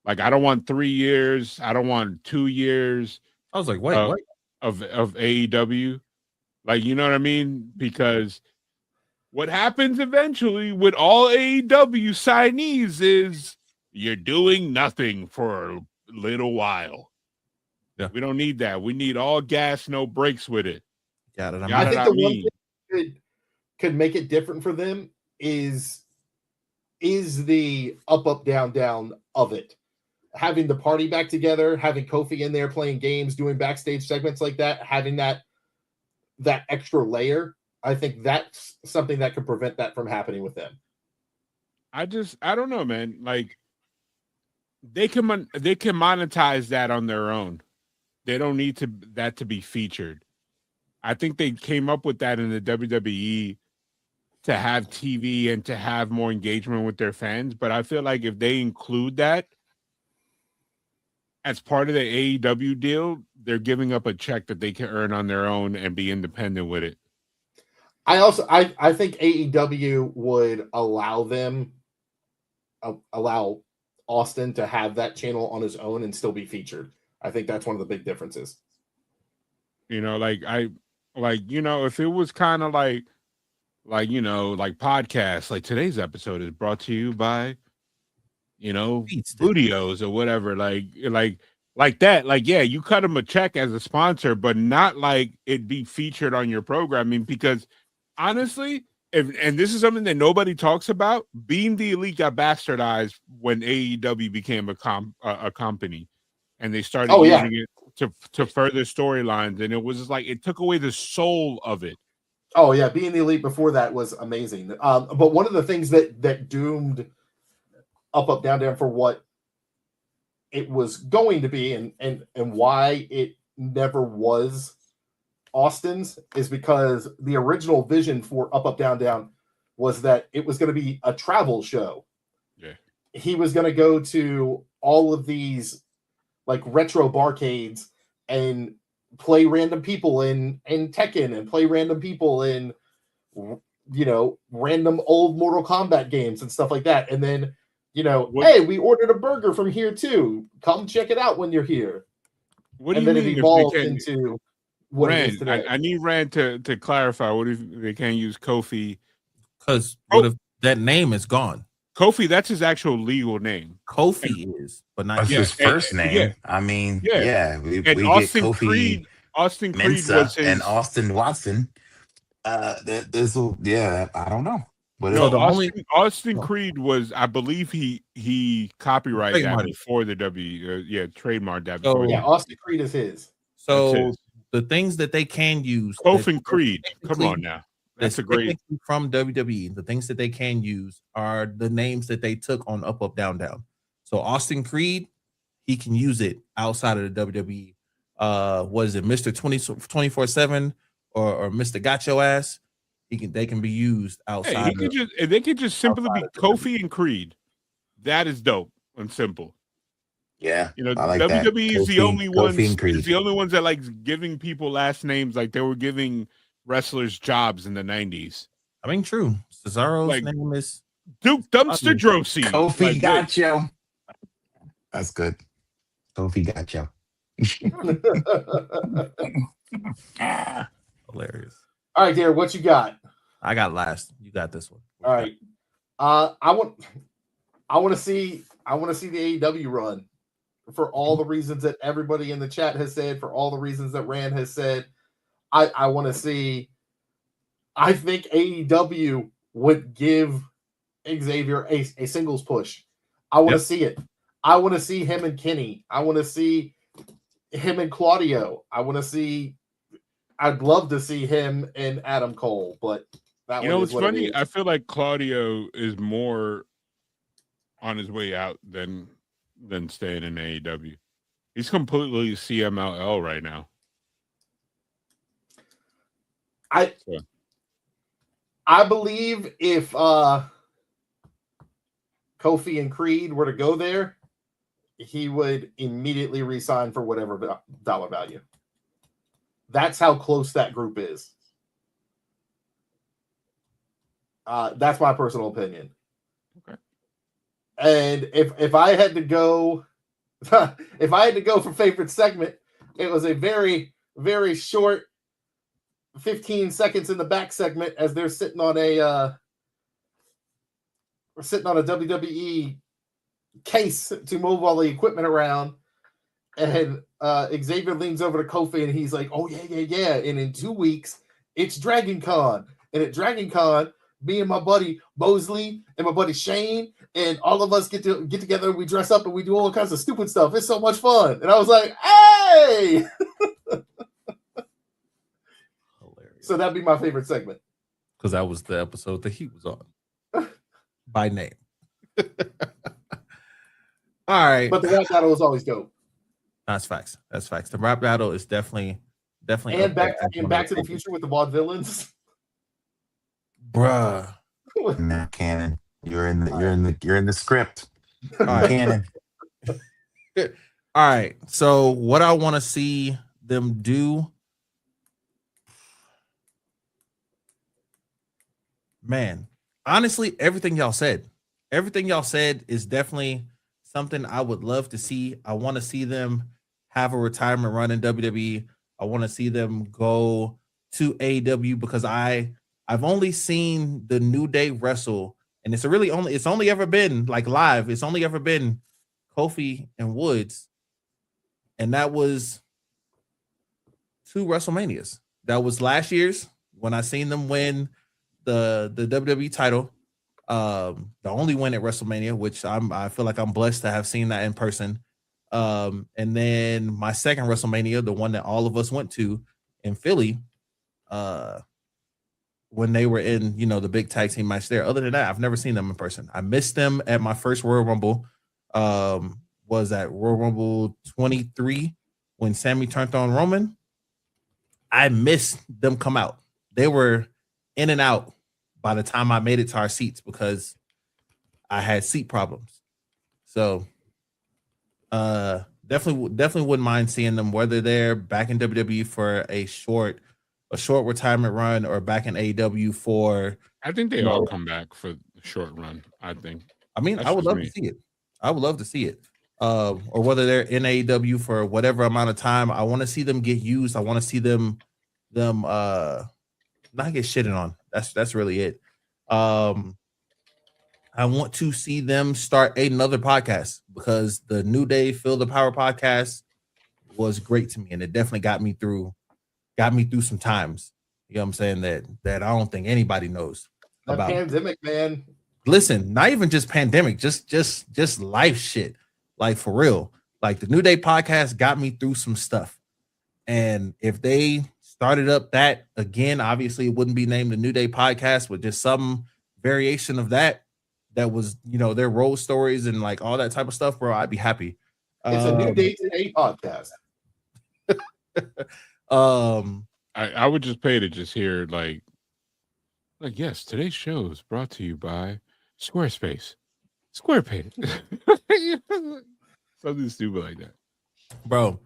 Like, I don't want 3 years. I don't want 2 years. I was like, wait, what? Of AEW. Like, you know what I mean? Because what happens eventually with all AEW signees is you're doing nothing for a little while. Yeah. We don't need that. We need all gas, no brakes with it. Got it. I think the one thing that could make it different for them is the up, down, down of it. Having the party back together, having Kofi in there playing games, doing backstage segments like that, having that extra layer, I think that's something that could prevent that from happening with them. I don't know, man. Like, they can monetize that on their own. They don't need that to be featured. I think they came up with that in the WWE to have TV and to have more engagement with their fans. But I feel like if they include that as part of the AEW deal, they're giving up a check that they can earn on their own and be independent with it. I think AEW would allow Austin to have that channel on his own and still be featured. I think that's one of the big differences. If it was kind of like like like podcasts. Like today's episode is brought to you by Beats, dude. Bootios or whatever. Like that. Like, yeah, you cut them a check as a sponsor, but not like it be featured on your programming because honestly, and this is something that nobody talks about, Being the Elite got bastardized when AEW became a company and they started using it to further storylines, and it was just like it took away the soul of it. Oh yeah, Being the Elite before that was amazing. But one of the things that doomed Up Down Down for what it was going to be and why it never was Austin's is because the original vision for Up Down Down was that it was going to be a travel show. Yeah. He was going to go to all of these like retro barcades and play random people in Tekken and play random people in random old Mortal Kombat games and stuff like that. And then hey, we ordered a burger from here too. Come check it out when you're here. What do and you then mean it evolved into what it is Rand, today. I need Rand to clarify. What if they can't use Kofi? Because what if that name is gone? Kofi, that's his actual legal name. Kofi is, but not That's yet. his first name. yeah. I mean, Yeah. yeah, we And get Austin Kofi Creed Austin Creed Mensa was his, and Austin Watson. This will, I don't know. But no, the Austin Creed was, I believe he copyrighted that Trademarked it. before the trademarked that. So- before Yeah, Austin Creed is his. So That's his. the things that they can use, Kofi that- Creed. Come technically- on now. That's a great. technically from WWE. The things that they can use are the names that they took on Up Down Down. So Austin Creed, he can use it outside of the WWE. What is it, Mr. 24/7 or Mr. Got Your Ass? They can be used Hey, outside. they could just simply be outside of Kofi and Creed. That is dope and simple. yeah, You know, I like that. WWE is the Kofi- only Kofi ones. and Creed. Is the only ones that like giving people last names like they were giving wrestlers jobs in the 90s. I mean, true. Cesaro's Like- name is Duke Dumpster Drosy. Kofi Like, got you. That's good. Kofi got you. hilarious. All right, Derek, what you got? I got last. You got this one. All right. I want to see the AEW run for all the reasons that everybody in the chat has said, for all the reasons that Rand has said. I want to see. I think AEW would give Xavier a singles push. I want to see it. I want to see him and Kenny. I want to see him and Claudio. I'd love to see him and Adam Cole, but that You one know, is it's what it funny. is. I feel like Claudio is more on his way out than staying in AEW. He's completely CMLL right now. I believe if Kofi and Creed were to go there, he would immediately resign for whatever dollar value. That's how close that group is. That's my personal opinion. Okay. And if I had to go, if I had to go for favorite segment, it was a very, very short 15 seconds in the back segment as they're sitting on a WWE case to move all the equipment around, and Xavier leans over to Kofi and he's like, "Oh yeah," and in 2 weeks it's Dragon Con, and at Dragon Con, me and my buddy Mosley and my buddy Shane and all of us get together, we dress up and we do all kinds of stupid stuff. It's so much fun. And I was like, "Hey!" Hilarious. So that'd be my favorite segment. Because that was the episode that he was on by name. All right. But the rap battle was always dope. That's facts. That's facts. The rap battle is definitely And up there back as and one Back of to the the Future with the Vaudevillains. bruh. Not canon. You're in the script. All right. Canon. All right. So what I want to see them do, man, honestly, everything y'all said is definitely something I would love to see. I want to see them have a retirement run in WWE. I want to see them go to AEW because I I've only seen the New Day wrestle, and it's only ever been like live. It's only ever been Kofi and Woods, and that was 2 WrestleManias. That was last year's when I seen them win the WWE title, the only win at WrestleMania, which I feel like I'm blessed to have seen that in person. And then my second WrestleMania, the one that all of us went to in Philly, when they were in, the big tag team match there. Other than that, I've never seen them in person. I missed them at my first Royal Rumble. Was at Royal Rumble 23 when Sammy turned on Roman. I missed them come out. They were in and out by the time I made it to our seats because I had seat problems. So definitely wouldn't mind seeing them, whether they're back in WWE for a short retirement run or back in AEW for. I think they all come back for the short run. I think. I mean, That's I would just love me. to see it. I would love to see it. Or whether they're in AEW for whatever amount of time. I want to see them get used. I want to see them not get shitted on. That's really it. I want to see them start another podcast because the New Day Feel the Power podcast was great to me, and it definitely got me through some times. You know what I'm saying? That I don't think anybody knows That about. pandemic, man. Listen, not even just pandemic, just life shit. Like for real. Like the New Day podcast got me through some stuff. And if they started up that again, obviously it wouldn't be named the New Day podcast, but just some variation of that was, their road stories and like all that type of stuff, bro, I'd be happy. It's a New Day Today podcast. I would just pay to just hear like yes, today's show is brought to you by Squarespace. Squarespace. Something stupid like that. Bro,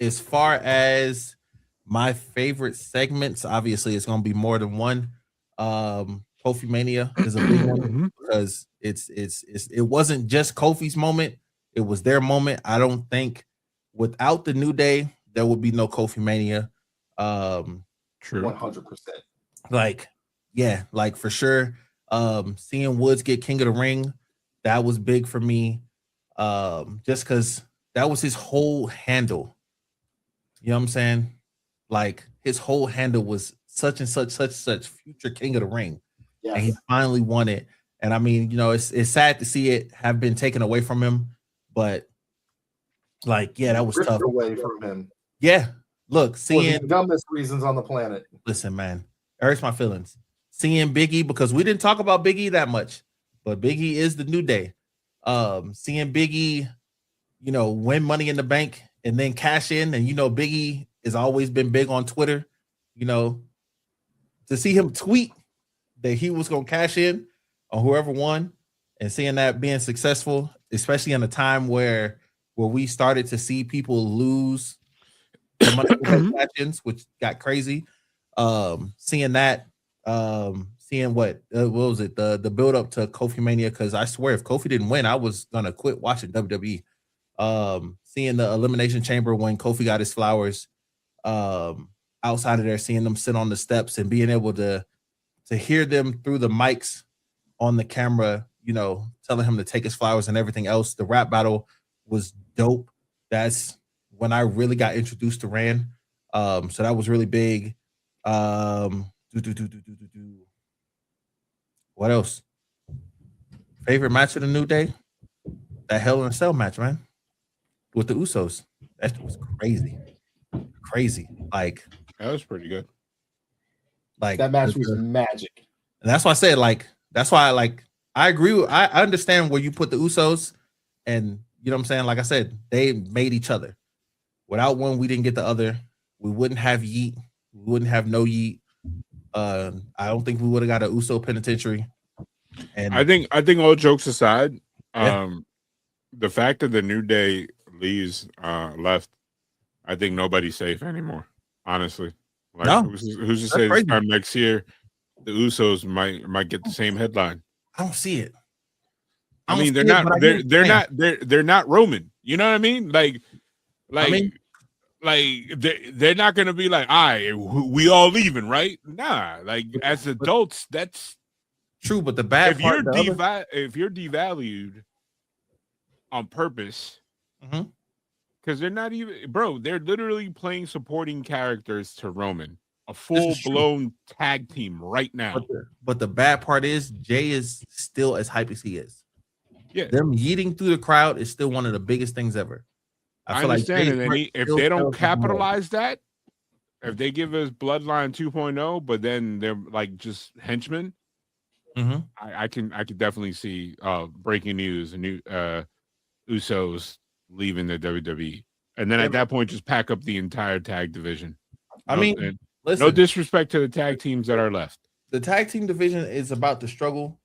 as far as my favorite segments, obviously it's gonna be more than one. Kofi Mania is a big one because it wasn't just Kofi's moment, it was their moment. I don't think without the New Day there would be no Kofi Mania. True. 100%. Like for sure. Seeing Woods get King of the Ring, that was big for me. Just because that was his whole handle. You know what I'm saying? Like his whole handle was such and such future King of the Ring. Yes. And he finally won it. And I mean, it's sad to see it have been taken away from him, but that was Ripped tough. away from him. Yeah. Look, For seeing the dumbest reasons on the planet. listen, man, it hurts my feelings. Seeing Biggie, because we didn't talk about Biggie that much, but Biggie is the New Day. Seeing Biggie, win Money in the Bank and then cash in, and Biggie has always been big on Twitter. To see him tweet that he was gonna cash in on whoever won, and seeing that being successful, especially in a time where we started to see people lose the Money in the Bank matches, which got crazy. Seeing that. Seeing what was it, the build up to Kofi Mania, because I swear if Kofi didn't win, I was gonna quit watching WWE. Seeing the Elimination Chamber when Kofi got his flowers, outside of there, seeing them sit on the steps and being able to hear them through the mics on the camera, telling him to take his flowers and everything else. The rap battle was dope. That's when I really got introduced to Rand. So that was really big. What else? Favorite match of the New Day? That Hell in a Cell match, man, with the Usos. That was crazy. Like That was pretty good. Like That match was magic. and that's why I said that's why I agree. I understand where you put the Usos, and you know what I'm saying. Like I said, they made each other. Without one, we didn't get the other. We wouldn't have Yeet. We wouldn't have no Yeet. I don't think we would have got a Uso penitentiary. And I think all jokes aside, Yeah. the fact that the New Day left, I think nobody's safe anymore. Honestly, No. who's to That's say crazy. this time next year the Usos might get the same headline? I don't see it. I don't mean, they're see it, not but I hear what they're you're saying. not they're not Roman. You know what I mean? Like I mean, Like they're not gonna be like, all right, we all leaving, right? Nah, like as adults, that's true. But the bad if part, if you're devalued on purpose, Mhm. because they're not even, bro. They're literally playing supporting characters to Roman, a This full is true. blown tag team right now. But the bad part is Jay is still as hype as he is. Yeah, Them yeeting through the crowd is still one of the biggest things ever. I feel understand. Jay's And then work if still they sells don't more. capitalize that, if they give us Bloodline 2.0, but then they're like just henchmen, Mhm. I could definitely see breaking news and new Usos leaving the WWE, and then at that point just pack up the entire tag division. I No- mean, and listen, no disrespect to the tag teams that are left. the tag team division is about to struggle.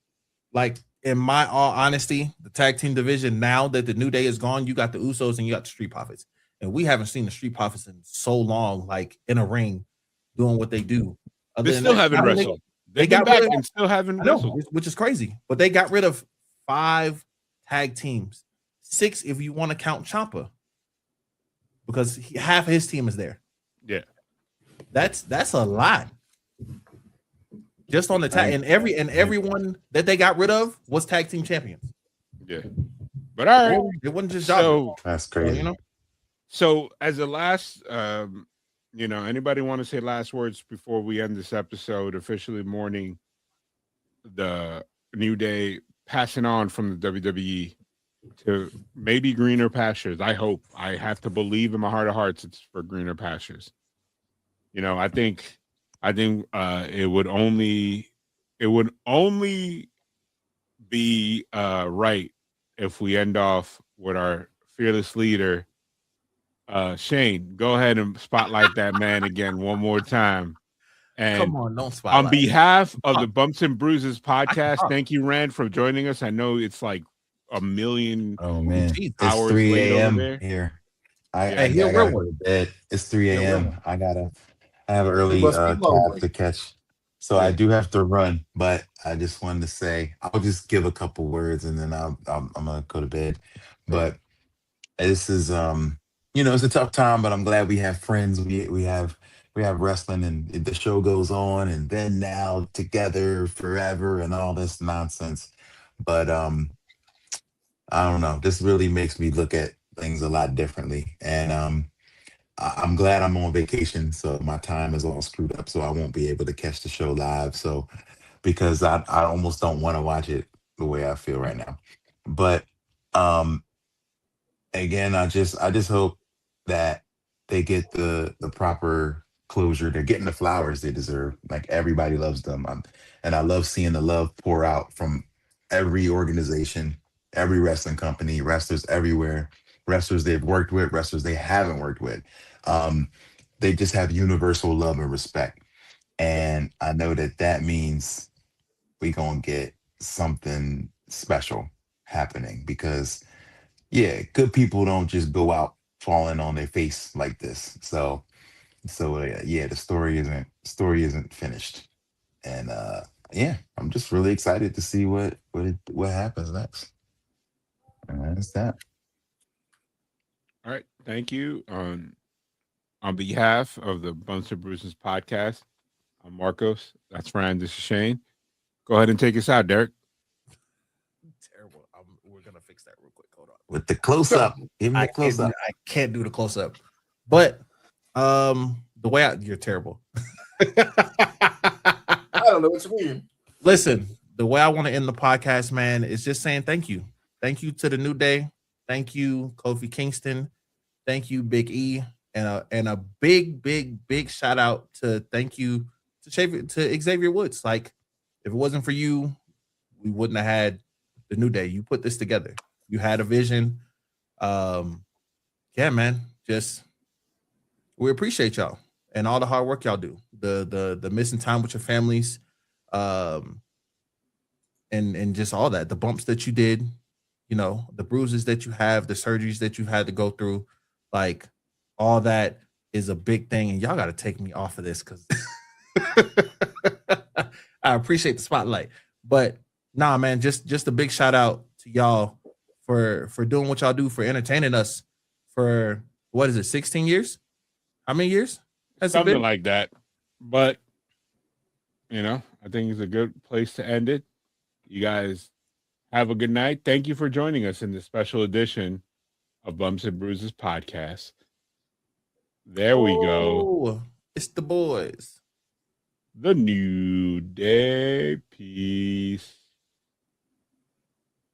Like, in my all honesty, the tag team division, now that the New Day is gone, you got the Usos and you got the Street Profits. And we haven't seen the Street Profits in so long, like in a ring, doing what they do. They still haven't wrestled. They got back and still haven't wrestled. Which is crazy. But they got rid of 5 tag teams, 6 if you want to count Ciampa, because half of his team is there. Yeah, that's a lot. Just on the tag, and everyone that they got rid of was tag team champions. Yeah, but all right, It wasn't just so That's crazy. you know. So as a last, anybody want to say last words before we end this episode, officially mourning the New Day passing on from the WWE to maybe greener pastures. I hope. I have to believe in my heart of hearts it's for greener pastures. I think it would only be right if we end off with our fearless leader, Shane. Go ahead and spotlight that man again one more time. And Come on, don't spotlight. on behalf of the Bumps and Bruises podcast, thank you, Rand, for joining us. I know it's like a million. Oh man, Jeez. it's Hours 3 late over a.m. there. here. Yeah. I you're a gotta real go one. to bed. It's 3 You're a real a.m. one. I have an early must be cab lonely. to catch. So I do have to run, but I just wanted to say I'll just give a couple words and then I'm gonna go to bed. But this is it's a tough time, but I'm glad we have friends. We have wrestling and the show goes on and then now together forever and all this nonsense. But I don't know. This really makes me look at things a lot differently. And I'm glad I'm on vacation, so my time is all screwed up, so I won't be able to catch the show live. So because I almost don't want to watch it the way I feel right now. But again, I just hope that they get the proper closure. They're getting the flowers they deserve. Like everybody loves them, and I love seeing the love pour out from every organization, every wrestling company, wrestlers everywhere, wrestlers they've worked with, wrestlers they haven't worked with. They just have universal love and respect, and I know that means we gonna get something special happening because good people don't just go out falling on their face like this. So the story isn't finished, and I'm just really excited to see what happens next. And that's that. All right, thank you. On behalf of the Bumps and Bruises podcast, I'm Marcos. That's Ryan. This is Shane. Go ahead and take us out, Derek. Terrible. We're gonna fix that real quick. Hold on. With the close up, give me I the close up. can't do the close up, but the way you're terrible. I don't know what you mean. Listen, the way I want to end the podcast, man, is just saying thank you. Thank you to the New Day. Thank you, Kofi Kingston. Thank you, Big E. And a big shout out to thank you to Xavier Woods. Like, if it wasn't for you, we wouldn't have had the New Day. You put this together. You had a vision. Yeah, man. Just we appreciate y'all and all the hard work y'all do. The missing time with your families. And just all that, the bumps that you did, the bruises that you have, the surgeries that you've had to go through, like all that is a big thing. And y'all got to take me off of this because I appreciate the spotlight. But nah, man, just a big shout out to y'all for doing what y'all do, for entertaining us for, what is it, 16 years? How many years has it Something been? like that. But I think it's a good place to end it. You guys have a good night. Thank you for joining us in this special edition of Bumps and Bruises podcast. There we go. Oh, it's the boys. The New Day. Peace.